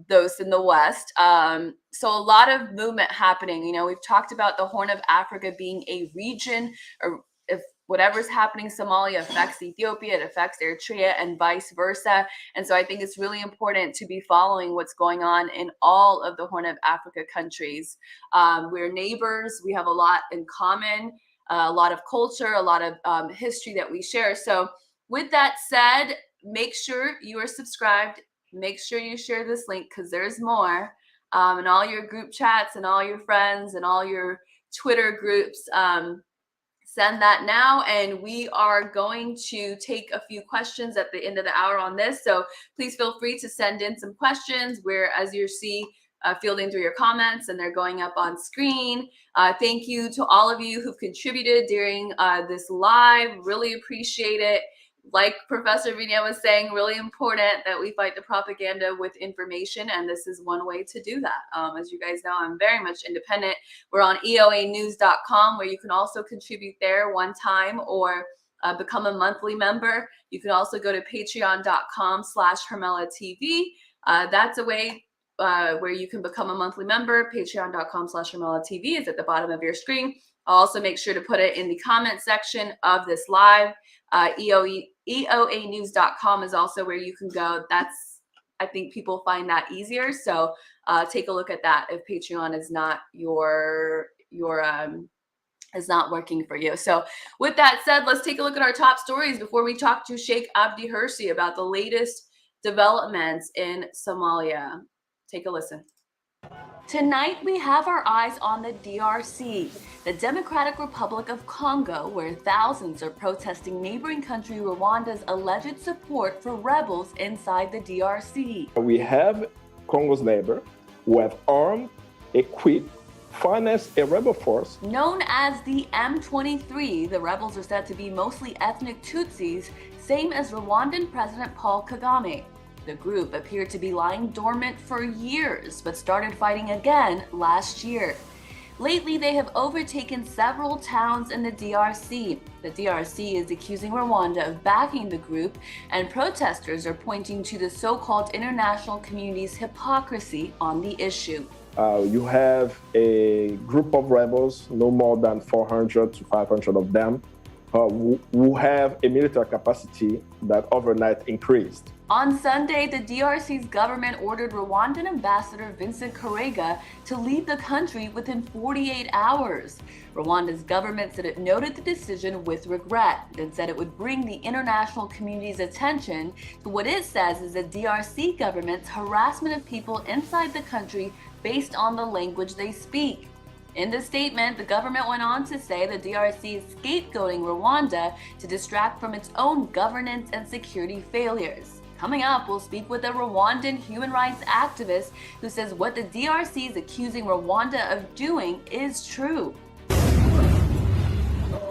those in the West. So a lot of movement happening. We've talked about the Horn of Africa being a region, or if whatever's happening in Somalia affects Ethiopia, it affects Eritrea and vice versa. And so I think it's really important to be following what's going on in all of the Horn of Africa countries. We're neighbors. We have a lot in common, a lot of culture, a lot of history that we share. So with that said, make sure you are subscribed. Make sure you share this link because there's more. And all your group chats and all your friends and all your Twitter groups, send that now. And we are going to take a few questions at the end of the hour on this. So please feel free to send in some questions where, as you see, fielding through your comments, and they're going up on screen. Thank you to all of you who've contributed during this live. Really appreciate it. like Professor Vinia was saying, really important that we fight the propaganda with information, and this is one way to do that. As you guys know, I'm very much independent. We're on EOAnews.com, where you can also contribute there one time or become a monthly member. You can also go to patreon.com/HermelaTV. That's a way where you can become a monthly member. Patreon.com/HermelaTV is at the bottom of your screen. I'll also make sure to put it in the comment section of this live. EOAnews.com is also where you can go. That's, I think people find that easier. So take a look at that if Patreon is not is not working for you. So with that said, let's take a look at our top stories before we talk to Sheikh Abdi Hirsi about the latest developments in Somalia. Take a listen. Tonight, we have our eyes on the DRC, the Democratic Republic of Congo, where thousands are protesting neighboring country Rwanda's alleged support for rebels inside the DRC. We have Congo's neighbor who have armed, equipped, financed a rebel force. Known as the M23, the rebels are said to be mostly ethnic Tutsis, same as Rwandan President Paul Kagame. The group appeared to be lying dormant for years, but started fighting again last year. Lately, they have overtaken several towns in the DRC. The DRC is accusing Rwanda of backing the group, and protesters are pointing to the so-called international community's hypocrisy on the issue. You have a group of rebels, no more than 400 to 500 of them, who have a military capacity that overnight increased. On Sunday, the DRC's government ordered Rwandan Ambassador Vincent Karega to leave the country within 48 hours. Rwanda's government said it noted the decision with regret and said it would bring the international community's attention to what it says is the DRC government's harassment of people inside the country based on the language they speak. In the statement, the government went on to say the DRC is scapegoating Rwanda to distract from its own governance and security failures. Coming up, we'll speak with a Rwandan human rights activist who says what the DRC is accusing Rwanda of doing is true.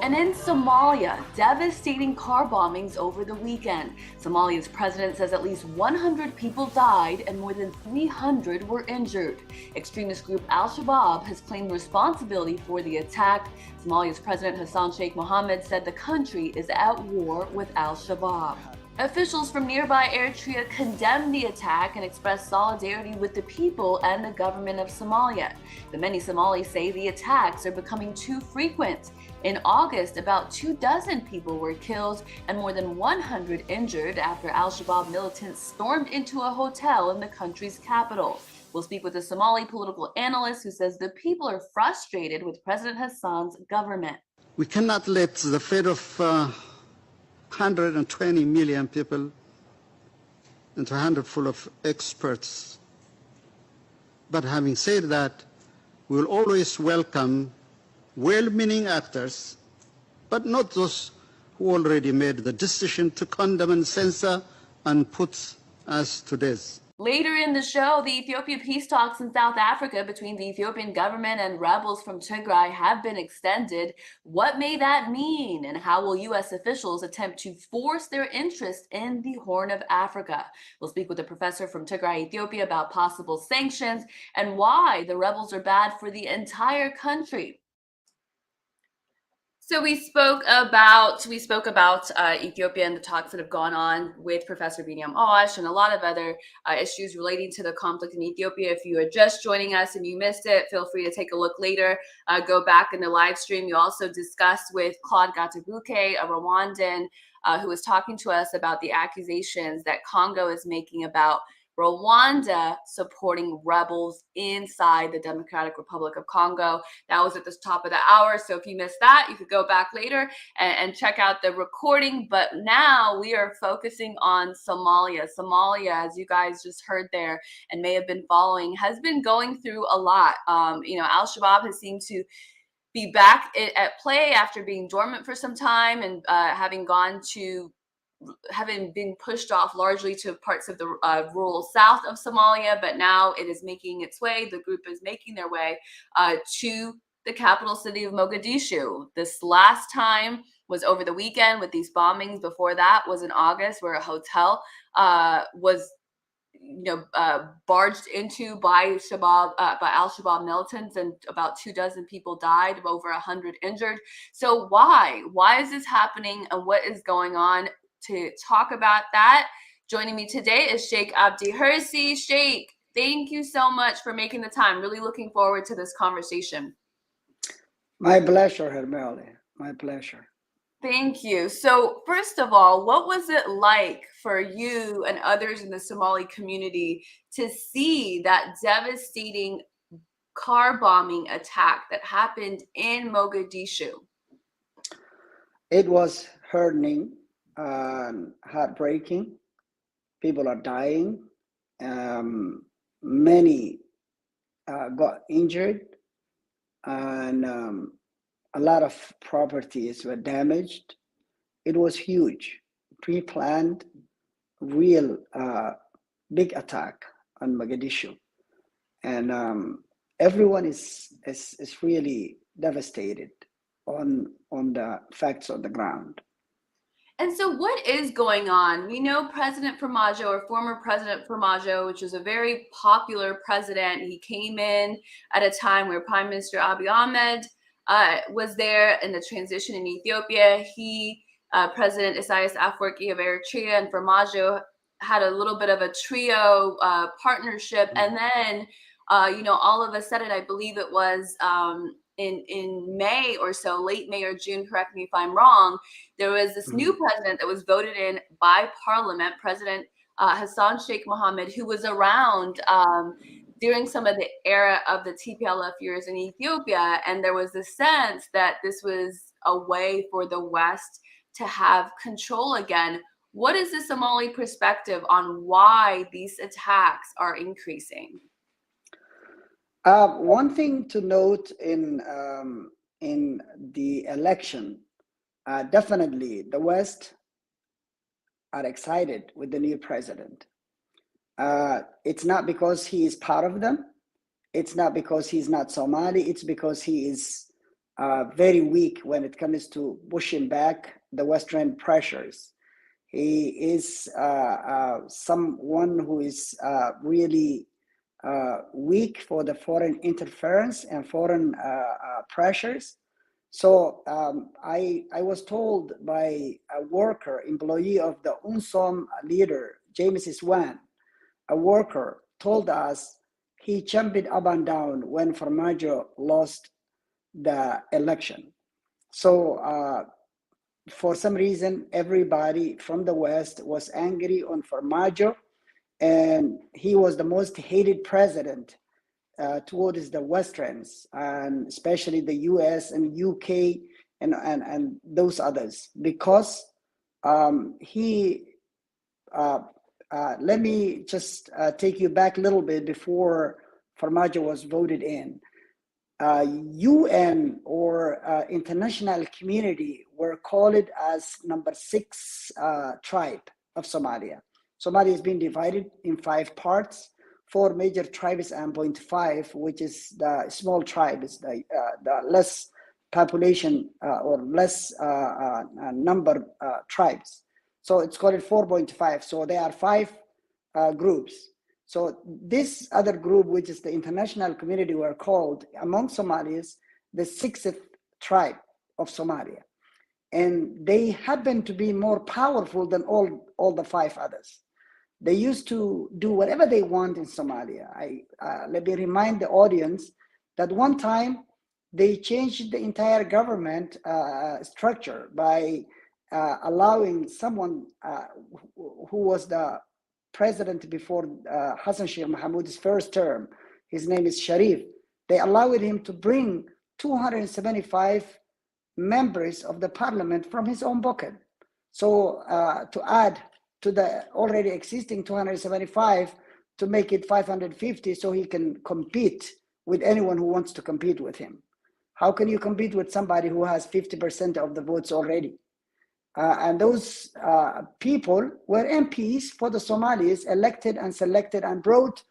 And in Somalia, devastating car bombings over the weekend. Somalia's president says at least 100 people died and more than 300 were injured. Extremist group Al-Shabaab has claimed responsibility for the attack. Somalia's President Hassan Sheikh Mohammed said the country is at war with Al-Shabaab. Officials from nearby Eritrea condemned the attack and expressed solidarity with the people and the government of Somalia. But many Somalis say the attacks are becoming too frequent. In August, about 24 people were killed and more than 100 injured after Al-Shabaab militants stormed into a hotel in the country's capital. We'll speak with a Somali political analyst who says the people are frustrated with President Hassan's government. We cannot let the fate of 120 million people into a handful of experts. But having said that, we will always welcome well-meaning actors, but not those who already made the decision to condemn and censor and put us to death. Later in the show, the Ethiopia peace talks in South Africa between the Ethiopian government and rebels from Tigray have been extended. What may that mean, and how will U.S. officials attempt to force their interest in the Horn of Africa? We'll speak with a professor from Tigray, Ethiopia, about possible sanctions and why the rebels are bad for the entire country. So we spoke about Ethiopia and the talks that have gone on with Professor Binyam Osh and a lot of other issues relating to the conflict in Ethiopia. If you are just joining us and you missed it, feel free to take a look later. Go back in the live stream. You also discussed with Claude Gatabuke, a Rwandan, who was talking to us about the accusations that Congo is making about Rwanda supporting rebels inside the Democratic Republic of Congo. That was at the top of the hour. So if you missed that, you could go back later and check out the recording. But now we are focusing on Somalia. Somalia, as you guys just heard there and may have been following, has been going through a lot. Al-Shabaab has seemed to be back at play after being dormant for some time and having been pushed off largely to parts of the rural south of Somalia, but now it is making its way. The group is making their way to the capital city of Mogadishu. This last time was over the weekend with these bombings. Before that was in August, where a hotel was barged into by Al-Shabaab militants, and about 24 people died, over 100 injured. So why is this happening, and what is going on? To talk about that, joining me today is Sheikh Abdi Hirsi. Sheikh, thank you so much for making the time. Really looking forward to this conversation. My pleasure, Hermela. My pleasure. Thank you. So first of all, what was it like for you and others in the Somali community to see that devastating car bombing attack that happened in Mogadishu? It was hurting, heartbreaking. People are dying. Many got injured, and a lot of properties were damaged. It was huge, pre-planned, real big attack on Mogadishu, and everyone is really devastated on the facts on the ground. And so what is going on? We know President Farmajo, or former President Farmajo, which was a very popular president. He came in at a time where Prime Minister Abiy Ahmed was there in the transition in Ethiopia. President Isaias Afwerki of Eritrea and Farmajo had a little bit of a trio partnership. And then, all of a sudden, I believe it was in May or so, late May or June, correct me if I'm wrong, there was this new president that was voted in by parliament, President Hassan Sheikh Mohammed, who was around during some of the era of the TPLF years in Ethiopia. And there was a sense that this was a way for the West to have control again. What is the Somali perspective on why these attacks are increasing? One thing to note in the election, definitely the West are excited with the new president. It's not because he is part of them. It's not because he's not Somali. It's because he is very weak when it comes to pushing back the Western pressures. He is someone who is really weak for the foreign interference and foreign pressures. So I was told by a worker, employee of the UNSOM leader, James Iswan, a worker, told us he jumped up and down when Farmajo lost the election. So for some reason, everybody from the West was angry on Farmajo, and he was the most hated president towards the Westerns, and especially the US and UK and those others, because let me just take you back a little bit before Farmajo was voted in. UN or international community were called as number 6 tribe of Somalia. Somalia has been divided in 5 parts, 4 major tribes and 0.5, which is the small tribes, the less population or less number tribes. So it's called 4.5. So there are 5 groups. So this other group, which is the international community, were called among Somalis the 6th tribe of Somalia. And they happen to be more powerful than all the 5 others. They used to do whatever they want in Somalia. Let me remind the audience that one time they changed the entire government structure by allowing someone who was the president before Hassan Sheikh Mohamud's first term. His name is Sharif. They allowed him to bring 275 members of the parliament from his own pocket. So to add to the already existing 275 to make it 550, so he can compete with anyone who wants to compete with him. How can you compete with somebody who has 50% of the votes already? And those people were MPs for the Somalis, elected and selected and brought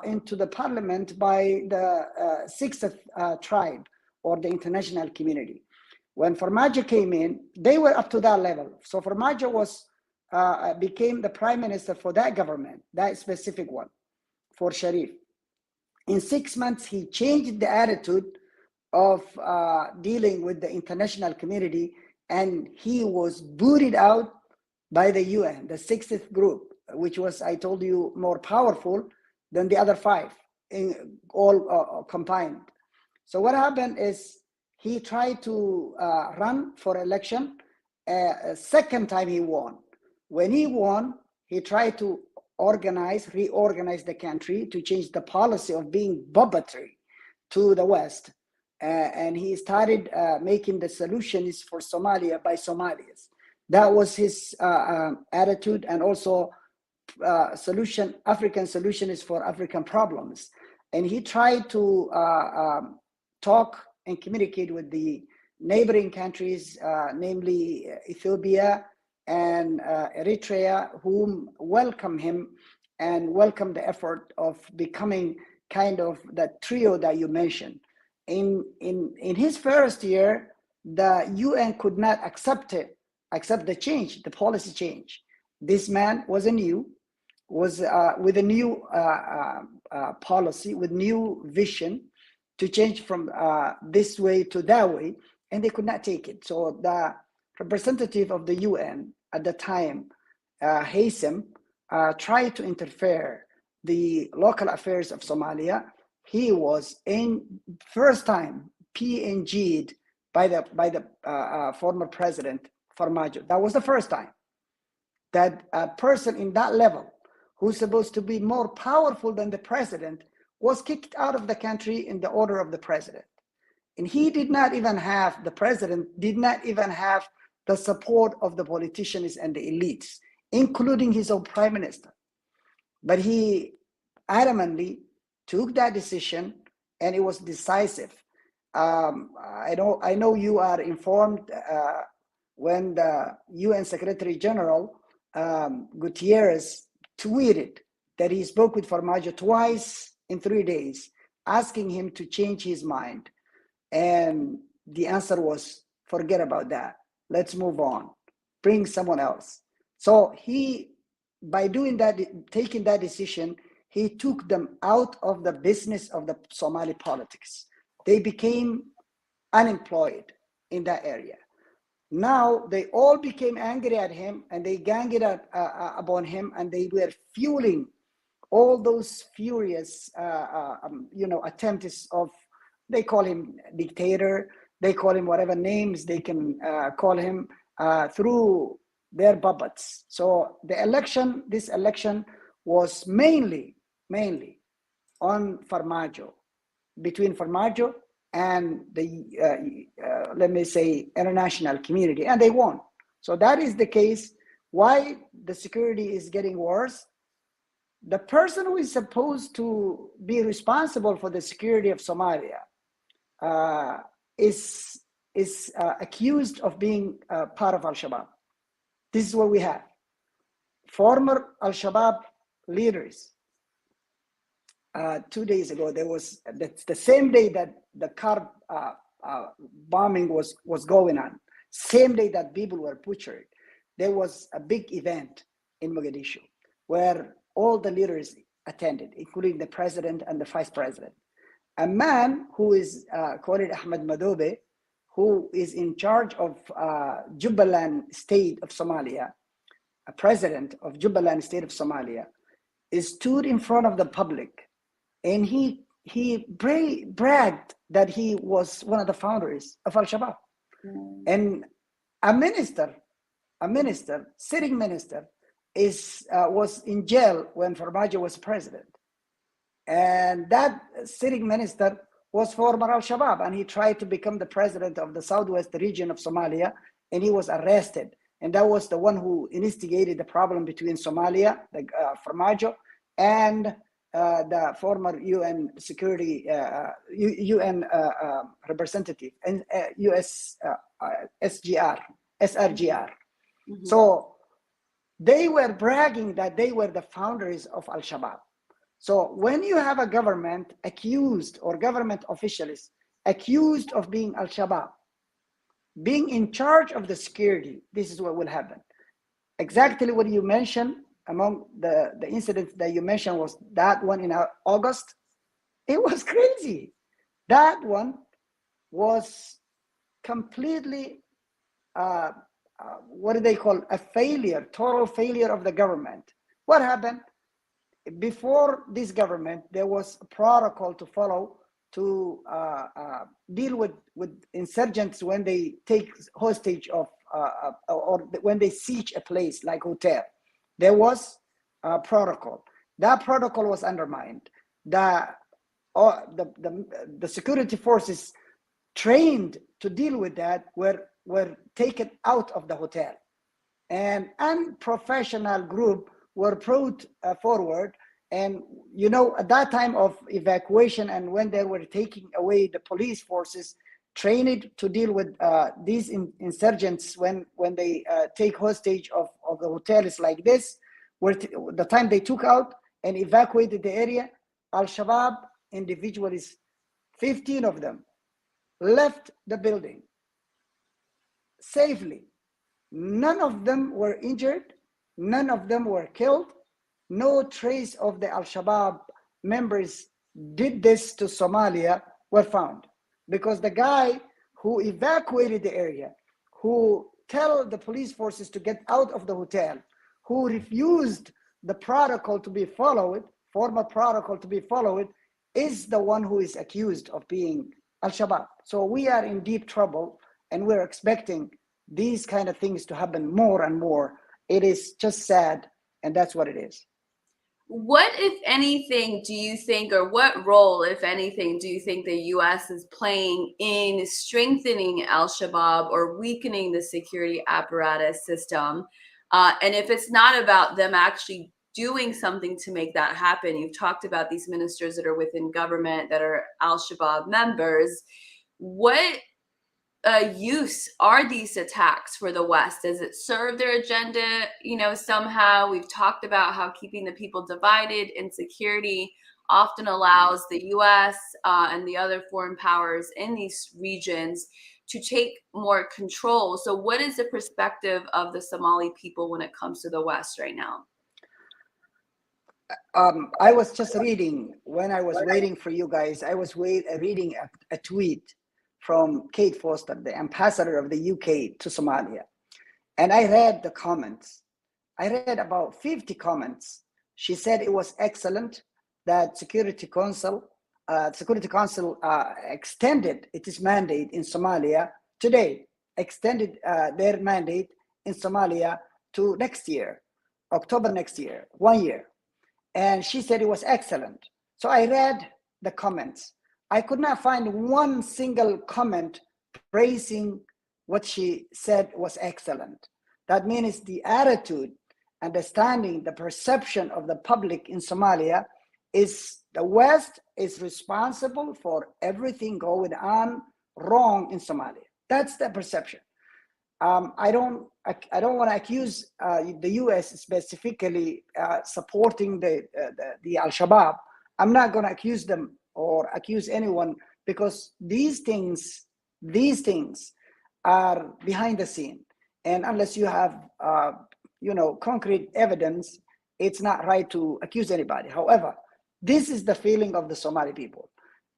into the parliament by the 6th tribe or the international community. When Farmajo came in, they were up to that level. So Farmajo was became the prime minister for that government, that specific one, for Sharif. In 6 months, he changed the attitude of dealing with the international community, and he was booted out by the UN, the 60th group, which was, I told you, more powerful than the other 5, in all combined. So what happened is he tried to run for election. Second time he won. When he won, he tried to reorganize the country to change the policy of being puppetry to the West. And he started making the solutions for Somalia by Somalis. That was his attitude, and also African solution is for African problems. And he tried to talk and communicate with the neighboring countries, namely Ethiopia and Eritrea, whom welcome him and welcome the effort of becoming kind of that trio that you mentioned. In his first year, the UN could not accept the change, the policy change. This man was with a new policy, with new vision to change from this way to that way, and they could not take it. So the representative of the UN at the time, Haysem, tried to interfere the local affairs of Somalia. He was in first time PNG'd by the former president Farmajo. That was the first time that a person in that level, who's supposed to be more powerful than the president, was kicked out of the country in the order of the president. And he did not even have, the president did not even have the support of the politicians and the elites, including his own prime minister. But he adamantly took that decision, and it was decisive. I know you are informed when the UN Secretary General Gutierrez tweeted that he spoke with Farmajo twice in 3 days, asking him to change his mind. And the answer was, forget about that. Let's move on. Bring someone else. So he, by doing that, taking that decision, he took them out of the business of the Somali politics. They became unemployed in that area. Now they all became angry at him, and they ganged up upon him, and they were fueling all those furious, attempts of, they call him dictator, they call him whatever names they can call him through their puppets. So this election was mainly on Farmajo, between Farmajo and the, let me say, international community, and they won. So that is the case. Why the security is getting worse? The person who is supposed to be responsible for the security of Somalia is accused of being part of Al-Shabaab. This is what we have. Former Al-Shabaab leaders. 2 days ago, there was the same day that the car bombing was going on, same day that people were butchered, there was a big event in Mogadishu where all the leaders attended, including the president and the vice president. A man who is called Ahmed Madobe, who is in charge of Jubaland state of Somalia, a president of Jubaland state of Somalia, stood in front of the public, and he bragged that he was one of the founders of Al-Shabaab. And a sitting minister, was in jail when Farmajo was president. And that sitting minister was former Al-Shabaab, and he tried to become the president of the southwest region of Somalia, and he was arrested. And that was the one who instigated the problem between Somalia, Farmajo, and the former UN security, UN representative, and US SRGR. Mm-hmm. So they were bragging that they were the founders of Al-Shabaab. So when you have a government accused, or government officials accused of being Al-Shabaab, being in charge of the security, this is what will happen. Exactly what you mentioned, among the incidents that you mentioned was that one in August. It was crazy. That one was completely, what do they call, a failure, total failure of the government. What happened? Before this government, there was a protocol to follow to deal with insurgents when they take hostage of, or when they siege a place like hotel. There was a protocol. That protocol was undermined. The security forces trained to deal with that were taken out of the hotel, and unprofessional group were brought forward. And you know, at that time of evacuation, and when they were taking away the police forces trained to deal with these insurgents when they take hostage of the hotels like this, the time they took out and evacuated the area, Al-Shabaab individuals, 15 of them, left the building safely. None of them were injured. None of them were killed. No trace of the Al-Shabaab members did this to Somalia were found, because the guy who evacuated the area, who tell the police forces to get out of the hotel, who refused the protocol to be followed, formal protocol to be followed, is the one who is accused of being Al-Shabaab. So we are in deep trouble, and we're expecting these kind of things to happen more and more. It is just sad, and that's what it is. What, if anything, do you think, or what role, if anything, do you think the U.S. is playing in strengthening Al-Shabaab or weakening the security apparatus system? And if it's not about them actually doing something to make that happen, you've talked about these ministers that are within government that are Al-Shabaab members. What use are these attacks for the West? Does it serve their agenda, you know, somehow? We've talked about how keeping the people divided in security often allows the U.S. And the other foreign powers in these regions to take more control. So what is the perspective of the Somali people when it comes to the West right now? I was just reading, when I was waiting for you guys, I was reading a tweet from Kate Foster, the ambassador of the UK to Somalia. And I read the comments. I read about 50 comments. She said it was excellent that Security Council extended its mandate in Somalia today, extended their mandate in Somalia to next year, October next year, 1 year. And she said it was excellent. So I read the comments. I could not find one single comment praising what she said was excellent. That means the attitude, understanding, the perception of the public in Somalia is the West is responsible for everything going on wrong in Somalia. That's the perception. I don't want to accuse the U.S. specifically supporting the Al-Shabaab. I'm not going to accuse them or accuse anyone, because these things are behind the scene, and unless you have concrete evidence, it's not right to accuse anybody. However, this is the feeling of the Somali people.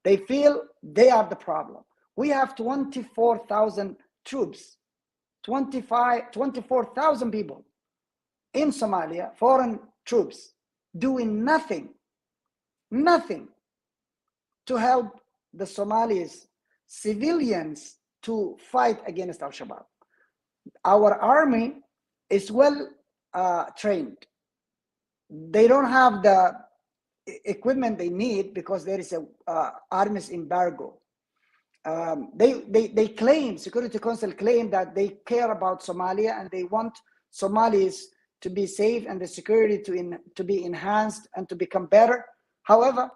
They feel they are the problem. We have 24,000 troops, 24,000 people in Somalia, foreign troops, doing nothing to help the Somalis, civilians, to fight against Al-Shabaab. Our army is well trained. They don't have the equipment they need because there is a arms embargo. They claim, Security Council claim, that they care about Somalia and they want Somalis to be safe and the security to be enhanced and to become better. However,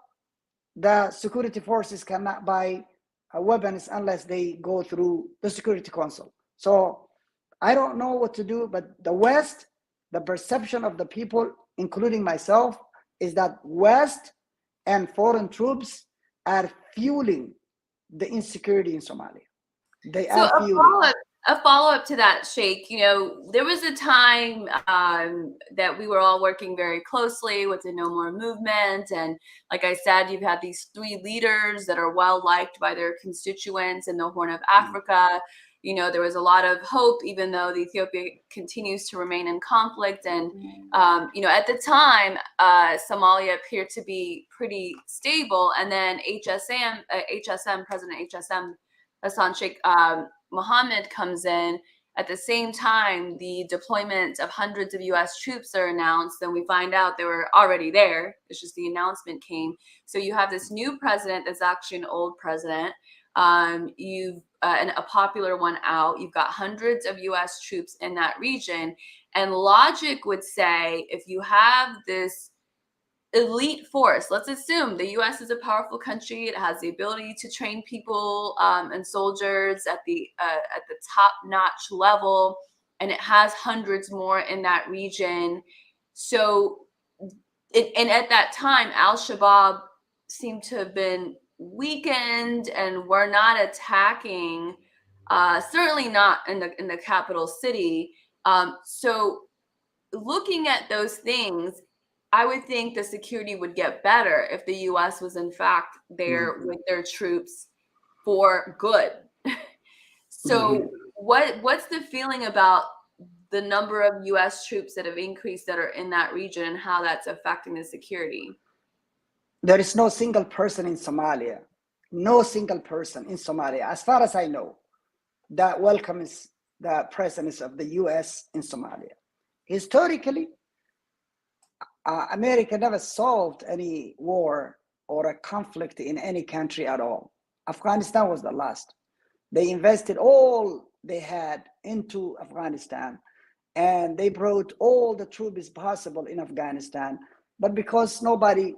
the security forces cannot buy weapons unless they go through the Security Council. So I don't know what to do, but the West, the perception of the people, including myself, is that West and foreign troops are fueling the insecurity in Somalia. They are fueling. A follow-up to that, Sheikh, there was a time that we were all working very closely with the No More movement. And like I said, you've had these 3 leaders that are well liked by their constituents in the Horn of Africa. There was a lot of hope, even though the Ethiopia continues to remain in conflict. And, at the time, Somalia appeared to be pretty stable. And then President HSM, Hassan Sheikh Mohammed comes in. At the same time, the deployment of hundreds of U.S. troops are announced, and we find out they were already there. It's just the announcement came. So you have this new president that's actually an old president. You've a popular one out. You've got hundreds of U.S. troops in that region, and logic would say if you have this elite force, let's assume the U.S. is a powerful country. It has the ability to train people and soldiers at the top-notch level, and it has hundreds more in that region. So, and at that time, Al-Shabaab seemed to have been weakened and were not attacking, certainly not in the capital city. So, looking at those things, I would think the security would get better if the U.S. was in fact there with their troops for good. So what's the feeling about the number of U.S. troops that have increased that are in that region and how that's affecting the security? There is no single person in Somalia, as far as I know, that welcomes the presence of the U.S. in Somalia. Historically, America never solved any war or a conflict in any country at all. Afghanistan was the last. They invested all they had into Afghanistan, and they brought all the troops possible in Afghanistan. But because nobody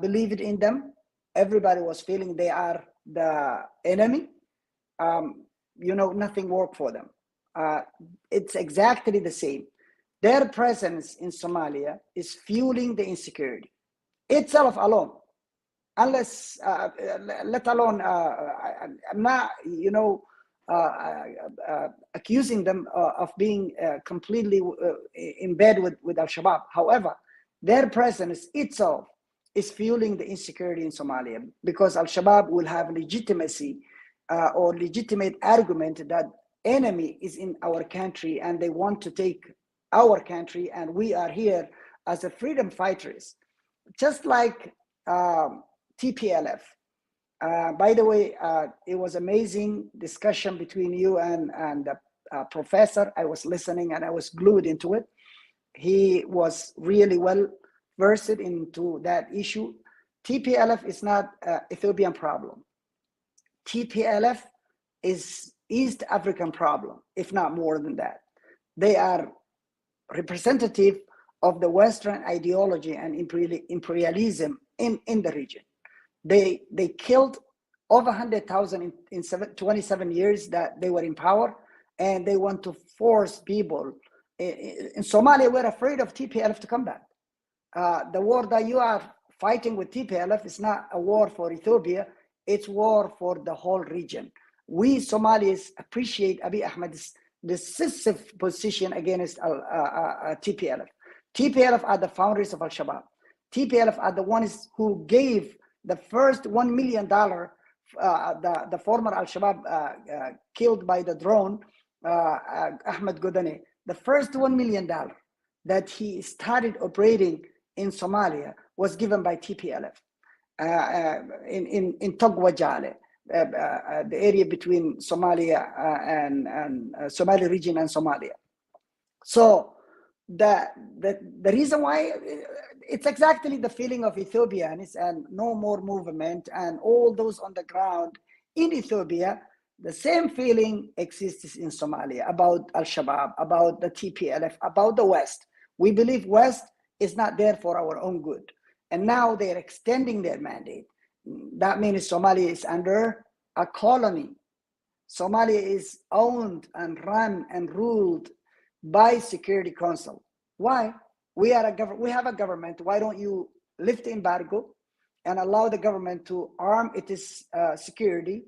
believed in them, everybody was feeling they are the enemy, nothing worked for them. It's exactly the same. Their presence in Somalia is fueling the insecurity itself alone, unless, let alone, I'm not, accusing them of being completely in bed with Al-Shabaab. However, their presence itself is fueling the insecurity in Somalia, because Al-Shabaab will have legitimacy or legitimate argument that enemy is in our country and they want to take our country, and we are here as a freedom fighters, just like TPLF. By the way, it was amazing discussion between you and the professor. I was listening and I was glued into it. He was really well versed into that issue. TPLF is not an Ethiopian problem. TPLF is East African problem, if not more than that. They are representative of the Western ideology and imperialism in the region. They killed over 100,000 in 27 years that they were in power, and they want to force people. In Somalia, we're afraid of TPLF to come back. The war that you are fighting with TPLF is not a war for Ethiopia, it's war for the whole region. We Somalis appreciate Abiy Ahmed's decisive position against TPLF. TPLF are the founders of Al-Shabaab. TPLF are the ones who gave the first $1 million, the former Al-Shabaab killed by the drone, Ahmed Godane, the first $1 million that he started operating in Somalia was given by TPLF in Togwa Jale. The area between Somalia and Somali region and Somalia. So the reason why, it's exactly the feeling of Ethiopians and No More movement and all those on the ground in Ethiopia. The same feeling exists in Somalia about Al-Shabaab, about the TPLF, about the West. We believe West is not there for our own good. And now they're extending their mandate. That means Somalia is under a colony. Somalia is owned and run and ruled by Security Council. Why? We have a government. Why don't you lift the embargo and allow the government to arm its security?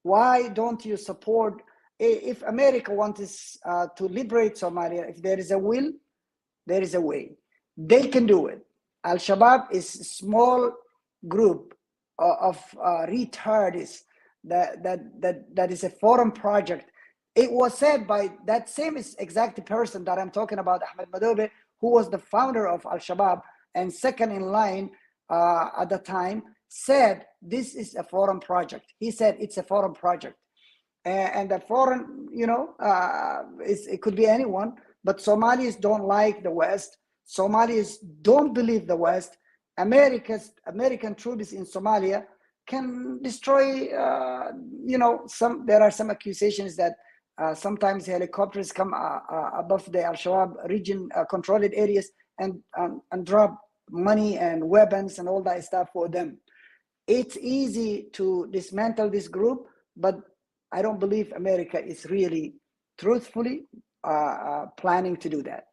Why don't you support if America wants to liberate Somalia, if there is a will, there is a way. They can do it. Al-Shabaab is a small group of retards that is a foreign project. It was said by that same exact person that I'm talking about, Ahmed Madobe, who was the founder of Al-Shabaab and second in line at the time, said this is a foreign project. He said it's a foreign project. And the foreign, it could be anyone, but Somalis don't like the West. Somalis don't believe the West. American troops in Somalia can destroy, there are some accusations that sometimes helicopters come above the Al-Shabaab region, controlled areas, and drop money and weapons and all that stuff for them. It's easy to dismantle this group, but I don't believe America is really truthfully planning to do that.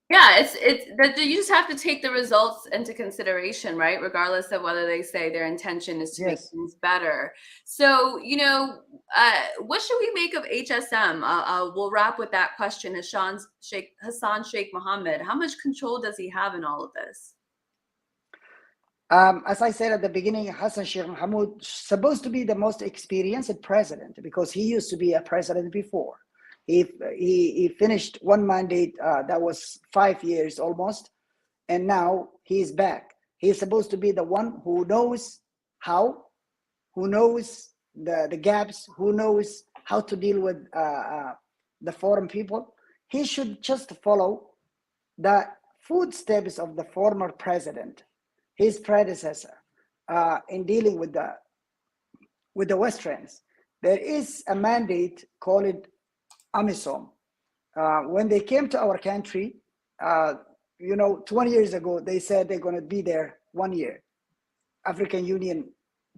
Yeah, it's that you just have to take the results into consideration, right? Regardless of whether they say their intention is to make things better. So, what should we make of HSM? We'll wrap with that question. Hassan Sheikh Mohammed, how much control does he have in all of this? As I said at the beginning, Hassan Sheikh Mohammed is supposed to be the most experienced president because he used to be a president before. He finished one mandate that was 5 years almost, and now he's back. He's supposed to be the one who knows how, who knows the gaps, who knows how to deal with the foreign people. He should just follow the footsteps of the former president, his predecessor, in dealing with the Westerns. There is a mandate called AMISOM. When they came to our country, 20 years ago, they said they're going to be there 1 year, African Union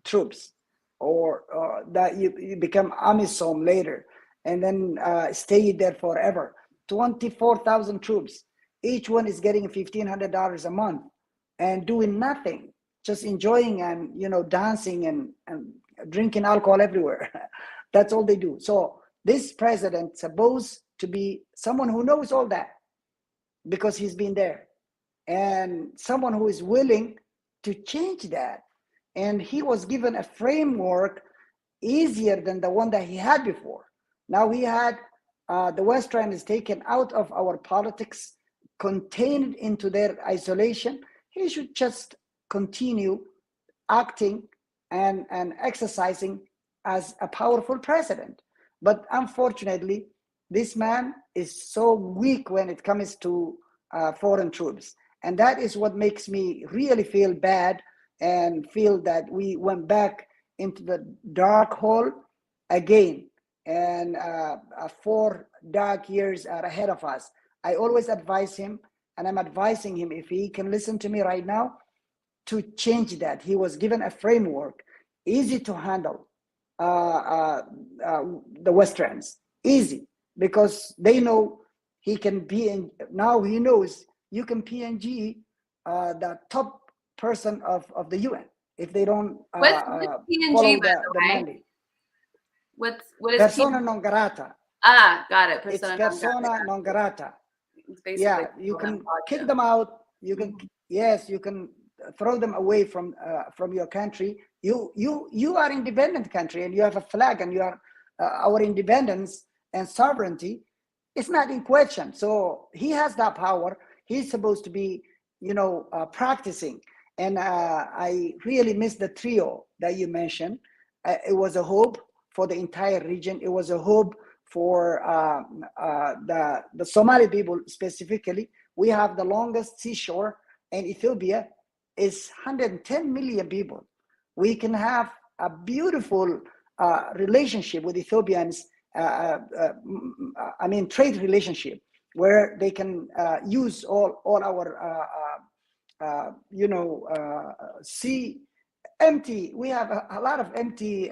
troops, or that you become AMISOM later, and then stay there forever. 24,000 troops. Each one is getting $1,500 a month and doing nothing, just enjoying and dancing and drinking alcohol everywhere. That's all they do. So this president supposed to be someone who knows all that because he's been there, and someone who is willing to change that. And he was given a framework easier than the one that he had before. Now he had the Western is taken out of our politics, contained into their isolation. He should just continue acting and exercising as a powerful president. But unfortunately, this man is so weak when it comes to foreign troops. And that is what makes me really feel bad and feel that we went back into the dark hole again. And 4 dark years are ahead of us. I always advise him, and I'm advising him, if he can listen to me right now, to change that. He was given a framework, easy to handle, the Westerns, easy, because they know he can be in, now he knows you can PNG the top person of the UN if they don't What's PNG, follow by the mandate. What is persona PNG? non grata. Got it. It's persona non grata. Yeah, you can kick them out. You can you can throw them away from your country. You are independent country, and you have a flag, and you are our independence and sovereignty. It's not in question. So he has that power. He's supposed to be, practicing. And I really miss the trio that you mentioned. It was a hope for the entire region. It was a hope for the Somali people specifically. We have the longest seashore, and Ethiopia is 110 million people. We can have a beautiful relationship with Ethiopians, trade relationship, where they can use all our, sea empty. We have a lot of empty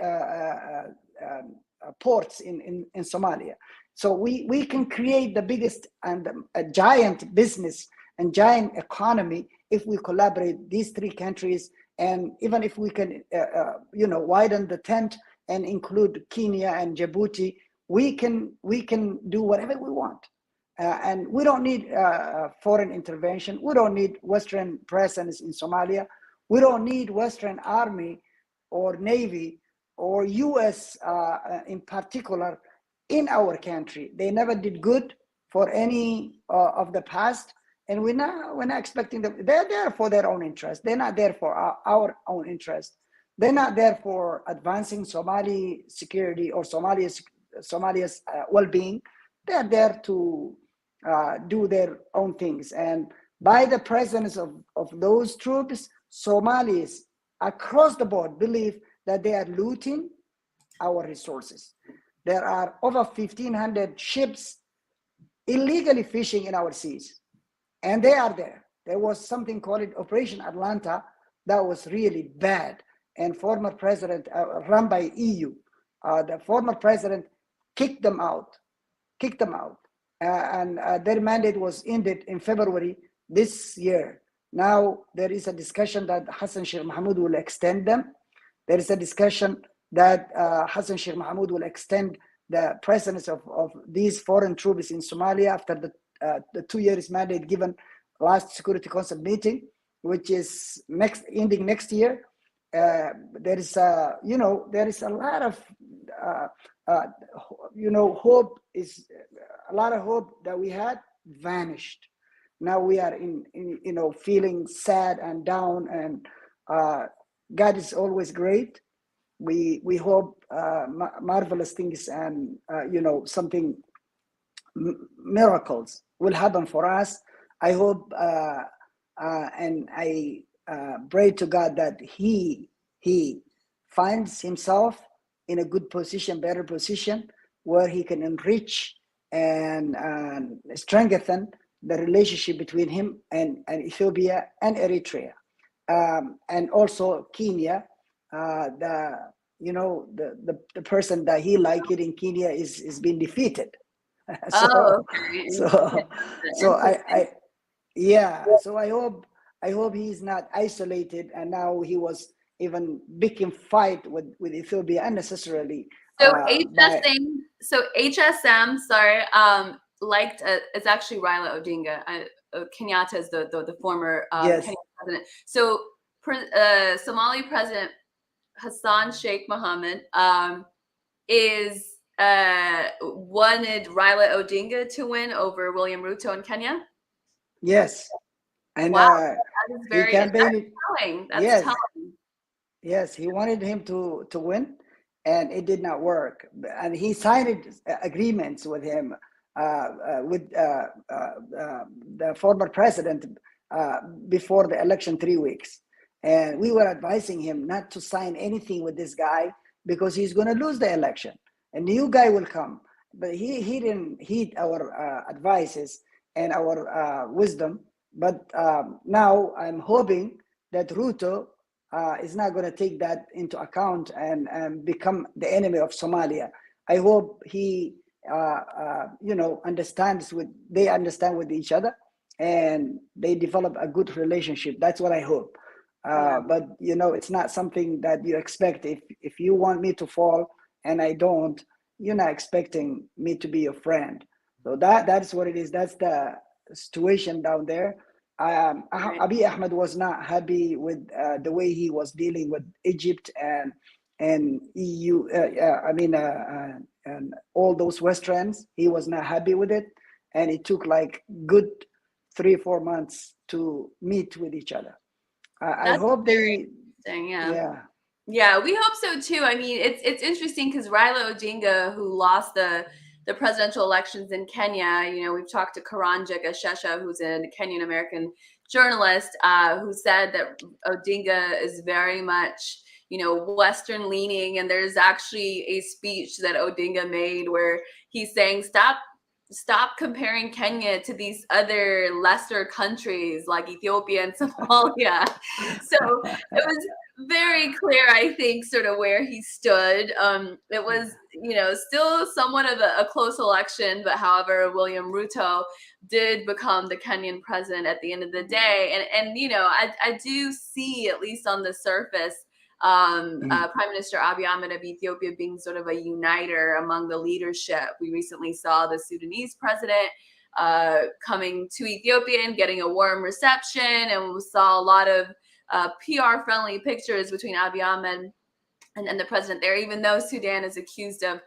ports in Somalia. So we can create the biggest and a giant business and giant economy if we collaborate these 3 countries. And even if we can, widen the tent and include Kenya and Djibouti, we can do whatever we want. And we don't need foreign intervention. We don't need Western presence in Somalia. We don't need Western army or Navy or US in particular in our country. They never did good for any of the past. And we're not expecting them. They're there for their own interest. They're not there for our own interest. They're not there for advancing Somali security or Somalia's well-being. They're there to do their own things. And by the presence of those troops, Somalis across the board believe that they are looting our resources. There are over 1,500 ships illegally fishing in our seas. And they are there. There was something called Operation Atlanta that was really bad. And former president, run by EU, the former president kicked them out. And their mandate was ended in February this year. Now there is a discussion that Hassan Sheikh Mohamud will extend them. There is a discussion that Hassan Sheikh Mohamud will extend the presence of these foreign troops in Somalia after the 2 years mandate given last Security Council meeting, which is ending next year. There is a lot of hope. Is a lot of hope that we had vanished. Now we are in feeling sad and down, and God is always great. We hope marvelous things and something miracles will happen for us. I hope and I pray to God that he finds himself in a good position, better position, where he can enrich and strengthen the relationship between him and Ethiopia and Eritrea, and also Kenya. The person that he liked in Kenya is being defeated. So I hope he's not isolated, and now he was even big fight with Ethiopia unnecessarily. So HSM, liked it's actually Raila Odinga. Kenyatta is the former yes. Kenyan president. So Somali President Hassan Sheikh Mohamud is wanted Raila Odinga to win over William Ruto in Kenya. Yes, and wow, that is very telling. Yes. Telling. Yes, he wanted him to win, and it did not work. And he signed agreements with him, with the former president before the election 3 weeks. And we were advising him not to sign anything with this guy because he's going to lose the election. A new guy will come. But he didn't heed our advices and our wisdom. But now I'm hoping that Ruto is not going to take that into account and become the enemy of Somalia. I hope he, understands they understand with each other and they develop a good relationship. That's what I hope. But it's not something that you expect. If you want me to fall and I don't, you're not expecting me to be your friend. So that's what it is. That's the situation down there. Abiy Ahmed was not happy with the way he was dealing with Egypt and EU. And all those Westerns. He was not happy with it, and it took like good 3-4 months to meet with each other. I hope they. Yeah, we hope so too. I mean, it's interesting because Raila Odinga, who lost the presidential elections in Kenya, we've talked to Karanja Gashesha, who's a Kenyan American journalist, who said that Odinga is very much, Western leaning. And there's actually a speech that Odinga made where he's saying, stop comparing Kenya to these other lesser countries like Ethiopia and Somalia. So it was very clear, I think, sort of where he stood. It was, still somewhat of a close election, but however, William Ruto did become the Kenyan president at the end of the day. And I do see, at least on the surface, Prime Minister Abiy Ahmed of Ethiopia being sort of a uniter among the leadership. We recently saw the Sudanese president coming to Ethiopia and getting a warm reception, and we saw a lot of PR-friendly pictures between Abiy Ahmed and the president there, even though Sudan is accused of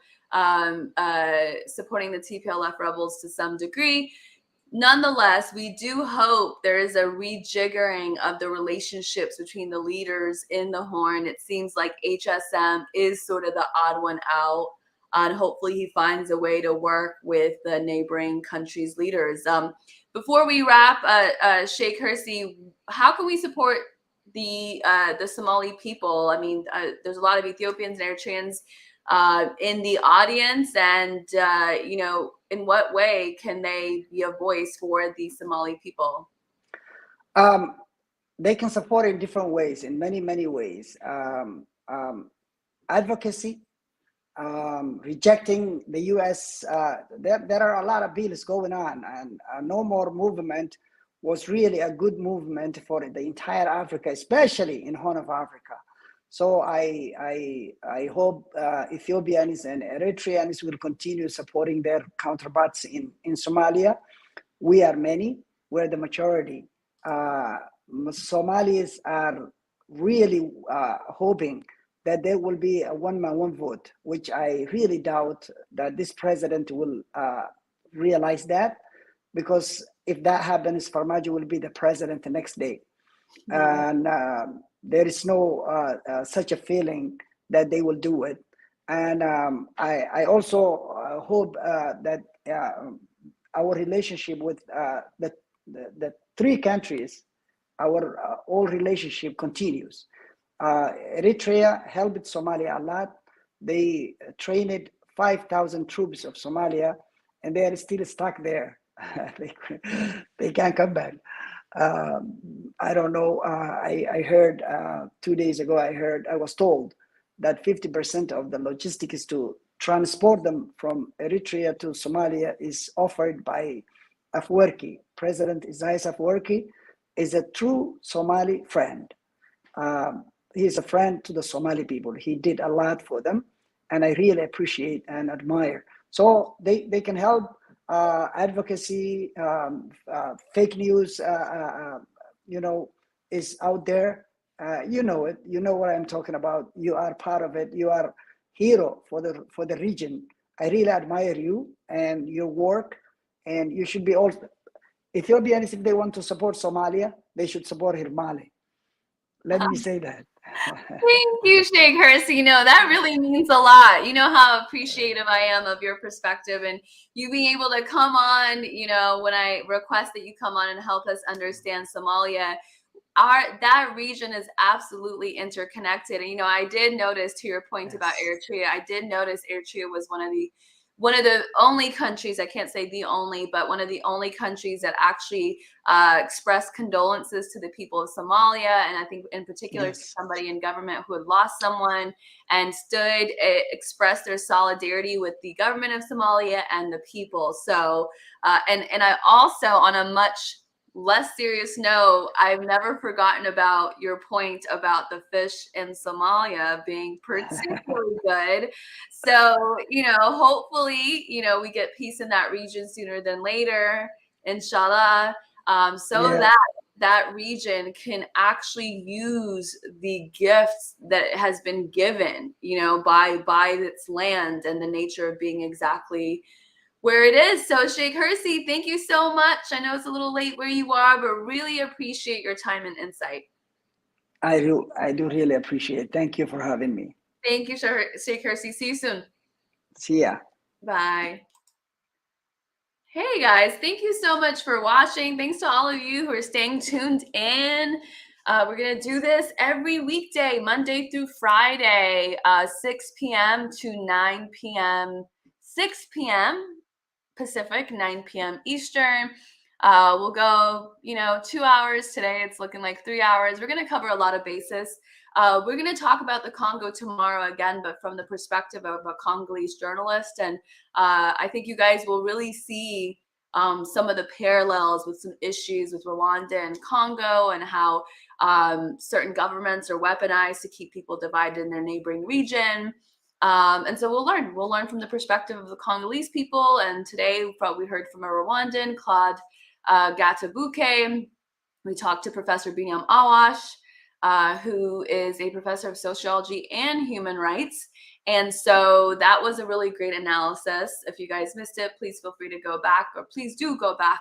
supporting the TPLF rebels to some degree. Nonetheless, we do hope there is a rejiggering of the relationships between the leaders in the Horn. It seems like HSM is sort of the odd one out, and hopefully he finds a way to work with the neighboring countries' leaders. Before we wrap, Sheikh Hirsi, how can we support the Somali people? I mean, there's a lot of Ethiopians and Eritreans in the audience, and you know, in what way can they be a voice for the Somali people? They can support in different ways, in many ways. Advocacy, rejecting the U.S. There are a lot of bills going on, and No More movement was really a good movement for the entire Africa, especially in Horn of Africa. So I hope Ethiopians and Eritreans will continue supporting their counterparts in Somalia. We are many, we're the majority. Somalis are really hoping that there will be a one-man, one vote, which I really doubt that this president will realize that, because if that happens, Farmajo will be the president the next day. And there is no such a feeling that they will do it. And I also hope that our relationship with the three countries, our old relationship continues. Eritrea helped Somalia a lot. They trained 5,000 troops of Somalia, and they are still stuck there. They can't come back. I don't know. I heard 2 days ago, I was told that 50% of the logistics to transport them from Eritrea to Somalia is offered by Afwerki. President Isaias Afwerki is a true Somali friend. He is a friend to the Somali people. He did a lot for them, and I really appreciate and admire. So they can help. Advocacy, fake news, you know, is out there. You know it. You know what I'm talking about. You are part of it. You are hero for the region. I really admire you and your work. And you should be also Ethiopians, if they want to support Somalia, they should support Hermale. Let me say that. Thank you, Sheikh Hirsi. You know, that really means a lot. You know how appreciative I am of your perspective, and you being able to come on, you know, when I request that you come on and help us understand Somalia. That region is absolutely interconnected. And, you know, I did notice, to your point about Eritrea, I did notice Eritrea was one of the only countries, I can't say the only, but one of the only countries that actually expressed condolences to the people of Somalia. And I think in particular to somebody in government who had lost someone, and expressed their solidarity with the government of Somalia and the people. So, and I also, on a much less serious note, I've never forgotten about your point about the fish in Somalia being particularly good. So, you know, hopefully, you know, we get peace in that region sooner than later, inshallah, that region can actually use the gifts that has been given, you know, by its land and the nature of being exactly where it is. So Sheikh Hirsi, thank you so much. I know it's a little late where you are, but really appreciate your time and insight. I do really appreciate it. Thank you for having me. Thank you, Sheikh Hirsi. See you soon. See ya. Bye. Hey guys, thank you so much for watching. Thanks to all of you who are staying tuned in. We're going to do this every weekday, Monday through Friday, 6 p.m. to 9 p.m. 6 p.m. Pacific, 9 p.m. Eastern. We'll go, you know, 2 hours today. It's looking like 3 hours. We're going to cover a lot of bases. We're going to talk about the Congo tomorrow again, but from the perspective of a Congolese journalist. And I think you guys will really see some of the parallels with some issues with Rwanda and Congo, and how certain governments are weaponized to keep people divided in their neighboring region. And so we'll learn from the perspective of the Congolese people. And today we heard from a Rwandan, Claude Gatabuke. We talked to Professor Binyam Awash, who is a professor of sociology and human rights. And so that was a really great analysis. If you guys missed it, please feel free to go back, or please do go back,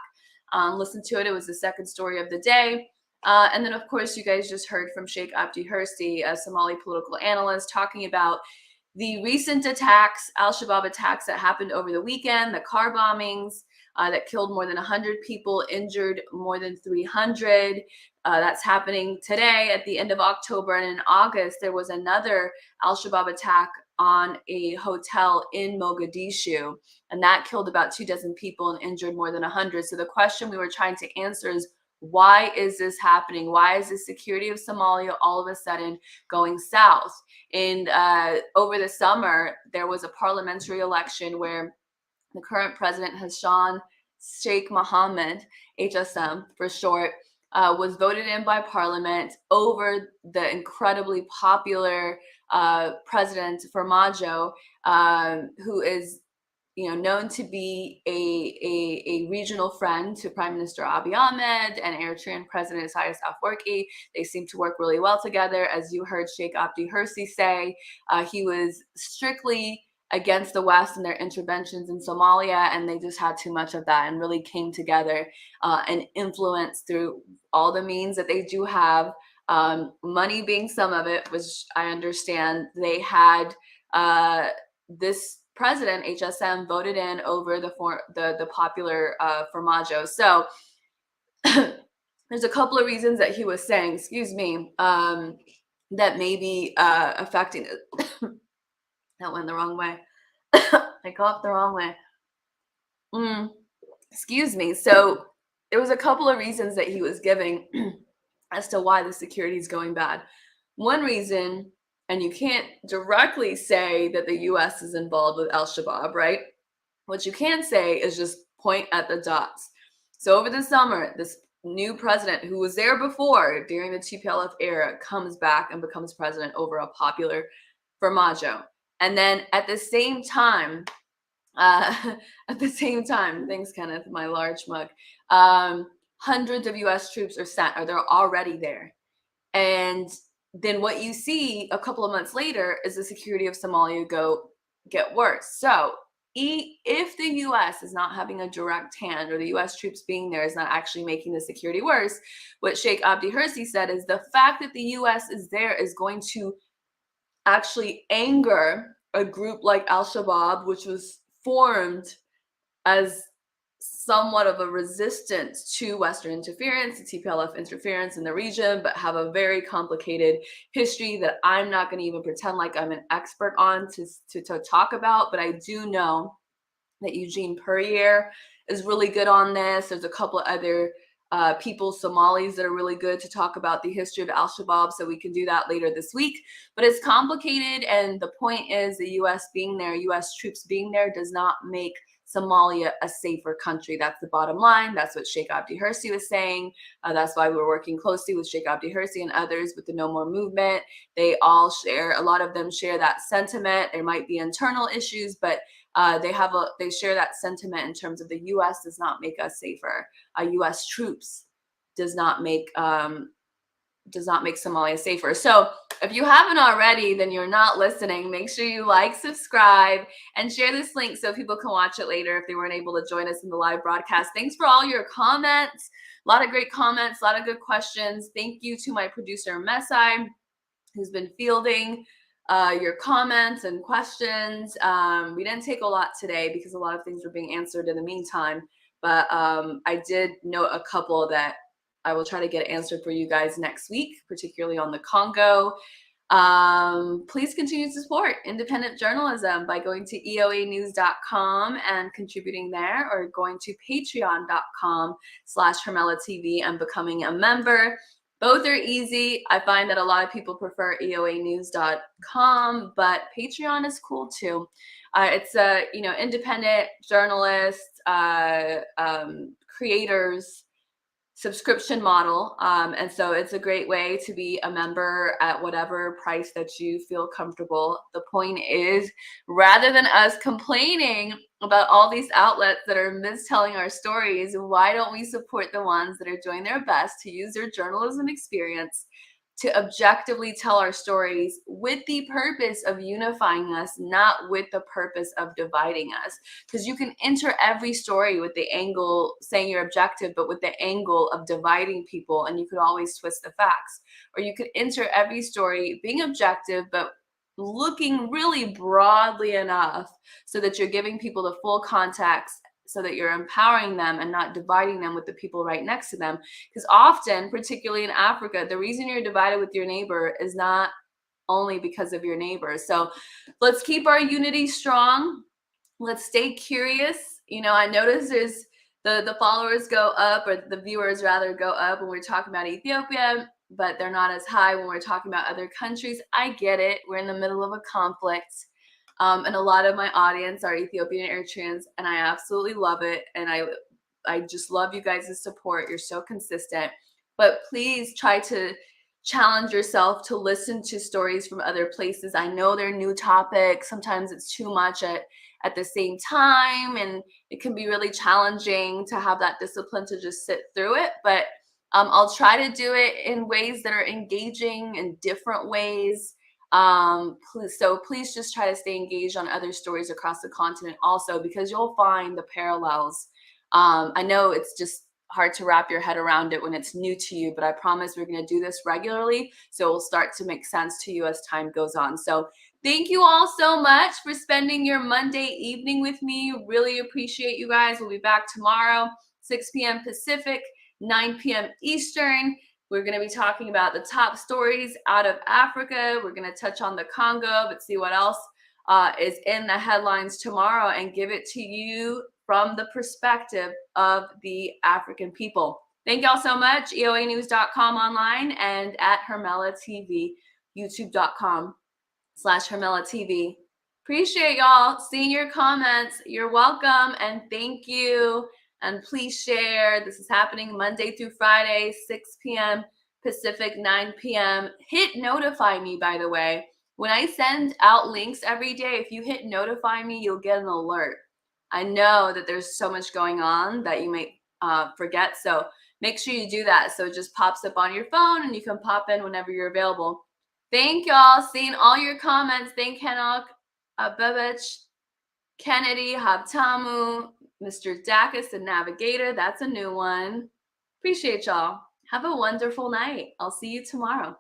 listen to it. It was the second story of the day. And then, of course, you guys just heard from Sheikh Abdi Hirsi, a Somali political analyst, talking about the recent attacks, Al-Shabaab attacks that happened over the weekend, the car bombings that killed more than 100 people, injured more than 300. That's happening today at the end of October. And in August, there was another Al-Shabaab attack on a hotel in Mogadishu, and that killed about 24 people and injured more than 100. So the question we were trying to answer is, why is this happening? Why is the security of Somalia all of a sudden going south? And over the summer, there was a parliamentary election where the current president, Hassan Sheikh Mohammed, HSM for short, was voted in by parliament over the incredibly popular president Farmajo, who is known to be a regional friend to Prime Minister Abiy Ahmed and Eritrean President Isaias Afwerki. They seem to work really well together. As you heard Sheikh Abdi Hirsi say, he was strictly against the West and their interventions in Somalia, and they just had too much of that and really came together and influenced through all the means that they do have, money being some of it, which I understand. They had this president, HSM, voted in over the popular Farmajo. So there's a couple of reasons that he was saying, excuse me, that may be affecting it. That went the wrong way. I coughed the wrong way. Excuse me. So there was a couple of reasons that he was giving as to why the security is going bad. One reason, and you can't directly say that the U.S. is involved with Al-Shabaab, right? What you can say is just point at the dots. So over the summer, this new president who was there before during the TPLF era comes back and becomes president over a popular Farmajo. And then at the same time, thanks Kenneth, my large mug, hundreds of U.S. troops are sent, or they're already there. And then what you see a couple of months later is the security of Somalia get worse. So if the U.S. is not having a direct hand, or the U.S. troops being there is not actually making the security worse, what Sheikh Abdi Hirsi said is the fact that the U.S. is there is going to actually anger a group like Al-Shabaab, which was formed as somewhat of a resistance to Western interference, the TPLF interference in the region, but have a very complicated history that I'm not going to even pretend like I'm an expert on to talk about. But I do know that Eugene Puryear is really good on this. There's a couple of other people, Somalis, that are really good to talk about the history of Al-Shabaab, so we can do that later this week. But it's complicated, and the point is the U.S. being there, U.S. troops being there, does not make Somalia a safer country. That's the bottom line. That's what Sheikh Abdi Hirsi was saying. That's why we're working closely with Sheikh Abdi Hirsi and others with the No More movement. They all share, a lot of them share that sentiment. There might be internal issues, but they share that sentiment in terms of the U.S. does not make us safer. U.S. troops does not make Somalia safer. So if you haven't already, then you're not listening. Make sure you like, subscribe, and share this link so people can watch it later if they weren't able to join us in the live broadcast. Thanks for all your comments. A lot of great comments, a lot of good questions. Thank you to my producer, Mesai, who's been fielding your comments and questions. We didn't take a lot today because a lot of things were being answered in the meantime, but I did note a couple that I will try to get answered for you guys next week, particularly on the Congo. Please continue to support independent journalism by going to eoanews.com and contributing there, or going to patreon.com/HermelaTV and becoming a member. Both are easy. I find that a lot of people prefer eoanews.com, but Patreon is cool too. It's a independent journalist creators subscription model. And so it's a great way to be a member at whatever price that you feel comfortable. The point is, rather than us complaining about all these outlets that are mistelling our stories, why don't we support the ones that are doing their best to use their journalism experience to objectively tell our stories with the purpose of unifying us, not with the purpose of dividing us. Because you can enter every story with the angle saying you're objective, but with the angle of dividing people, and you could always twist the facts. Or you could enter every story being objective, but looking really broadly enough so that you're giving people the full context, so that you're empowering them and not dividing them with the people right next to them. Because often, particularly in Africa, the reason you're divided with your neighbor is not only because of your neighbor. So let's keep our unity strong. Let's stay curious. You know, I notice there's the followers go up, or the viewers rather go up when we're talking about Ethiopia, but they're not as high when we're talking about other countries. I get it. We're in the middle of a conflict. And a lot of my audience are Ethiopian and Eritreans, and I absolutely love it. And I just love you guys' support. You're so consistent. But please try to challenge yourself to listen to stories from other places. I know they're new topics. Sometimes it's too much at the same time, and it can be really challenging to have that discipline to just sit through it. But I'll try to do it in ways that are engaging in different ways. Please just try to stay engaged on other stories across the continent also, because you'll find the parallels. I know it's just hard to wrap your head around it when it's new to you, but I promise we're going to do this regularly, so it will start to make sense to you as time goes on. So thank you all so much for spending your Monday evening with me. Really appreciate you guys. We'll be back tomorrow, 6 p.m. Pacific, 9 p.m. Eastern. We're going to be talking about the top stories out of Africa. We're going to touch on the Congo, but see what else is in the headlines tomorrow and give it to you from the perspective of the African people. Thank y'all so much. EOAnews.com online and at HermelaTV, youtube.com/HermelaTV. Appreciate y'all seeing your comments. You're welcome and thank you. And please share. This is happening Monday through Friday, 6 p.m. Pacific, 9 p.m. Hit notify me, by the way. When I send out links every day, if you hit notify me, you'll get an alert. I know that there's so much going on that you may forget. So make sure you do that. So it just pops up on your phone and you can pop in whenever you're available. Thank y'all. Seeing all your comments. Thank Henok, Bebech, Kennedy, Habtamu, Mr. Dacus, the Navigator. That's a new one. Appreciate y'all. Have a wonderful night. I'll see you tomorrow.